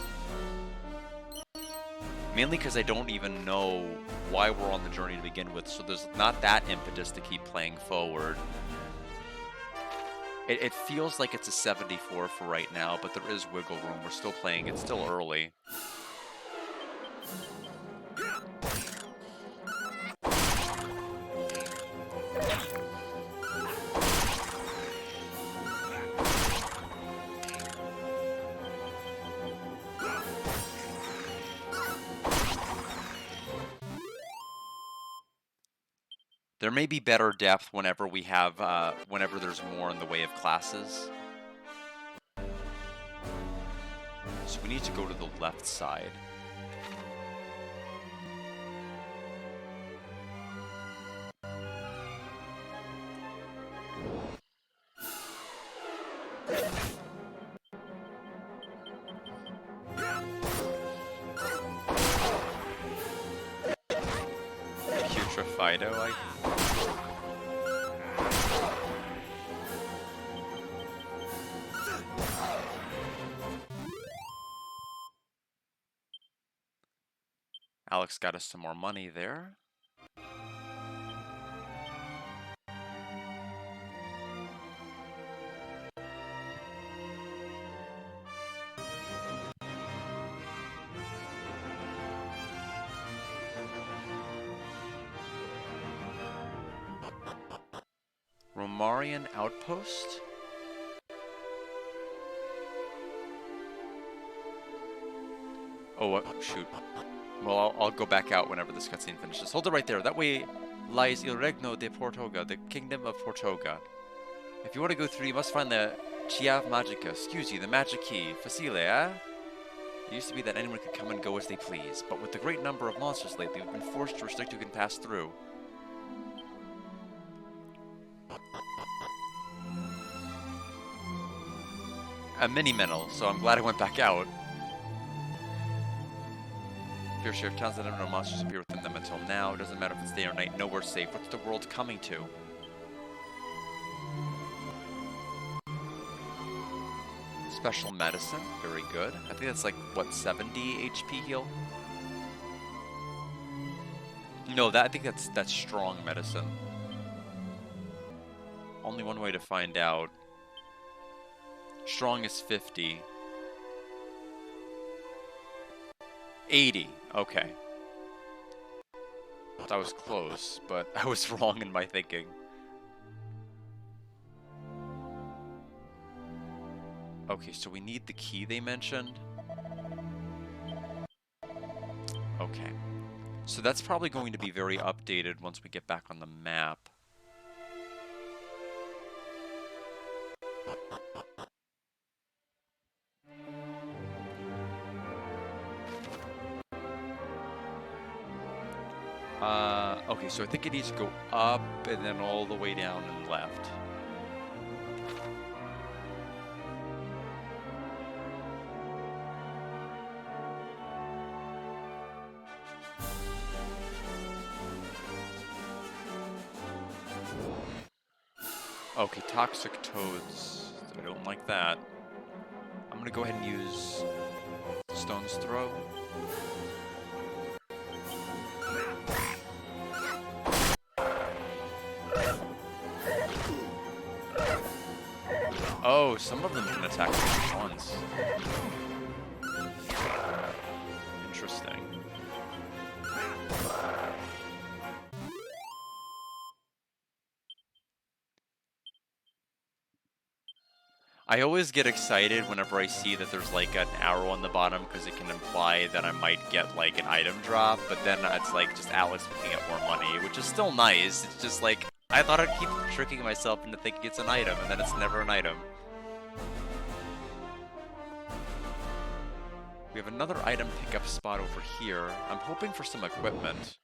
Mainly because I don't even know why we're on the journey to begin with, so there's not that impetus to keep playing forward. It feels like it's a 74 for right now, but there is wiggle room. We're still playing. It's still early. There may be better depth whenever we have, whenever there's more in the way of classes. So we need to go to the left side. Putrefido, Alex got us some more money there. Romarian Outpost? Oh, shoot. Well, I'll go back out whenever this cutscene finishes. Hold it right there. That way lies Il Regno de Portoga, the Kingdom of Portoga. If you want to go through, you must find the Chiave Magica. Excuse you, the magic key. Facile, eh? It used to be that anyone could come and go as they please, but with the great number of monsters lately, we've been forced to restrict who can pass through. A mini-mental, so I'm glad I went back out. Fear share towns that have no monsters appear within them until now. It doesn't matter if it's day or night, nowhere's safe. What's the world coming to? Special medicine, very good. I think that's like, what, 70 HP heal? No, I think that's strong medicine. Only one way to find out. Strong is 50. 80. Okay. That was close, but I was wrong in my thinking. Okay, so we need the key they mentioned. Okay. So that's probably going to be very updated once we get back on the map. Okay, so I think it needs to go up and then all the way down and left. Okay, toxic toads. I don't like that. I'm gonna go ahead and use Stone's Throw. Oh, some of them can attack at once. Interesting. I always get excited whenever I see that there's like an arrow on the bottom because it can imply that I might get like an item drop, but then it's like just Alex picking up more money, which is still nice. It's just like, I thought I'd keep tricking myself into thinking it's an item, and then it's never an item. We have another item pickup spot over here. I'm hoping for some equipment.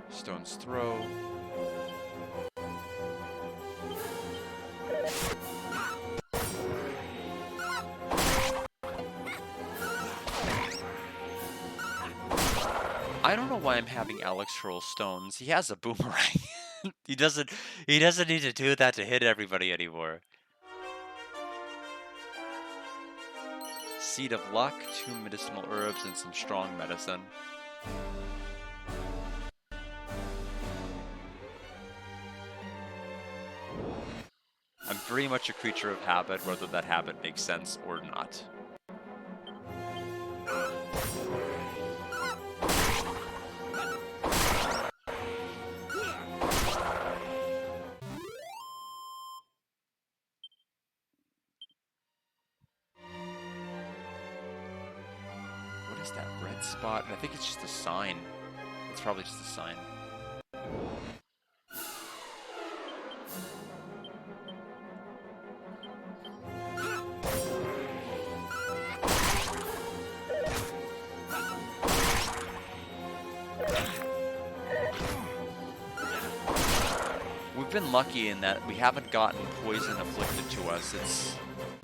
Stone's Throw. I don't know why I'm having Alex hurl stones. He has a boomerang. he doesn't need to do that to hit everybody anymore. Seed of Luck, 2 medicinal herbs, and some strong medicine. I'm very much a creature of habit, whether that habit makes sense or not. What is that red spot? I think it's just a sign. It's probably just a sign. We've been lucky in that we haven't gotten poison afflicted to us.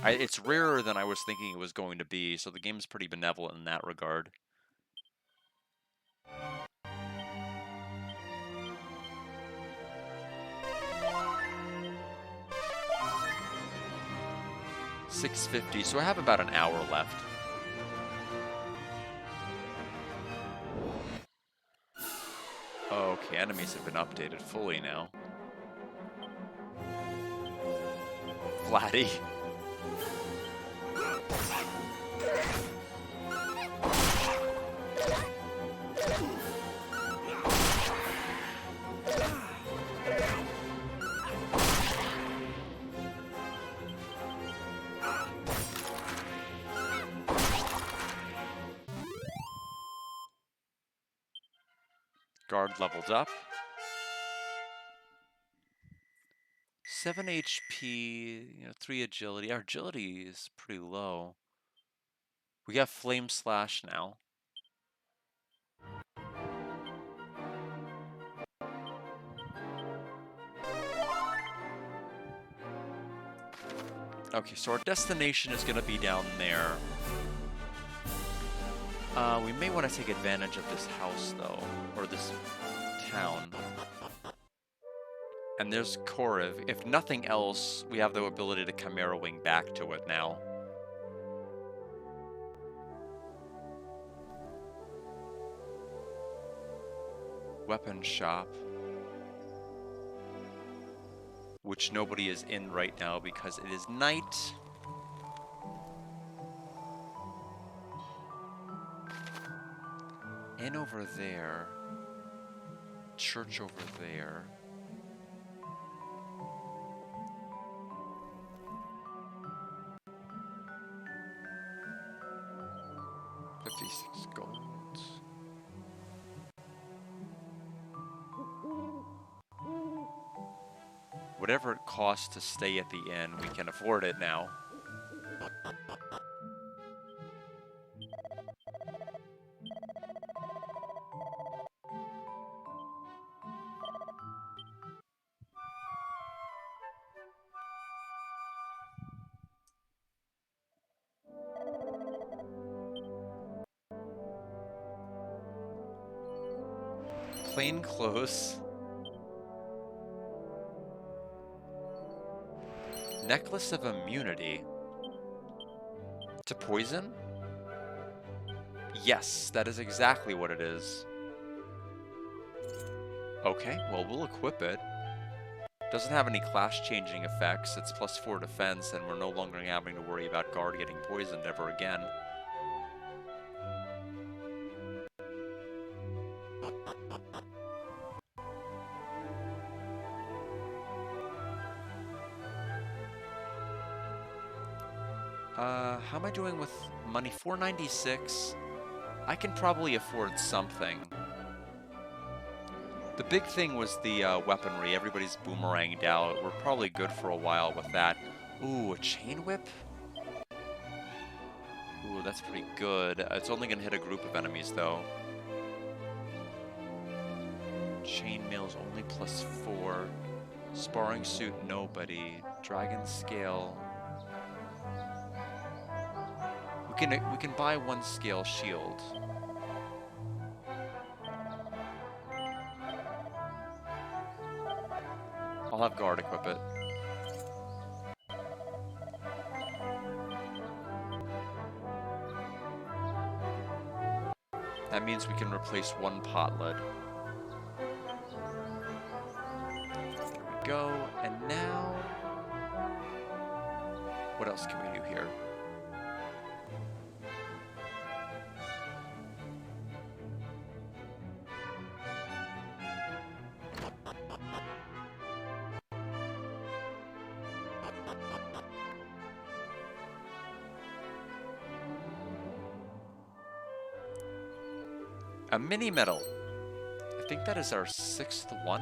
It's rarer than I was thinking it was going to be, so the game's pretty benevolent in that regard. $6.50, so I have about an hour left. Okay, enemies have been updated fully now. Flatty. Guard leveled up. 7 HP, 3 agility. Our agility is pretty low. We got Flame Slash now. Okay, so our destination is going to be down there. We may want to take advantage of this house, though, or this town. And there's Koriv. If nothing else, we have the ability to Chimera Wing back to it now. Weapon shop. Which nobody is in right now because it is night. Inn over there. Church over there. $56 gold. Whatever it costs to stay at the inn, we can afford it now. Plain clothes. Necklace of immunity. To poison? Yes, that is exactly what it is. Okay, well, we'll equip it. Doesn't have any class-changing effects. It's +4 defense, and we're no longer having to worry about guard getting poisoned ever again. How am I doing with money? 496. I can probably afford something. The big thing was the weaponry. Everybody's boomeranged out. We're probably good for a while with that. Ooh, a chain whip? Ooh, that's pretty good. It's only going to hit a group of enemies, though. Chainmail's only +4. Sparring suit, nobody. Dragon scale. We can buy 1 scale shield. I'll have guard equip it. That means we can replace 1 pot lid. There we go. And now, what else can we do here? A mini medal. I think that is our 6th one.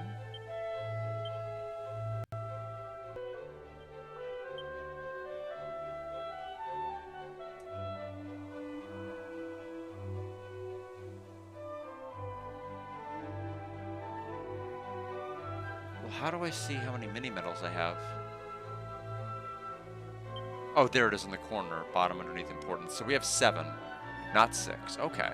Well, how do I see how many mini medals I have? Oh, there it is in the corner, bottom underneath importance. So we have 7, not 6. Okay.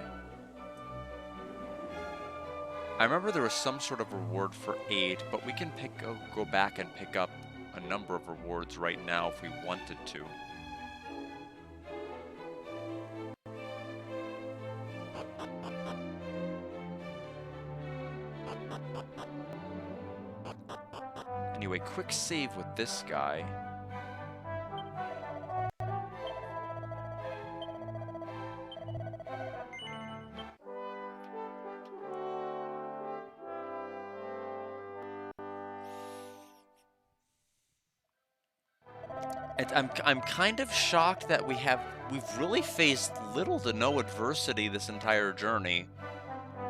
I remember there was some sort of reward for 8, but we can go back and pick up a number of rewards right now if we wanted to. Anyway, quick save with this guy. I'm kind of shocked that we've really faced little to no adversity this entire journey.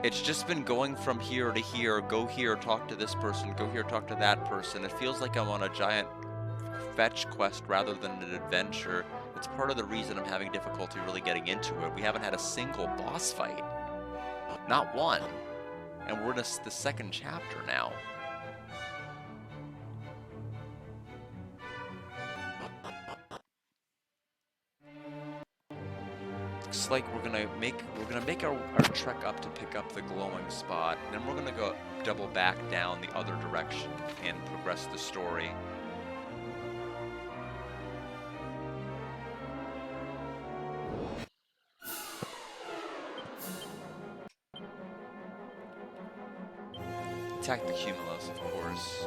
It's just been going from here to here, go here, talk to this person, go here, talk to that person. It feels like I'm on a giant fetch quest rather than an adventure. It's part of the reason I'm having difficulty really getting into it. We haven't had a single boss fight. Not one. And we're in the 2nd chapter now. Looks like we're gonna make our trek up to pick up the glowing spot, and then we're gonna go double back down the other direction and progress the story. Attack the cumulus, of course.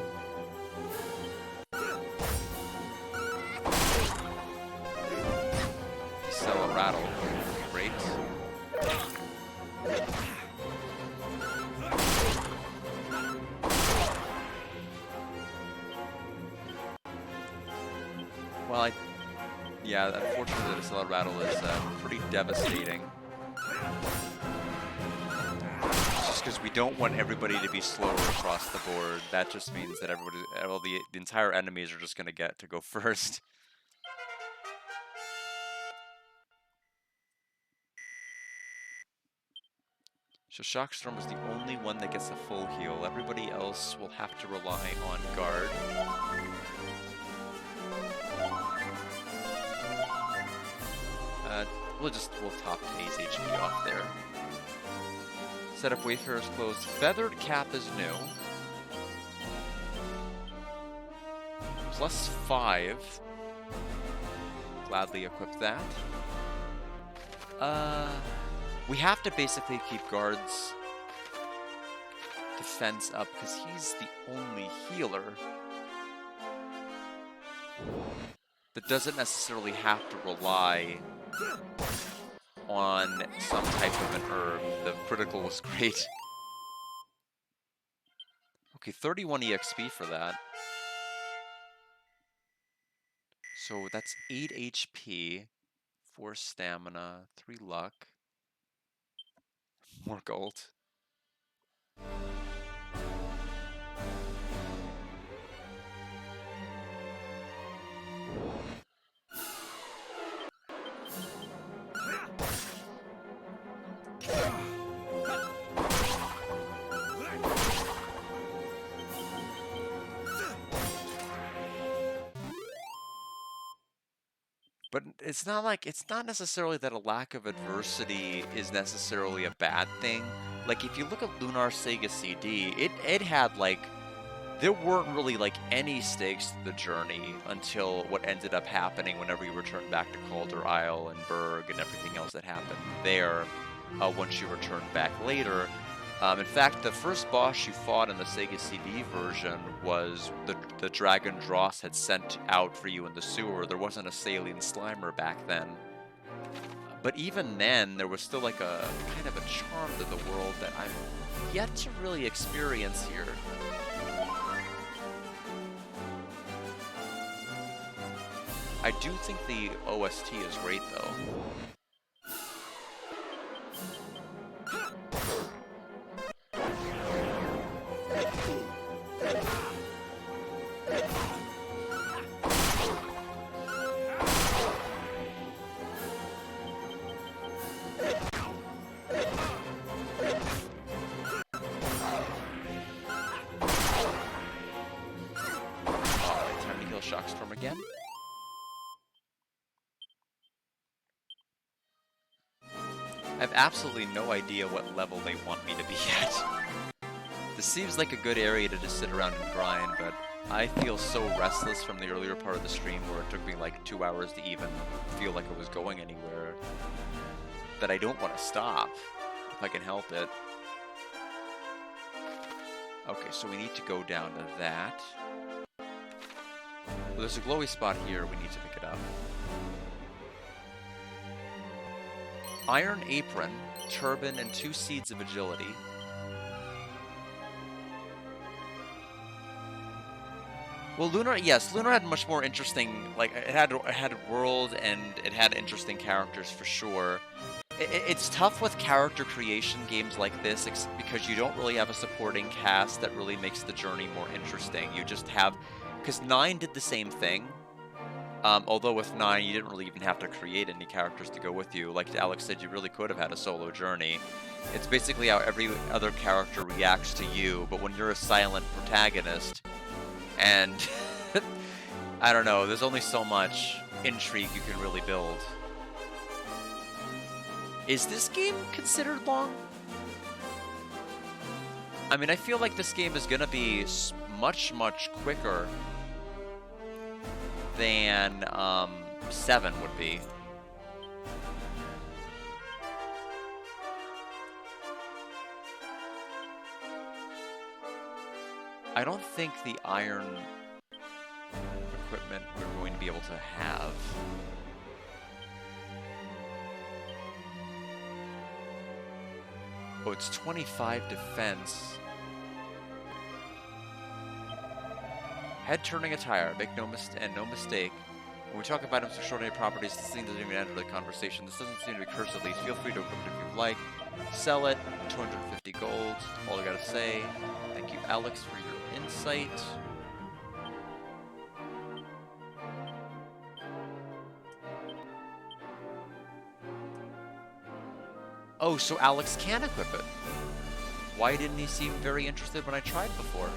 Sell a rattle. Great. Well, yeah, unfortunately the Accelerator Rattle is pretty devastating. Just because we don't want everybody to be slower across the board. That just means that the entire enemies are just going to get to go first. So Shockstorm is the only one that gets a full heal. Everybody else will have to rely on guard. We'll top Tay's HP off there. Set up Wayfarer's clothes. Feathered cap is new. +5. Gladly equip that. We have to basically keep guard's defense up because he's the only healer. that doesn't necessarily have to rely on some type of an herb. The critical was great. Okay, 31 EXP for that. So that's 8 HP, 4 stamina, 3 luck, more gold. But it's not necessarily that a lack of adversity is necessarily a bad thing. Like, if you look at Lunar Sega CD, it had, like, there weren't really, like, any stakes to the journey until what ended up happening whenever you returned back to Calder Isle and Berg and everything else that happened there once you returned back later. In fact, the first boss you fought in the Sega CD version was the Dragon Dross had sent out for you in the sewer. There wasn't a Saline Slimer back then. But even then, there was still like a kind of a charm to the world that I'm yet to really experience here. I do think the OST is great, though. Alright, time to kill Shockstorm again. I have absolutely no idea what level they want me to be at. This seems like a good area to just sit around and grind, but I feel so restless from the earlier part of the stream where it took me like 2 hours to even feel like I was going anywhere that I don't want to stop, if I can help it. Okay, so we need to go down to that. Well, there's a glowy spot here, we need to pick it up. Iron Apron, Turban, and 2 Seeds of Agility. Well, Lunar, yes, Lunar had much more interesting, like, it had a world and it had interesting characters for sure. It's tough with character creation games like this because you don't really have a supporting cast that really makes the journey more interesting. You just have, because 9 did the same thing. Although with 9, you didn't really even have to create any characters to go with you. Like Alex said, you really could have had a solo journey. It's basically how every other character reacts to you, but when you're a silent protagonist, and I don't know, there's only so much intrigue you can really build. Is this game considered long? I mean, I feel like this game is gonna be much, much quicker than 7 would be. I don't think the iron equipment we're going to be able to have. Oh, it's 25 defense. Head-turning attire, make no mistake. When we talk about extraordinary properties, this thing doesn't even enter the conversation. This doesn't seem to be cursed at least. Feel free to equip it if you like. Sell it, 250 gold. All I gotta say. Thank you, Alex, for your insight. Oh, so Alex can equip it. Why didn't he seem very interested when I tried before?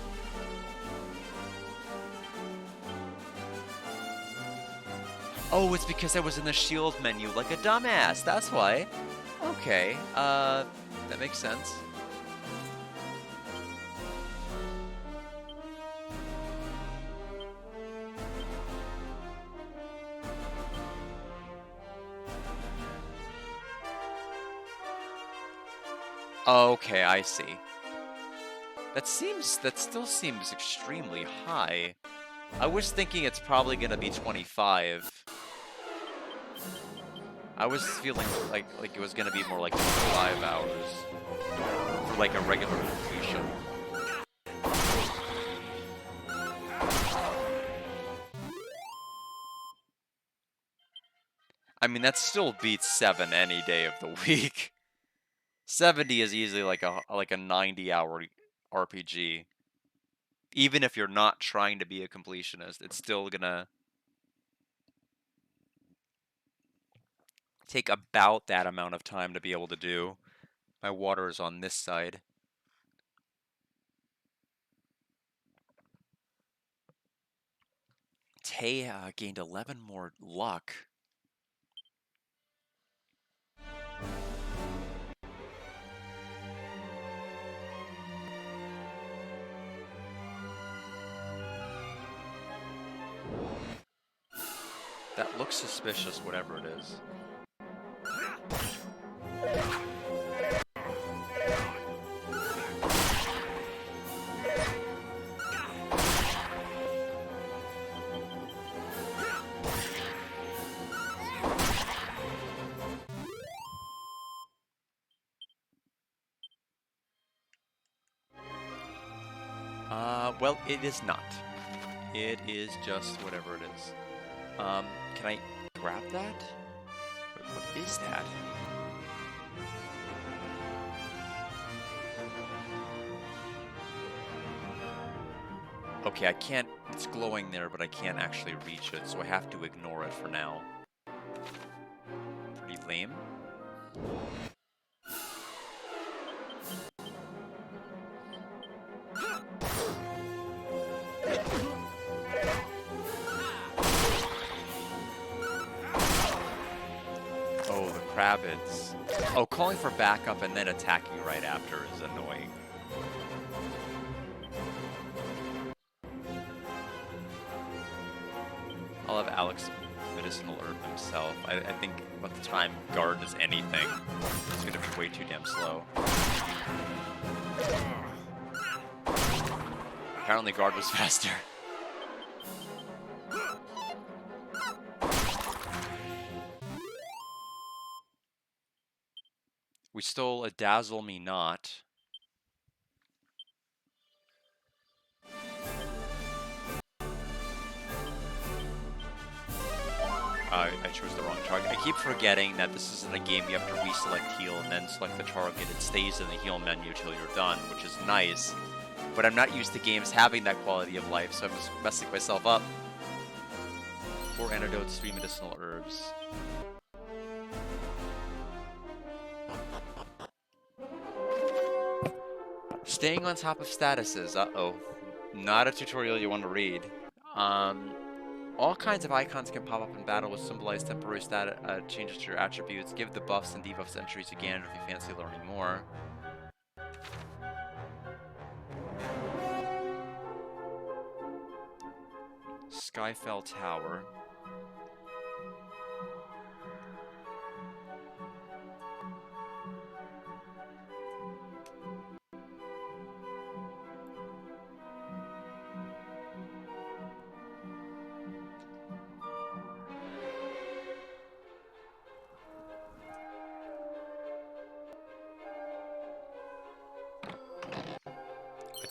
Oh, it's because I was in the shield menu like a dumbass. That's why. Okay, that makes sense. Okay, I see. That still seems extremely high. I was thinking it's probably gonna be 25. I was feeling like it was gonna be more like 25 hours for like a regular completion. I mean, that still beats 7 any day of the week. 70 is easily like a 90-hour RPG. Even if you're not trying to be a completionist, it's still gonna take about that amount of time to be able to do. My water is on this side. Tay gained 11 more luck. That looks suspicious, whatever it is. Well, it is not. It is just whatever it is. Can I grab that? What is that? Okay, I can't, it's glowing there, but I can't actually reach it, so I have to ignore it for now. Pretty lame. Oh, the Krabbids. Oh, calling for backup and then attacking right after is annoying. I'll have Alex medicinal herb himself. I think by the time Guard does anything, it's gonna be way too damn slow. Apparently Guard was faster. We stole a Dazzle Me Not. I chose the wrong target. I keep forgetting that this isn't a game you have to reselect heal and then select the target. It stays in the heal menu till you're done, which is nice. But I'm not used to games having that quality of life, so I'm just messing myself up. 4 antidotes, 3 medicinal herbs. Staying on top of statuses. Uh-oh. Not a tutorial you want to read. All kinds of icons can pop up in battle which symbolize temporary changes to your attributes. Give the buffs and debuffs entries again if you fancy learning more. Skyfell Tower.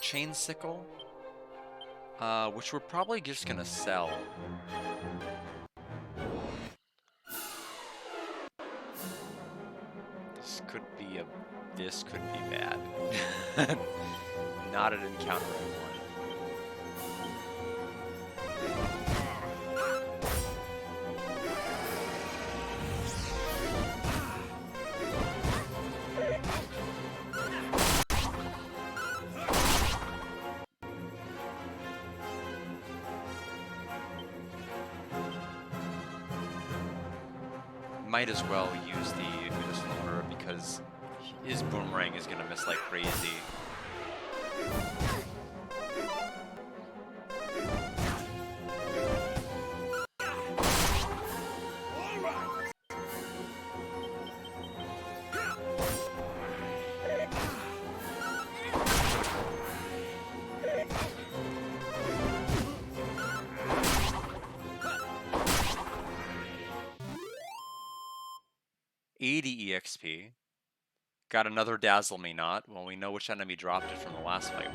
Chain Sickle, which we're probably just gonna sell. This could be bad. Not an encounter I want. Might as well use the medicinal herb because his boomerang is gonna miss like crazy. 80 EXP. Got another Dazzle Me Not. Well, we know which enemy dropped it from the last fight.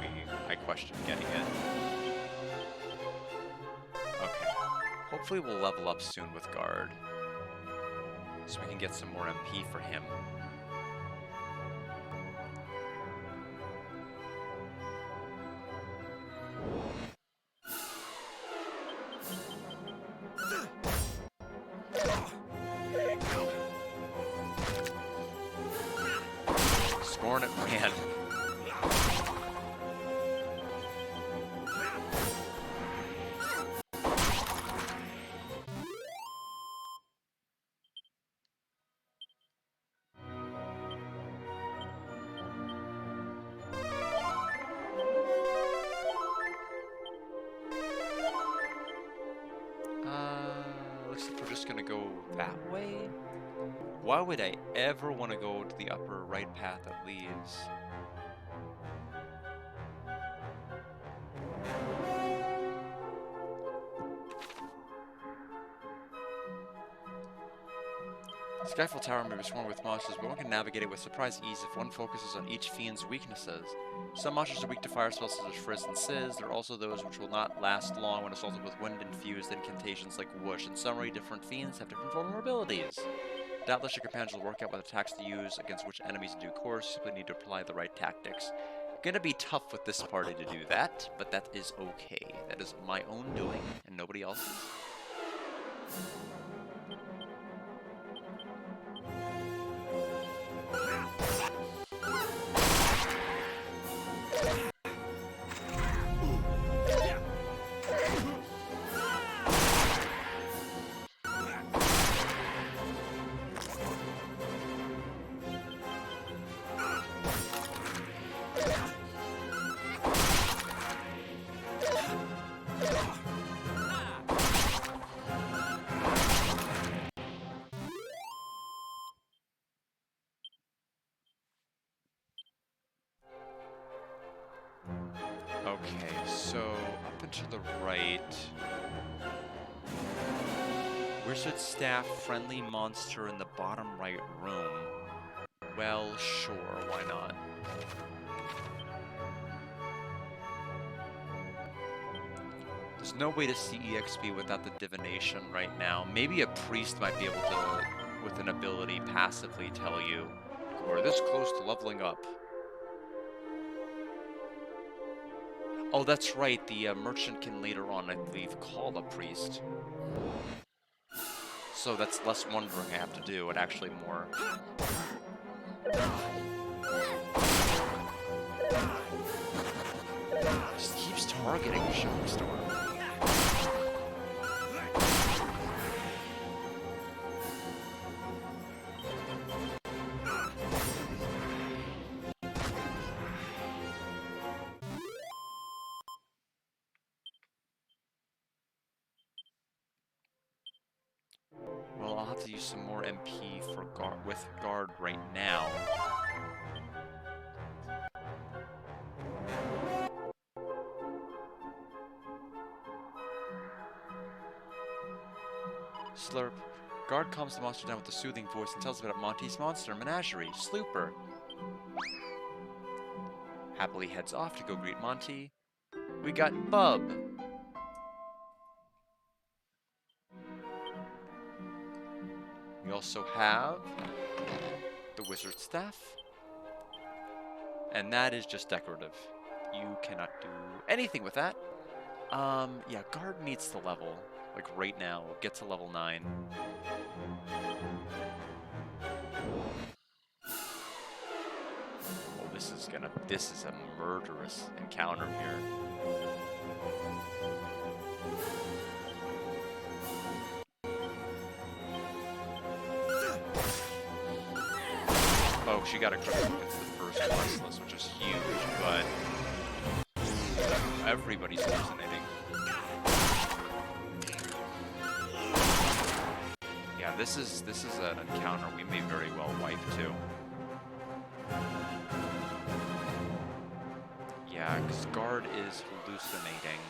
I questioned getting it. Okay. Hopefully we'll level up soon with Guard, so we can get some more MP for him. Scoring it, man. Looks like we're just gonna go that way. Why would I ever want to go to the upper right path that leads? Skyfall Tower may be swarmed with monsters, but one can navigate it with surprise ease if one focuses on each fiend's weaknesses. Some monsters are weak to fire spells such as Frizz and Sizz. There are also those which will not last long when assaulted with wind-infused incantations like Whoosh. In summary, different fiends have different vulnerabilities. Doubtless your companions will work out what attacks to use against which enemies in due course. You simply need to apply the right tactics. Gonna be tough with this party to do that, but that is okay. That is my own doing, and nobody else's. Okay, so up and to the right. Wizard Staff, friendly monster in the bottom right room. Well, sure, why not? There's no way to see EXP without the divination right now. Maybe a priest might be able to, with an ability, passively tell you, we're this close to leveling up. Oh, that's right, the merchant can later on, I believe, call a priest. So that's less wondering I have to do, and actually more... Just keeps targeting Showstorm. Well, I'll have to use some more MP for guard right now. Slurp. Guard calms the monster down with a soothing voice and tells about Monty's monster menagerie, Slooper. Happily heads off to go greet Monty. We got Bub. We also have the Wizard Staff. And that is just decorative. You cannot do anything with that. Yeah, Guard needs to level. Like right now, get to level 9. Oh, this is a murderous encounter here. Oh, she got a critical against the first Restless, which is huge, but everybody's hallucinating. Yeah, this is an encounter we may very well wipe too. Yeah, because Guard is hallucinating.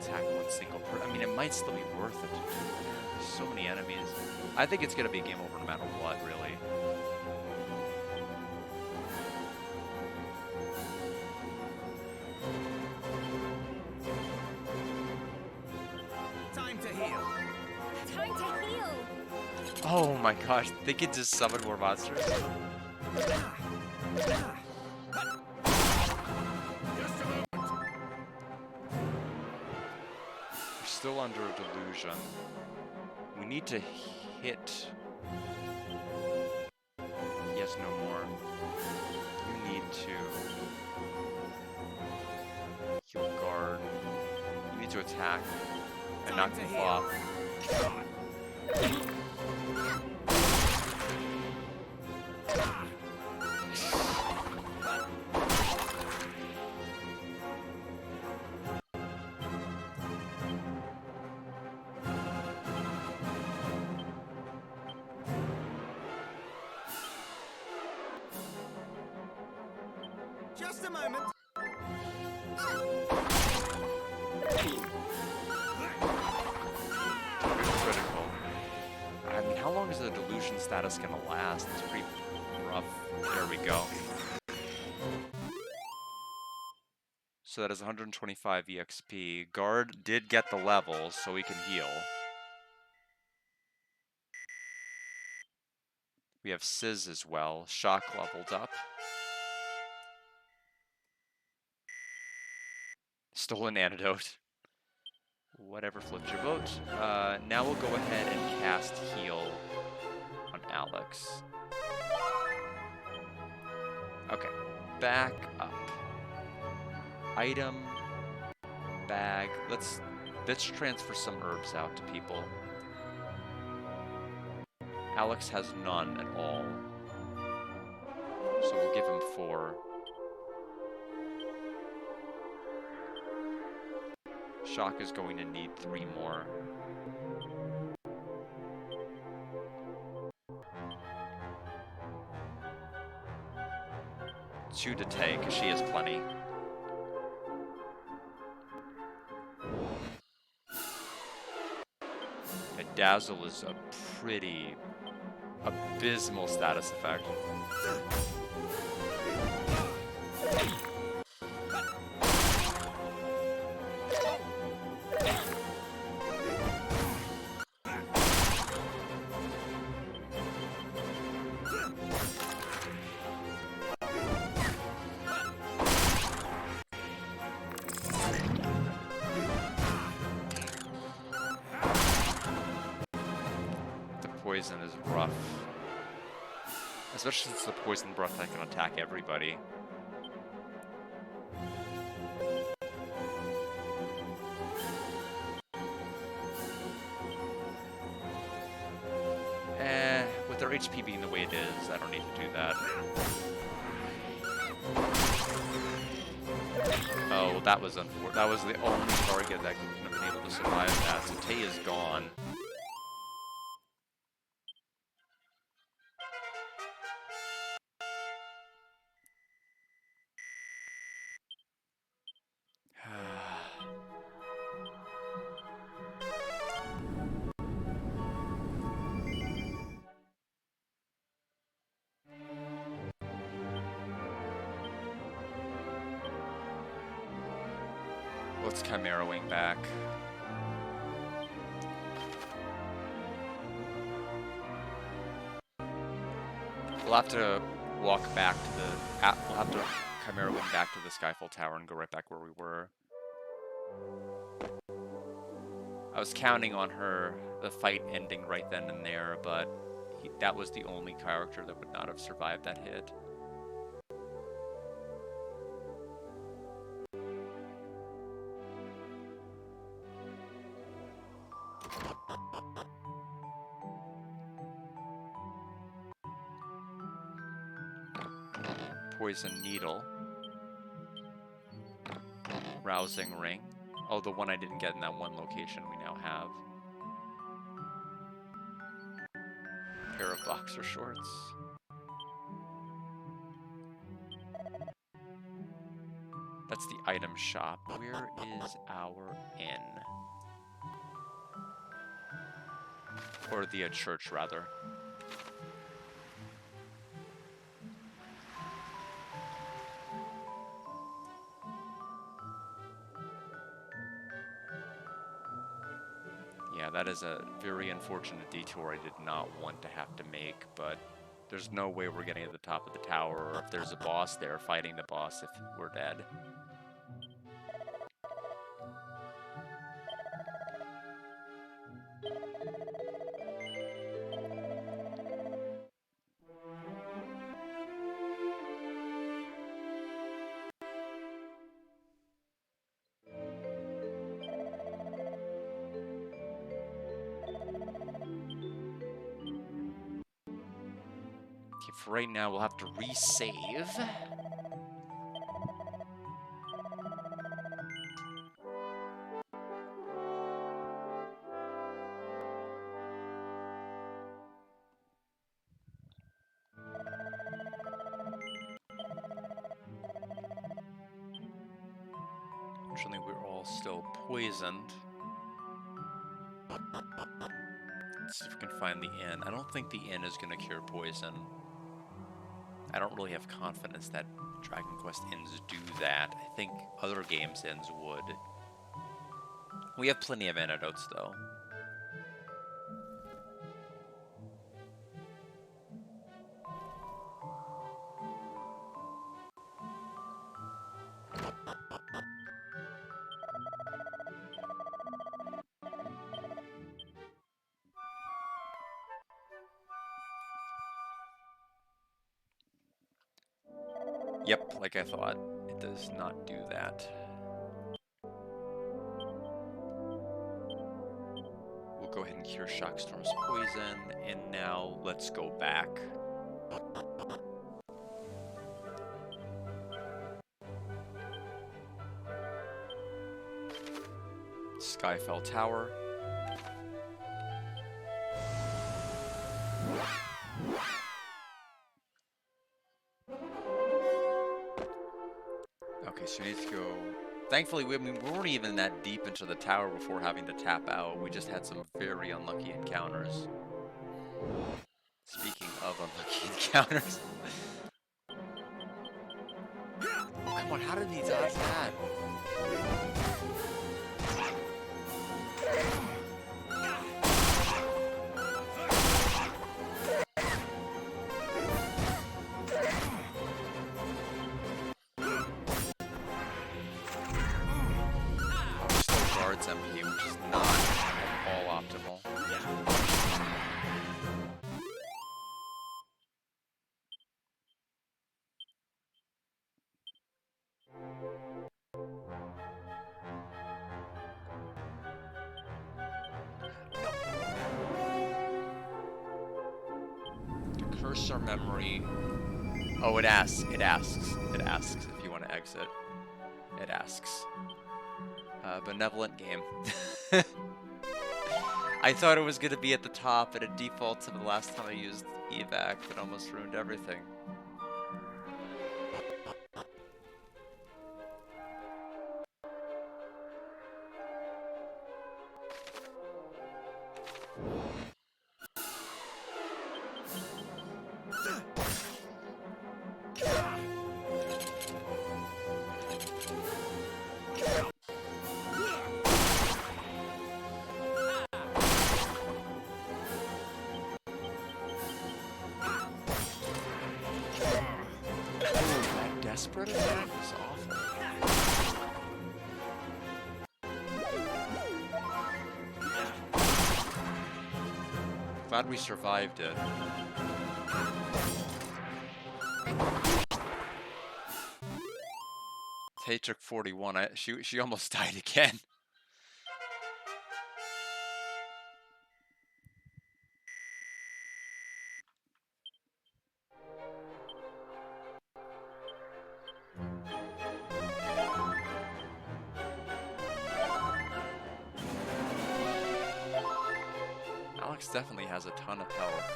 attack one single I mean, it might still be worth it. There's so many enemies. I think it's gonna be a game over no matter what, really. Time to heal. Time to heal. Oh my gosh, they could just summon more monsters. We're still under a delusion. We need to hit. Yes, no more. You need to heal guard. You need to attack and knock them off. Just a moment. Critical. I mean, how long is the delusion status gonna last? It's pretty rough. There we go. So that is 125 EXP. Guard did get the level, so we can heal. We have Sizz as well. Shock leveled up. Stolen antidote. Whatever floats your boat. Now we'll go ahead and cast heal on Alex. Okay, back up. Item, bag. Let's transfer some herbs out to people. Alex has none at all, so we'll give him 4. Shock is going to need 3 more. Two to take, because she has plenty. And Dazzle is a pretty abysmal status effect. Poison is rough. Especially since the poison breath that can attack everybody. With their HP being the way it is, I don't need to do that. Oh, that was unfortunate. That was the only target that couldn't have been able to survive that. So Tay is gone. Let's Chimera Wing back. We'll have to walk back to the... we'll have to Chimera Wing back to the Skyfall Tower and go right back where we were. I was counting on the fight ending right then and there, but that was the only character that would not have survived that hit. Poison Needle. Rousing Ring. Oh, the one I didn't get in that one location we now have. Pair of boxer shorts. That's the item shop. Where is our inn? Or the church, rather. Yeah, that is a very unfortunate detour I did not want to have to make, but there's no way we're getting to the top of the tower, or if there's a boss there, fighting the boss if we're dead. Okay, for right now, we'll have to resave. Unfortunately, we're all still poisoned. Let's see if we can find the inn. I don't think the inn is going to cure poison. I don't really have confidence that Dragon Quest inns do that. I think other games' inns would. We have plenty of antidotes, though. Yep, like I thought. It does not do that. We'll go ahead and cure Shockstorm's poison, and now let's go back. Skyfell Tower. Okay, so we need to go... Thankfully, we weren't even that deep into the tower before having to tap out. We just had some very unlucky encounters. Speaking of unlucky encounters... Oh, come on, how did he dodge that? Still guards MP, which is not at all optimal. To curse our memory. Oh, it asks if you want to exit. It asks. Benevolent game. I thought it was going to be at the top, and it defaults to the last time I used evac, but almost ruined everything. Desperate attack is awful. Glad we survived it. Tay took 41. She almost died again. Alex definitely has a ton of health.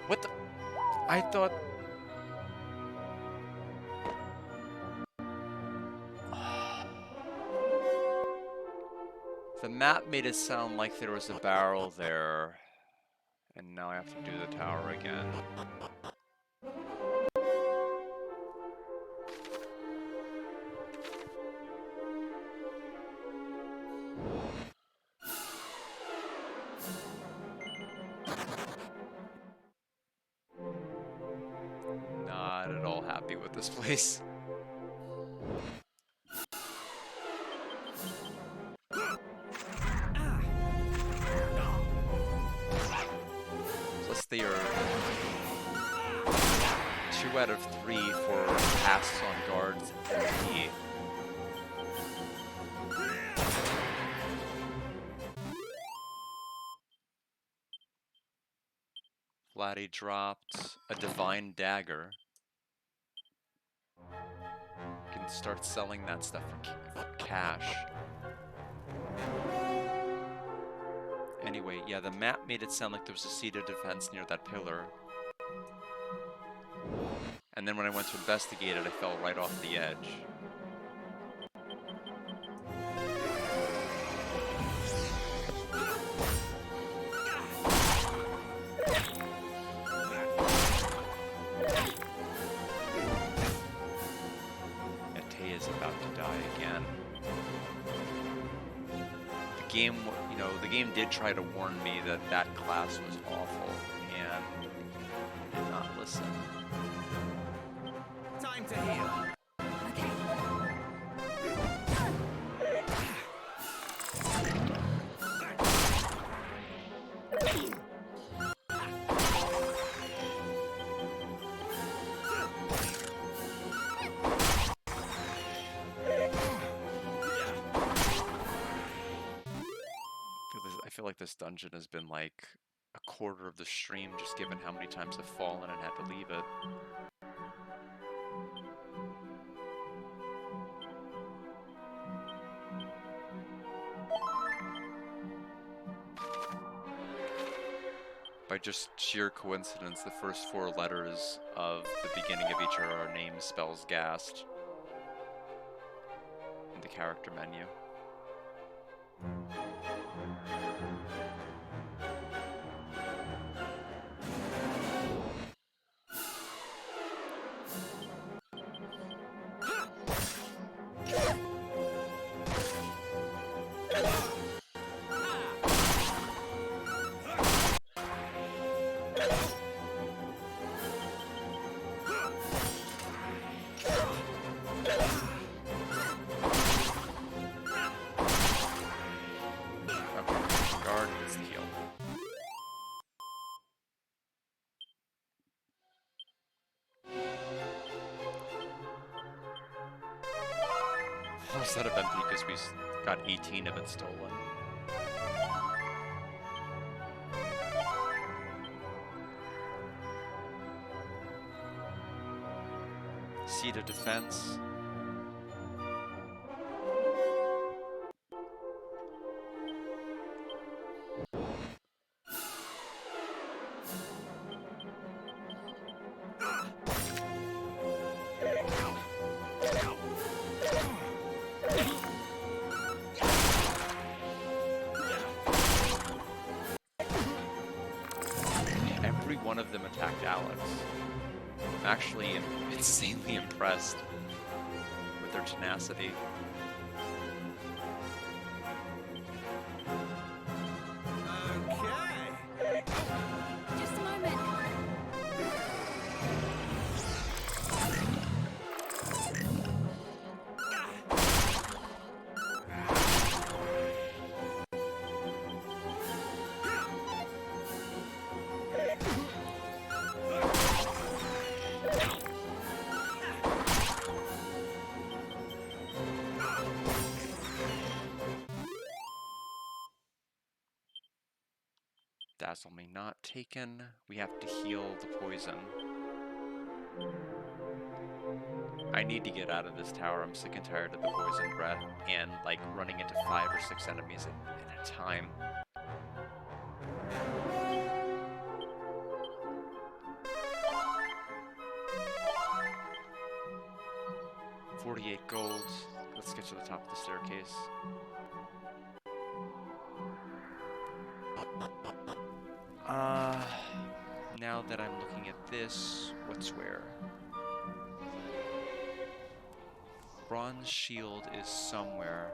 What the? I thought... The map made it sound like there was a barrel there. And now I have to do the tower again. Not at all happy with this place. Plus they are 2 out of 3 for passes on guards and MP. Flatty dropped a divine dagger. Can start selling that stuff for cash. Anyway, yeah, the map made it sound like there was a seated defense near that pillar. And then when I went to investigate it, I fell right off the edge. Is about to die again. The game, you know, the game did try to warn me that that class was awful, and I did not listen. Time to heal. I feel like this dungeon has been like a quarter of the stream, just given how many times I've fallen and had to leave it. By just sheer coincidence, the first 4 letters of the beginning of each of our names spells Ghast in the character menu. Instead of MP because we got 18 of it stolen. Seat of defense. One of them attacked Alex. I'm actually insanely impressed with their tenacity. Okay. Just a moment. Dazzle me not taken. We have to heal the poison. I need to get out of this tower. I'm sick and tired of the poison breath and like running into 5 or 6 enemies at a time. to the top of the staircase. Now that I'm looking at this, what's where? Bronze shield is somewhere.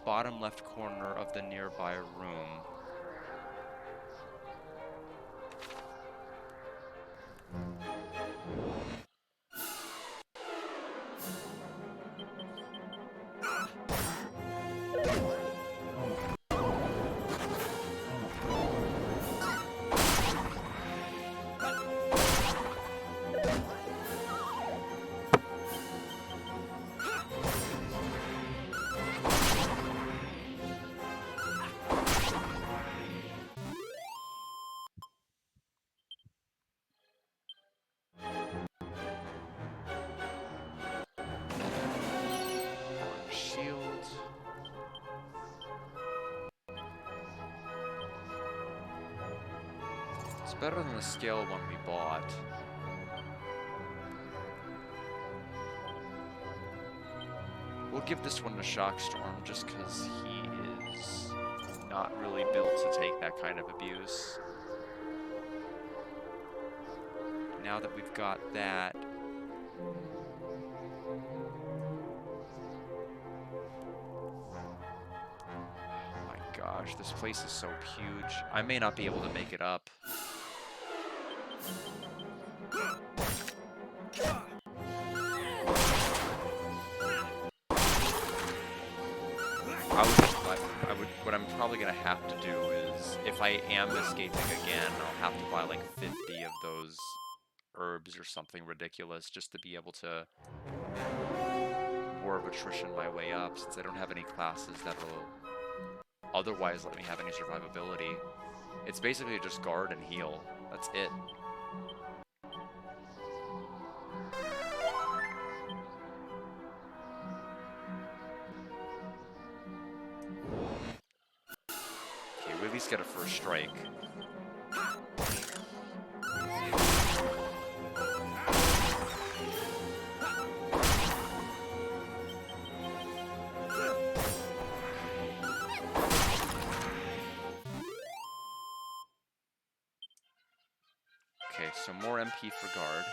Bottom left corner of the nearby room. Shield. It's better than the scale one we bought. We'll give this one to Shockstorm just because he is not really built to take that kind of abuse. Now that we've got that, gosh, this place is so huge. I may not be able to make it up. What I'm probably gonna have to do is, if I am escaping again, I'll have to buy like 50 of those herbs or something ridiculous just to be able to War of Attrition my way up, since I don't have any classes that'll otherwise let me have any survivability. It's basically just guard and heal. That's it. Okay, we at least get a first strike. Okay, so more MP for guard.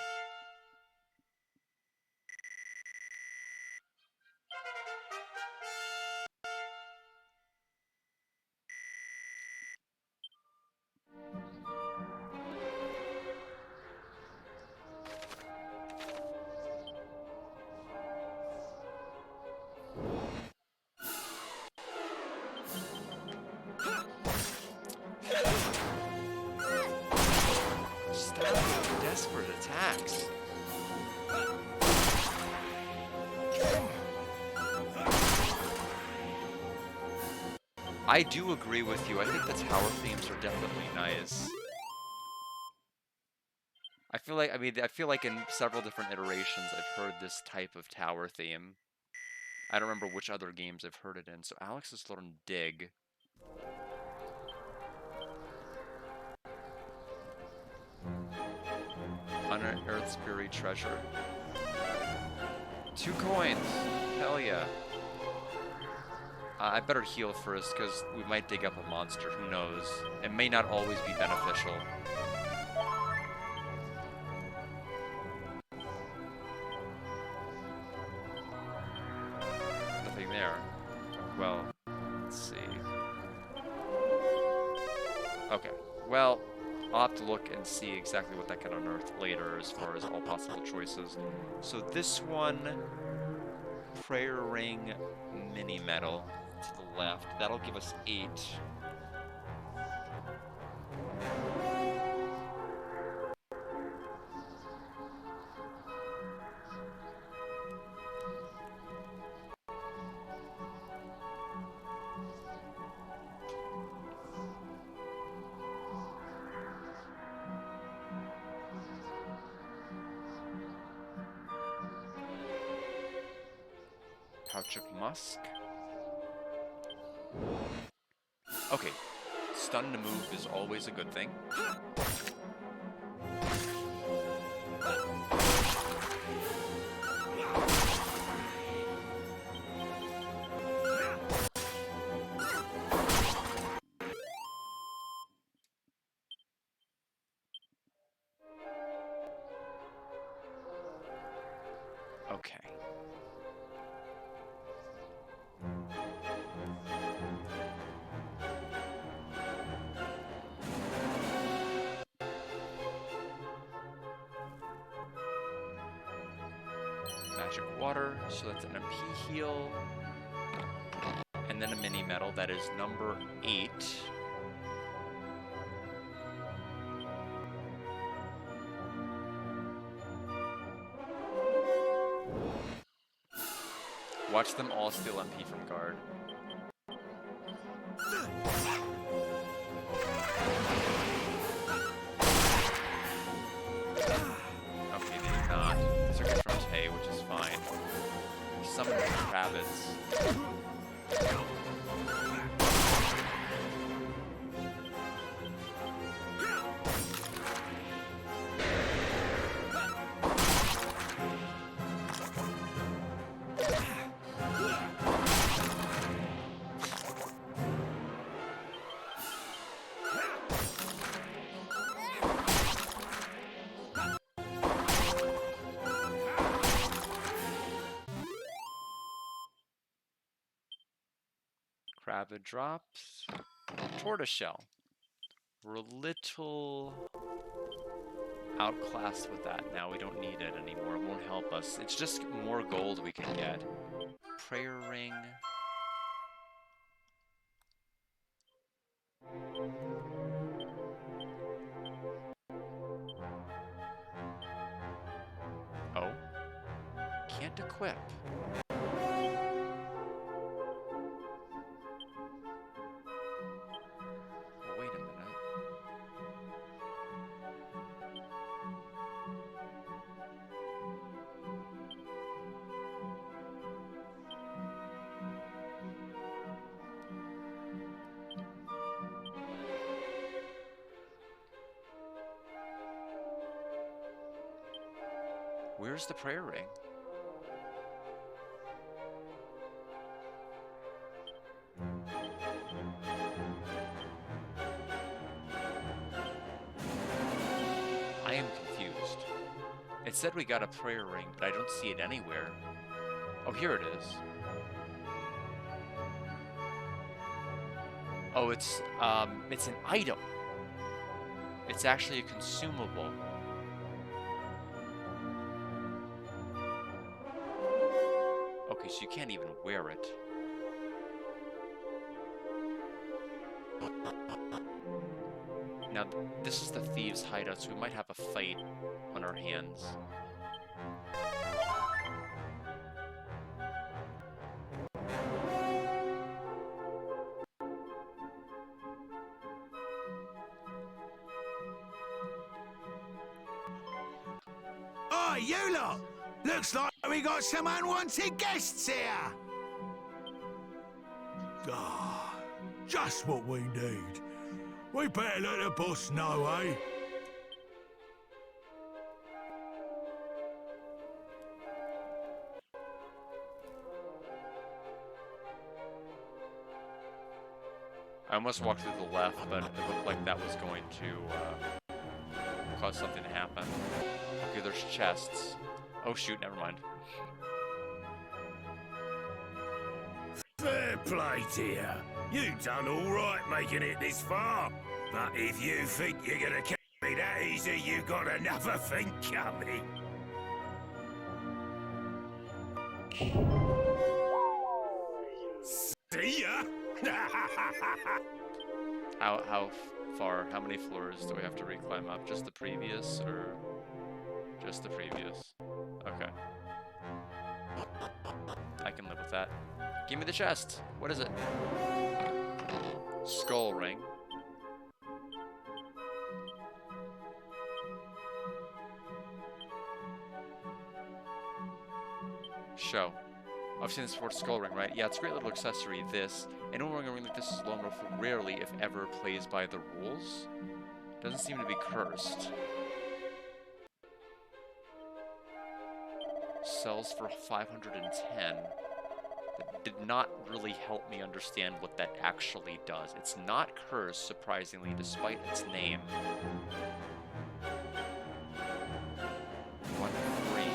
Desperate attacks. I do agree with you. I think the tower themes are definitely nice. I feel like in several different iterations I've heard this type of tower theme. I don't remember which other games I've heard it in. So Alex has learned Dig. Unearthed buried treasure. 2 coins. Hell yeah. I better heal first, because we might dig up a monster. Who knows? It may not always be beneficial. Nothing there. Well, let's see. Okay. Well, I'll have to look and see exactly what that can unearth later as far as all possible choices. So this one, Prayer Ring Mini Metal to the left. That'll give us 8. Pouch of Musk. Okay, stun to move is always a good thing. Okay. Magic water, so that's an MP heal. And then a mini medal, that is number 8. Watch them all steal MP from guard. Okay, they did not. These are good from Tay, which is fine. Summon the Kravitz. Kravitz drops. Tortoiseshell. We're a little outclassed with that now. We don't need it anymore. It won't help us. It's just more gold we can get. Prayer ring. Oh. Can't equip. Wait a minute. Where's the prayer ring? I am confused. It said we got a prayer ring, but I don't see it anywhere. Oh, here it is. Oh, it's an item. It's actually a consumable. Okay, so you can't even wear it. Now, this is the thieves' hideout, so we might have a fight on our hands. Oh, you lot! Looks like we got some unwanted guests here! Ah, just what we need. We better let the boss know, eh? I almost walked through the left, but it looked like that was going to cause something to happen. Okay, there's chests. Oh shoot, never mind. Fair play, dear. You done all right making it this far. But if you think you're gonna catch me that easy, you got another thing coming. See ya! How far? How many floors do we have to reclimb up? Just the previous, or just the previous? Okay. I can live with that. Give me the chest. What is it? Skull ring. Show. I've seen this before, skull ring, right? Yeah, it's a great little accessory, this. Anyone wearing a ring like this is lone wolf who rarely, if ever, plays by the rules. Doesn't seem to be cursed. Sells for 510. That did not really help me understand what that actually does. It's not cursed, surprisingly, despite its name. 1 free.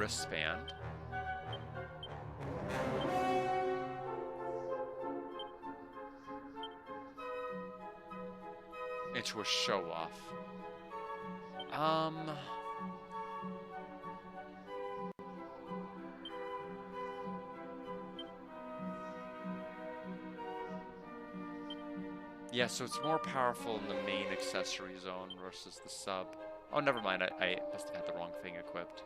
wristband. Into a show-off. Yeah, so it's more powerful in the main accessory zone versus the sub. Oh, never mind. I must have had the wrong thing equipped.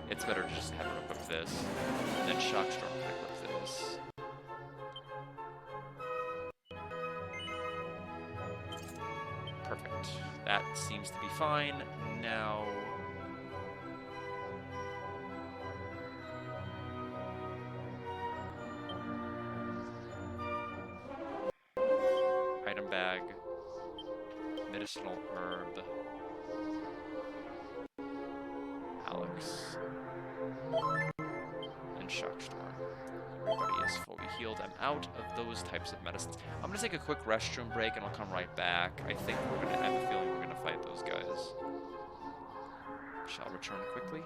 It's better to just have her equip this, and then Shockstorm can equip this. Perfect. That seems to be fine. Now... item bag. Medicinal herb. Alex. And Shockstorm. Everybody is fully healed. I'm out of those types of medicines. I'm going to take a quick restroom break and I'll come right back. I think we're going to have a feeling we're going to fight those guys. Shall return quickly.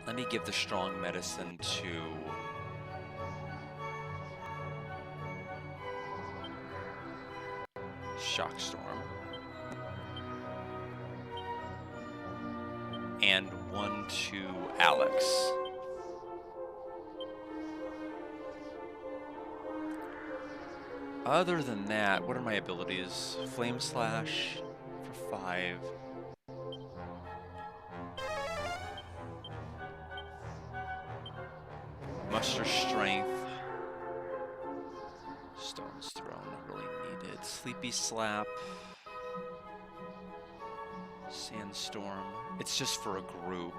Let me give the strong medicine to Shockstorm. And one to Alex. Other than that, what are my abilities? Flame Slash for 5. Muster Strength. Stone's Thrown, really needed. Sleepy Slap. Sandstorm. It's just for a group.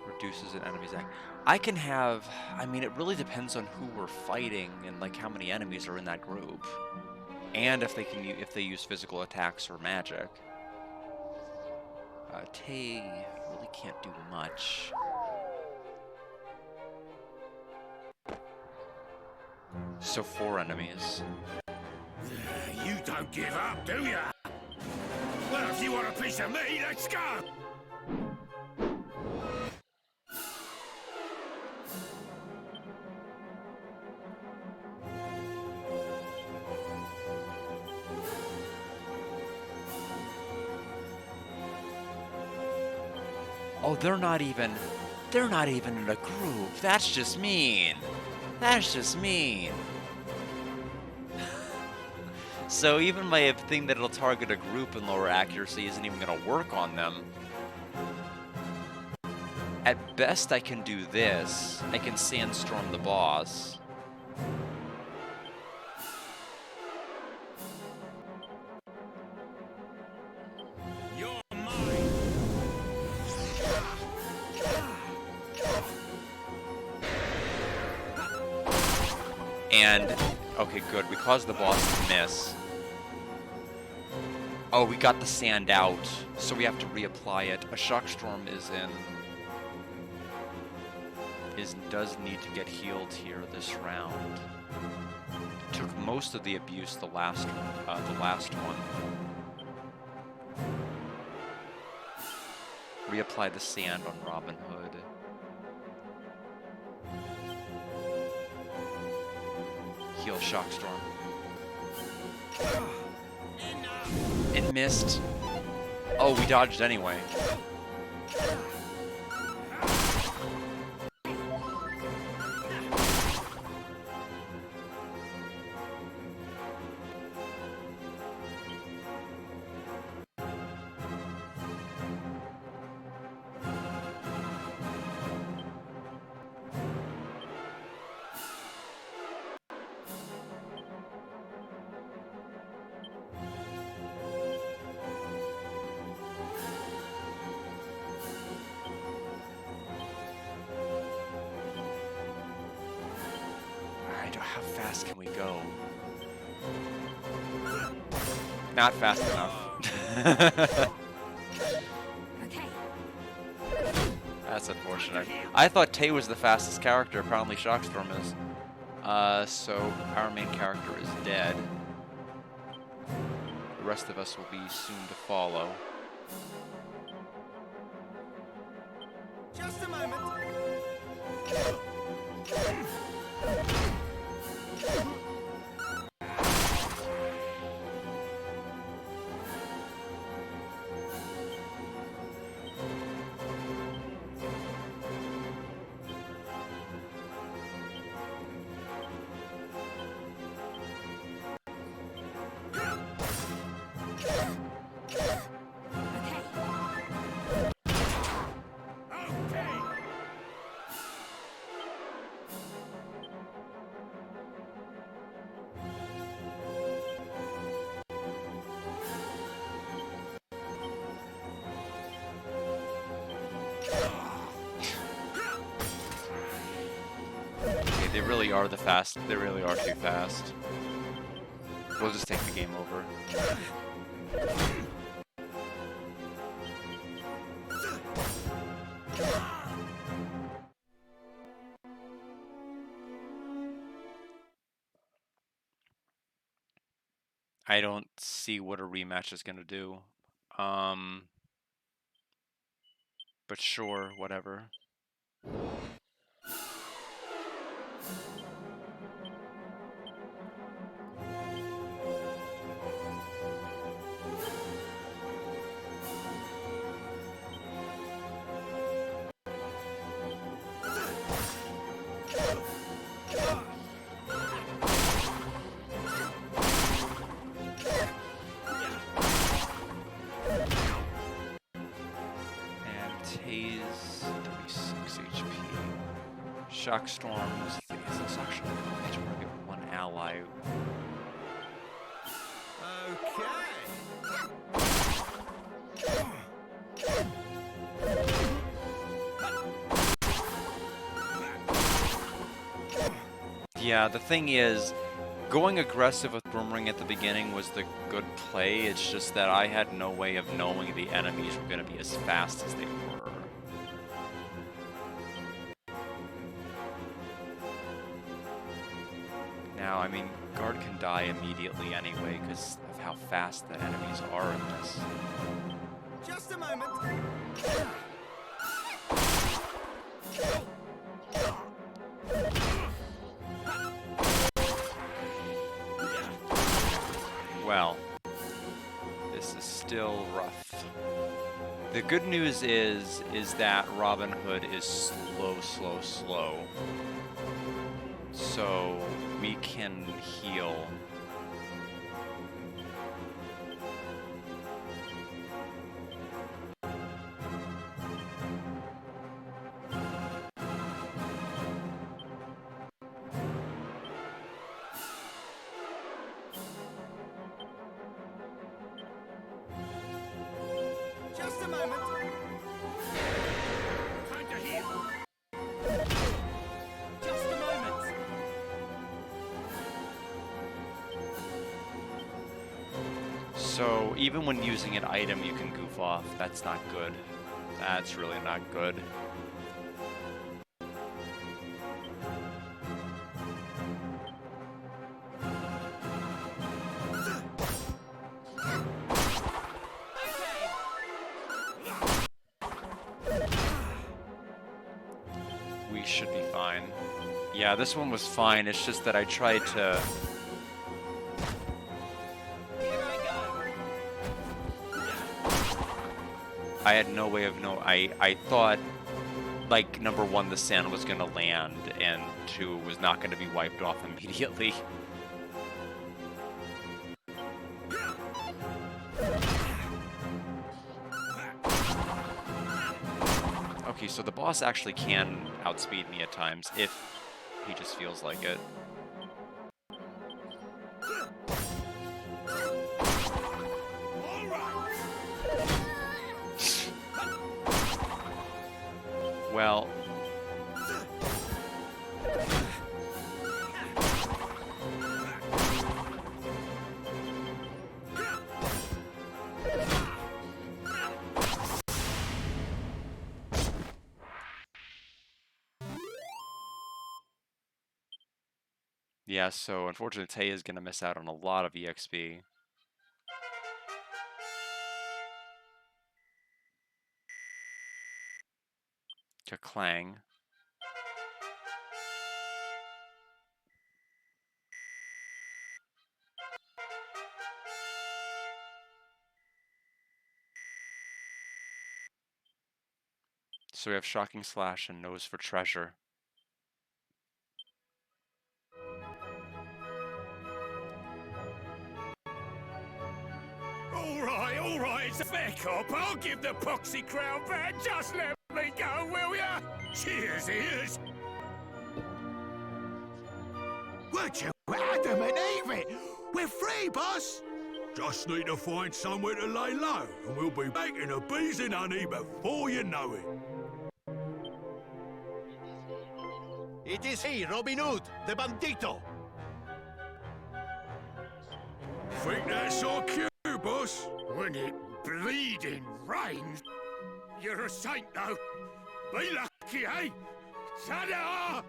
Reduces an enemy's act. I can have, I mean, it really depends on who we're fighting and like how many enemies are in that group, and if they use physical attacks or magic. Tay really can't do much. So 4 enemies. You don't give up, do ya? Well, if you want a piece of me, let's go! Oh, they're not even in a group. That's just mean. That's just mean. So even my thing that it'll target a group and lower accuracy isn't even going to work on them. At best, I can do this. I can Sandstorm the boss. You're mine. And, okay, good. We caused the boss to miss. Oh, we got the sand out, so we have to reapply it. A Shock Storm does need to get healed here this round. Took most of the abuse the last one. Reapply the sand on Robin Hood. Heal Shockstorm. It missed. Oh, we dodged anyway. How fast can we go? Not fast enough. That's unfortunate. I thought Tay was the fastest character. Apparently Shockstorm is. So our main character is dead. The rest of us will be soon to follow. Just a moment. They really are the fast. They really are too fast. We'll just take the game over. I don't see what a rematch is gonna do. But sure, whatever. Shockstorm is this actually going to target one ally? Yeah, the thing is, going aggressive with Boomerang at the beginning was the good play. It's just that I had no way of knowing the enemies were going to be as fast as they were. Now, I mean, Guard can die immediately anyway because of how fast the enemies are in this. Just a moment. Well, this is still rough. The good news is that Robin Hood is slow. So we can heal. Just a moment. Time to heal. Just a moment. So even when using an item, you can goof off. That's not good. That's really not good. We should be fine. Yeah, this one was fine. It's just that I tried to... I had no way of knowing. I thought, like, number one, the sand was going to land, and two, was not going to be wiped off immediately. Okay, so the boss actually can outspeed me at times, if he just feels like it. Well... Yeah, so unfortunately Tay is going to miss out on a lot of EXP. To Clang. So we have Shocking Slash and Nose for Treasure. All right, it's a fair cop. I'll give the poxy crown back. Just let me go, will ya? Cheers, ears. Would you Adam and Eve it? We're free, boss. Just need to find somewhere to lay low, and we'll be making a bees in honey before you know it. It is he, Robin Hood, the bandito. Think that's our cue, boss? When it bleeding rains. You're a saint, though. Be lucky, eh? Ta-da!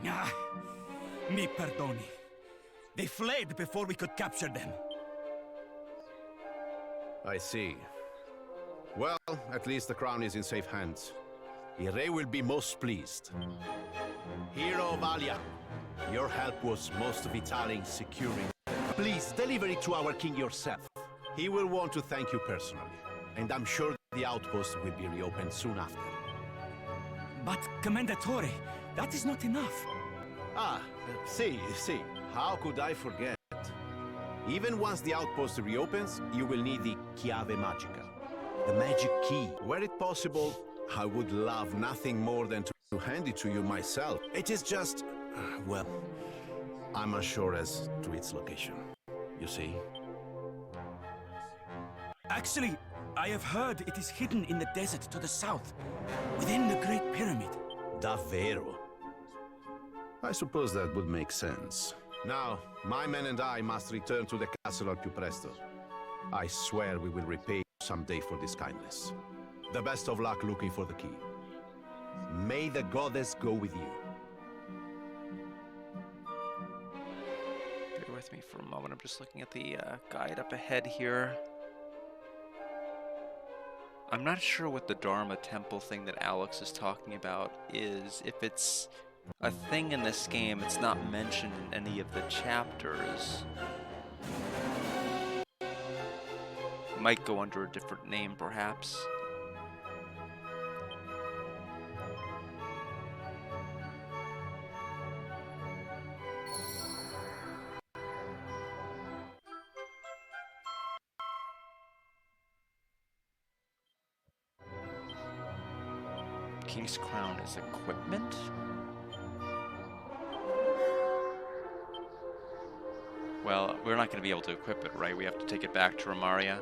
Ah, mi perdoni. They fled before we could capture them. I see. Well, at least the crown is in safe hands. Ire will be most pleased. Hero Valia, Your help was most vital in securing. please deliver it to our king yourself. He will want to thank you personally, and I'm sure the outpost will be reopened soon after. But, Commendatore, that is not enough. Ah, see, how could I forget? Even once the outpost reopens, you will need the Chiave Magica, the magic key. Were it possible, I would love nothing more than to hand it to you myself. It is just, well, I'm unsure as to its location. You see? Actually, I have heard it is hidden in the desert to the south, within the Great Pyramid. Davvero? I suppose that would make sense. Now, my men and I must return to the castle al più presto. I swear we will repay you someday for this kindness. The best of luck looking for the key. May the goddess go with you. Bear with me for a moment. I'm just looking at the guide up ahead here. I'm not sure what the Dharma Temple thing that Alex is talking about is. If it's a thing in this game, it's not mentioned in any of the chapters. Might go under a different name, perhaps. King's Crown is equipment? Well, we're not going to be able to equip it, right? We have to take it back to Ramaria.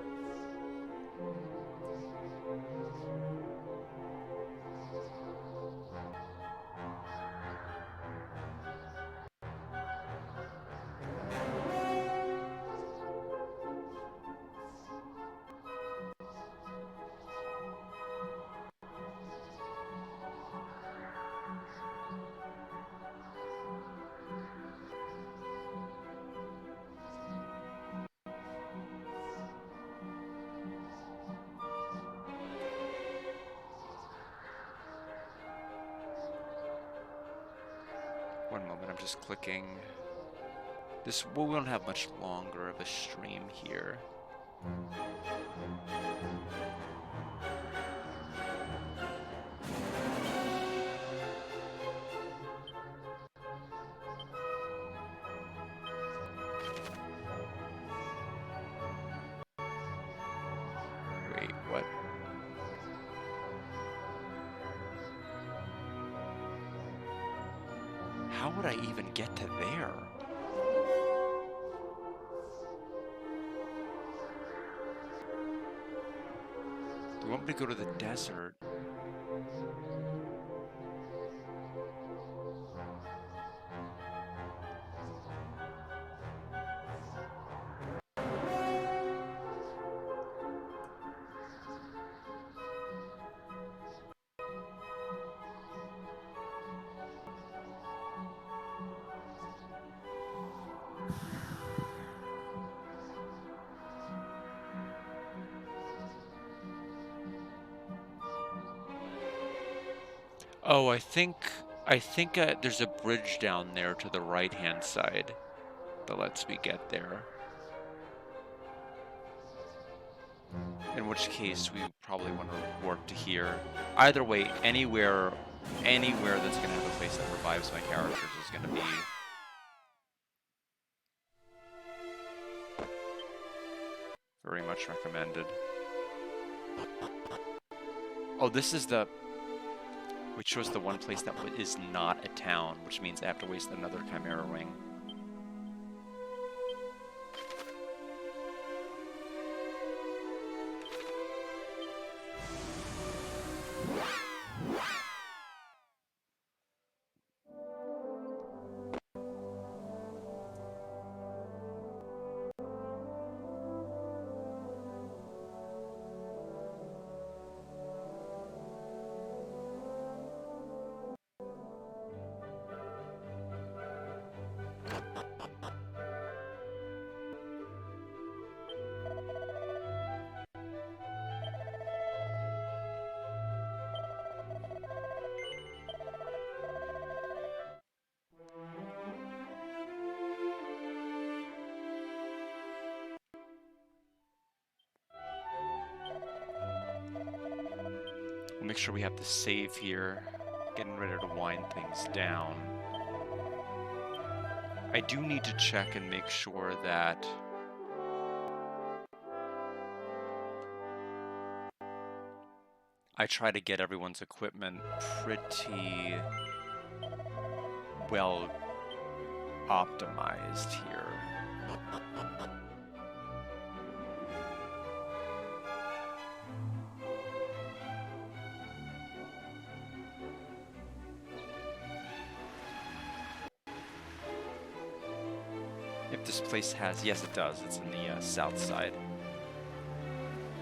One moment, I'm just clicking. This, well, we don't have much longer of a stream here. Wait, what? How would I even get to there? Do you want me to go to the desert? Oh, I think there's a bridge down there to the right-hand side that lets me get there. In which case, we probably want to warp to here. Either way, anywhere that's going to have a place that revives my characters is going to be very much recommended. Oh, this is the... which shows the one place that is not a town, which means I have to waste another Chimera Ring. We'll make sure we have the save here. Getting ready to wind things down. I do need to check and make sure that I try to get everyone's equipment pretty well optimized here. If this place has, yes it does, it's in the south side.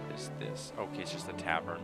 What is this? Okay, it's just a tavern.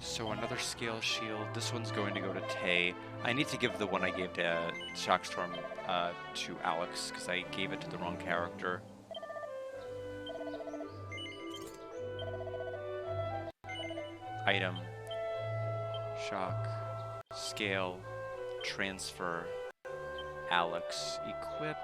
So another scale shield. This one's going to go to Tay. I need to give the one I gave to Shockstorm to Alex, because I gave it to the wrong character. Item. Shock. Scale. Transfer. Alex. Equip.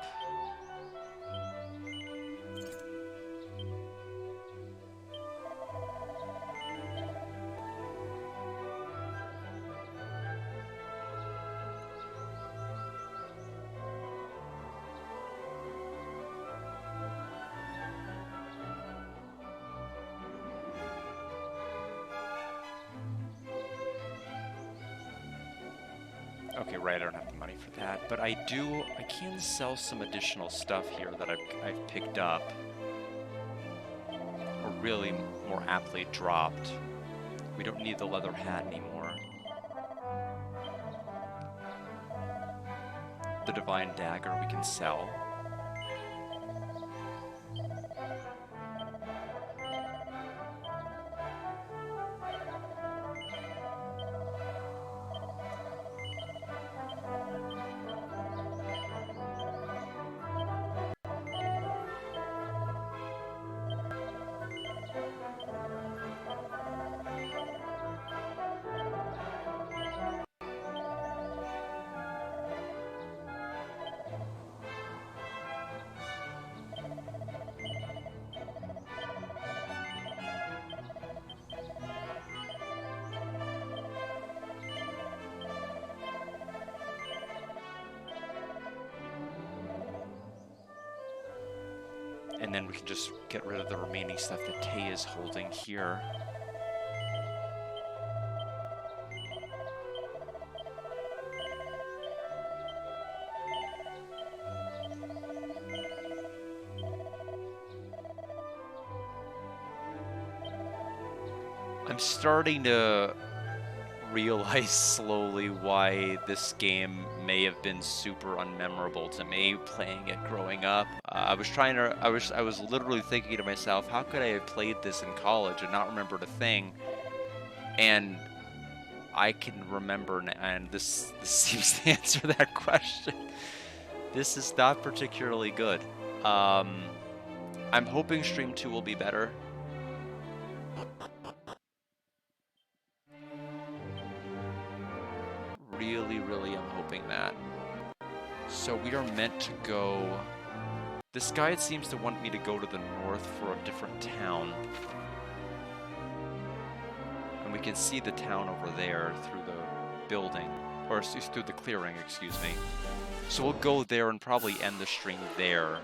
Okay, right, I don't have the money for that, but I can sell some additional stuff here that I've picked up, or really more aptly dropped. We don't need the leather hat anymore. The divine dagger we can sell. And then we can just get rid of the remaining stuff that Tay is holding here. I'm starting to realize slowly why this game may have been super unmemorable to me playing it growing up. I was literally thinking to myself, how could I have played this in college and not remembered a thing? And I can remember, and this seems to answer that question. This is not particularly good. I'm hoping Stream 2 will be better. Really, I'm hoping that. So we are meant to go... This guide seems to want me to go to the north for a different town. And we can see the town over there through the building. Or through the clearing, excuse me. So we'll go there and probably end the stream there.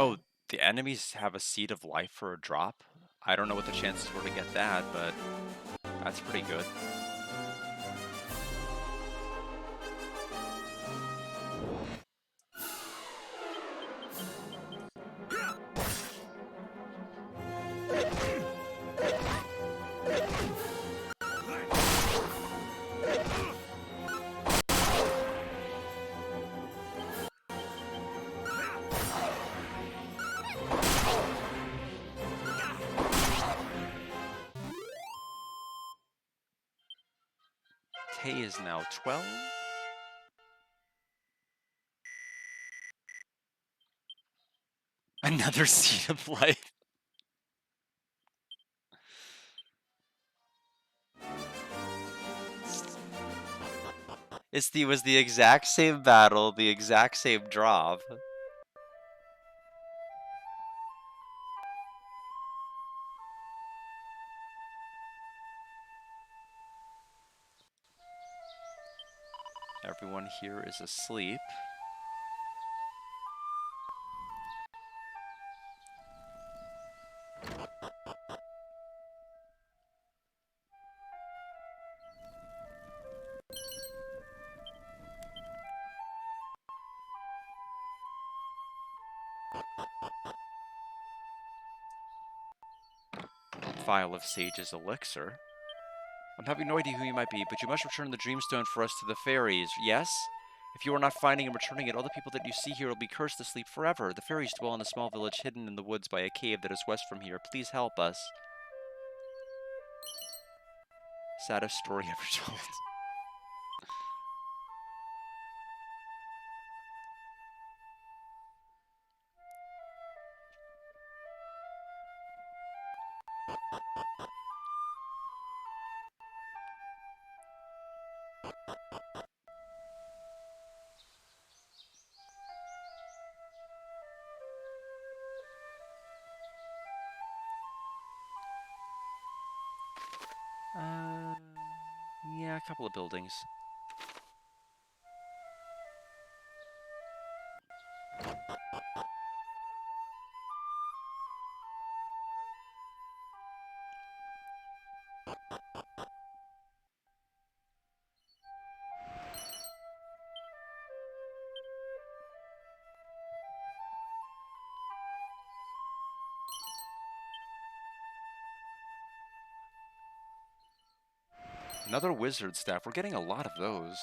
Oh, the enemies have a seed of life for a drop? I don't know what the chances were to get that, but that's pretty good. Tay is now 12. Another Seed of Life. Was the exact same battle, the exact same drop. Everyone here is asleep. Vial of Sage's Elixir. I'm having no idea who you might be, but you must return the Dreamstone for us to the fairies, yes? If you are not finding and returning it, all the people that you see here will be cursed to sleep forever. The fairies dwell in a small village hidden in the woods by a cave that is west from here. Please help us. Saddest story ever told. Yeah, a couple of buildings. Another wizard staff. We're getting a lot of those.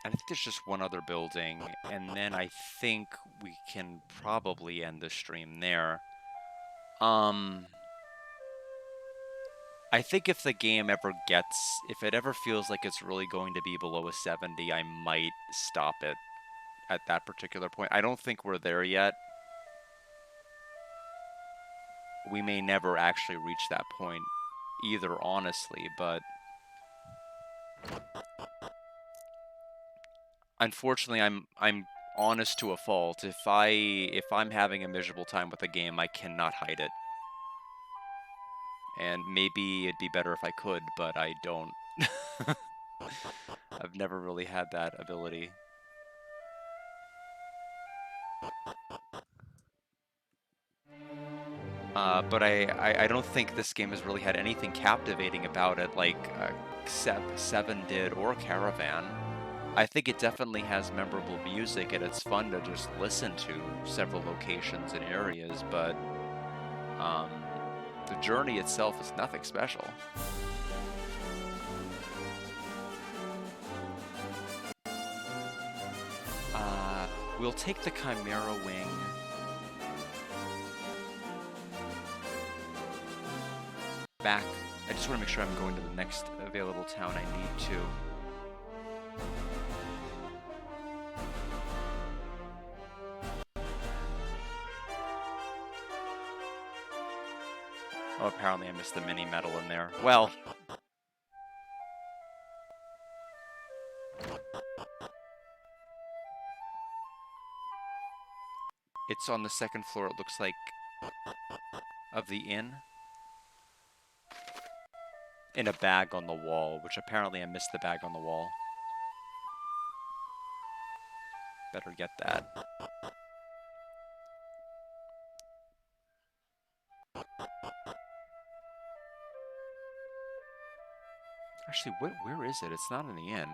I think there's just one other building, and then I think we can probably end the stream there. I think if the game ever if it ever feels like it's really going to be below a 70, I might stop it at that particular point. I don't think we're there yet. We may never actually reach that point either, honestly, but unfortunately, I'm honest to a fault. If I'm having a miserable time with a game, I cannot hide it. And maybe it'd be better if I could, but I don't. I've never really had that ability. But I don't think this game has really had anything captivating about it like 7 did or Caravan. I think it definitely has memorable music and it's fun to just listen to several locations and areas, but the journey itself is nothing special. We'll take the Chimera Wing. Back. I just want to make sure I'm going to the next available town I need to. Oh, apparently I missed the mini medal in there. Well. It's on the second floor, it looks like, of the inn. In a bag on the wall, which apparently I missed the bag on the wall. Better get that. Actually, where is it? It's not in the inn.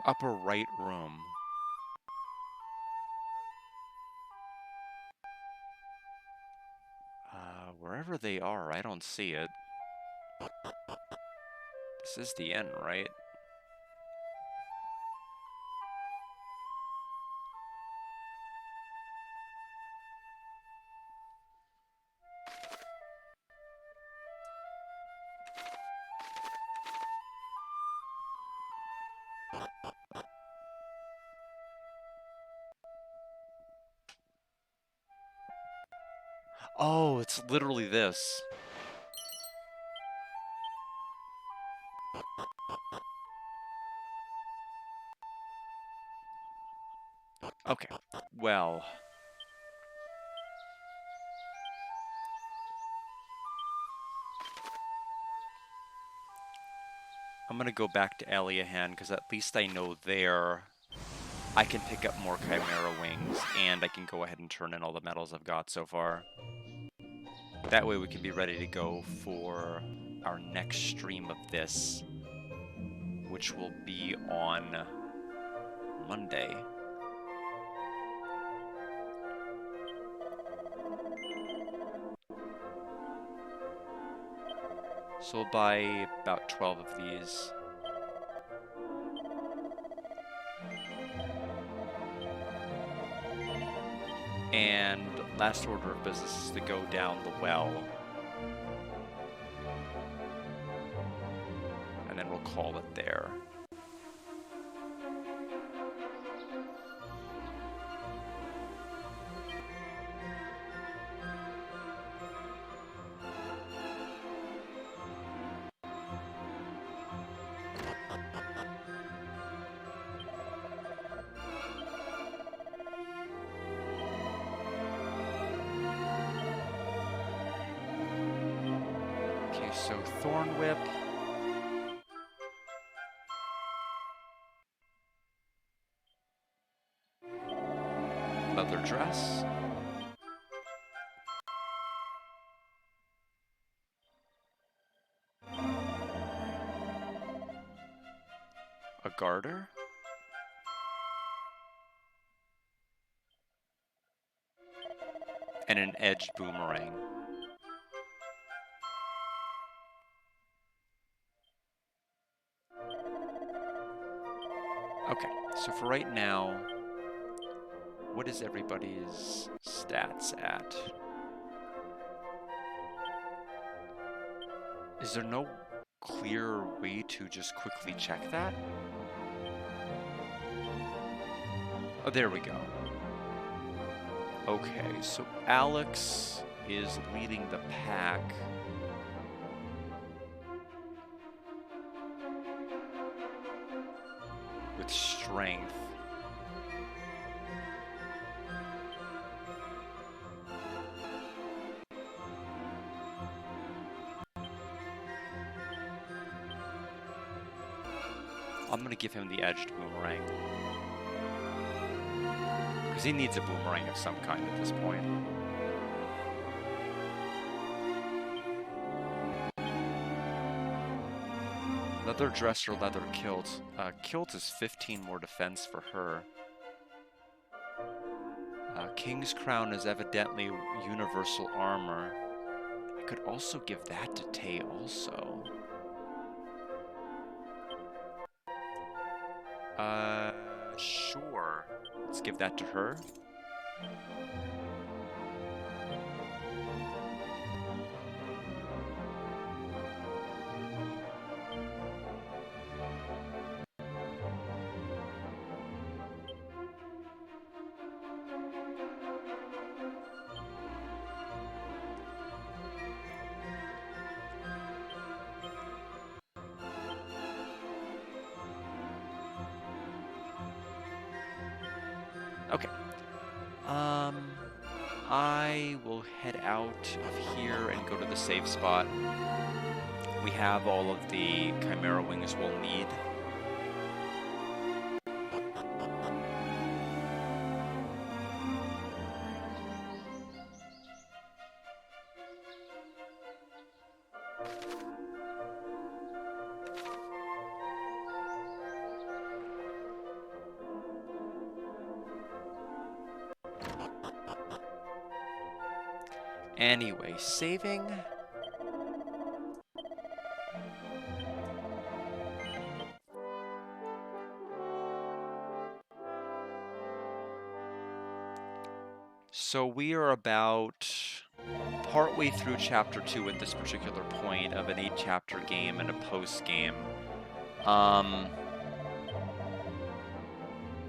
Upper right room. Wherever they are, I don't see it. This is the inn, right? Oh, it's literally this. Okay, well. I'm gonna go back to Eliahan, because at least I know there I can pick up more Chimera Wings, and I can go ahead and turn in all the medals I've got so far. That way we can be ready to go for our next stream of this, which will be on Monday. So we'll buy about 12 of these. And last order of business is to go down the well. And then we'll call it there. Okay, so Thorn Whip. Leather dress. A garter. And an edged boomerang. Okay, so for right now, what is everybody's stats at? Is there no clear way to just quickly check that? Oh, there we go. Okay, so Alex is leading the pack. With strength. I'm gonna give him the edged boomerang. Because he needs a boomerang of some kind at this point. Leather dress or leather kilt. Kilt is 15 more defense for her. King's crown is evidently universal armor. I could also give that to Tay also. Sure. Let's give that to her. Okay. I will head out of here and go to the save spot. We have all of the Chimera Wings we'll need. Anyway, saving. So we are about partway through Chapter 2 at this particular point of an 8-chapter game and a post-game.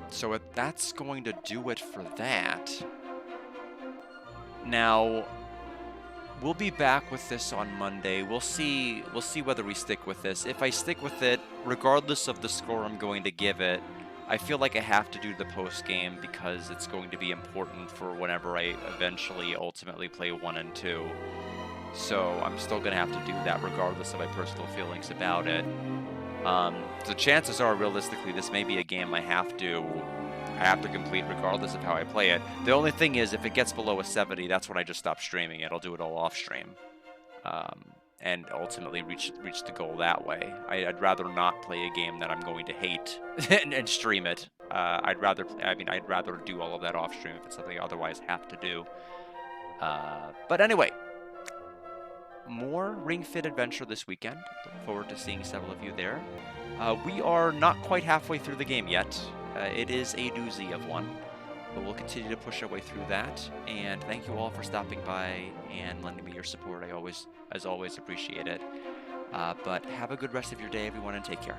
So that's going to do it for that. Now, we'll be back with this on Monday. We'll see whether we stick with this. If I stick with it, regardless of the score I'm going to give it, I feel like I have to do the post-game because it's going to be important for whenever I eventually ultimately play 1 and 2. So I'm still going to have to do that regardless of my personal feelings about it. The chances are, realistically, this may be a game I have to complete regardless of how I play it. The only thing is, if it gets below a 70, that's when I just stop streaming it. I'll do it all off stream. And ultimately reach the goal that way. I'd rather not play a game that I'm going to hate and stream it. I'd rather do all of that off stream if it's something I otherwise have to do. But anyway, more Ring Fit Adventure this weekend. Look forward to seeing several of you there. We are not quite halfway through the game yet. It is a doozy of one, but we'll continue to push our way through that. And thank you all for stopping by and lending me your support. I always, as always, appreciate it. But have a good rest of your day, everyone, and take care.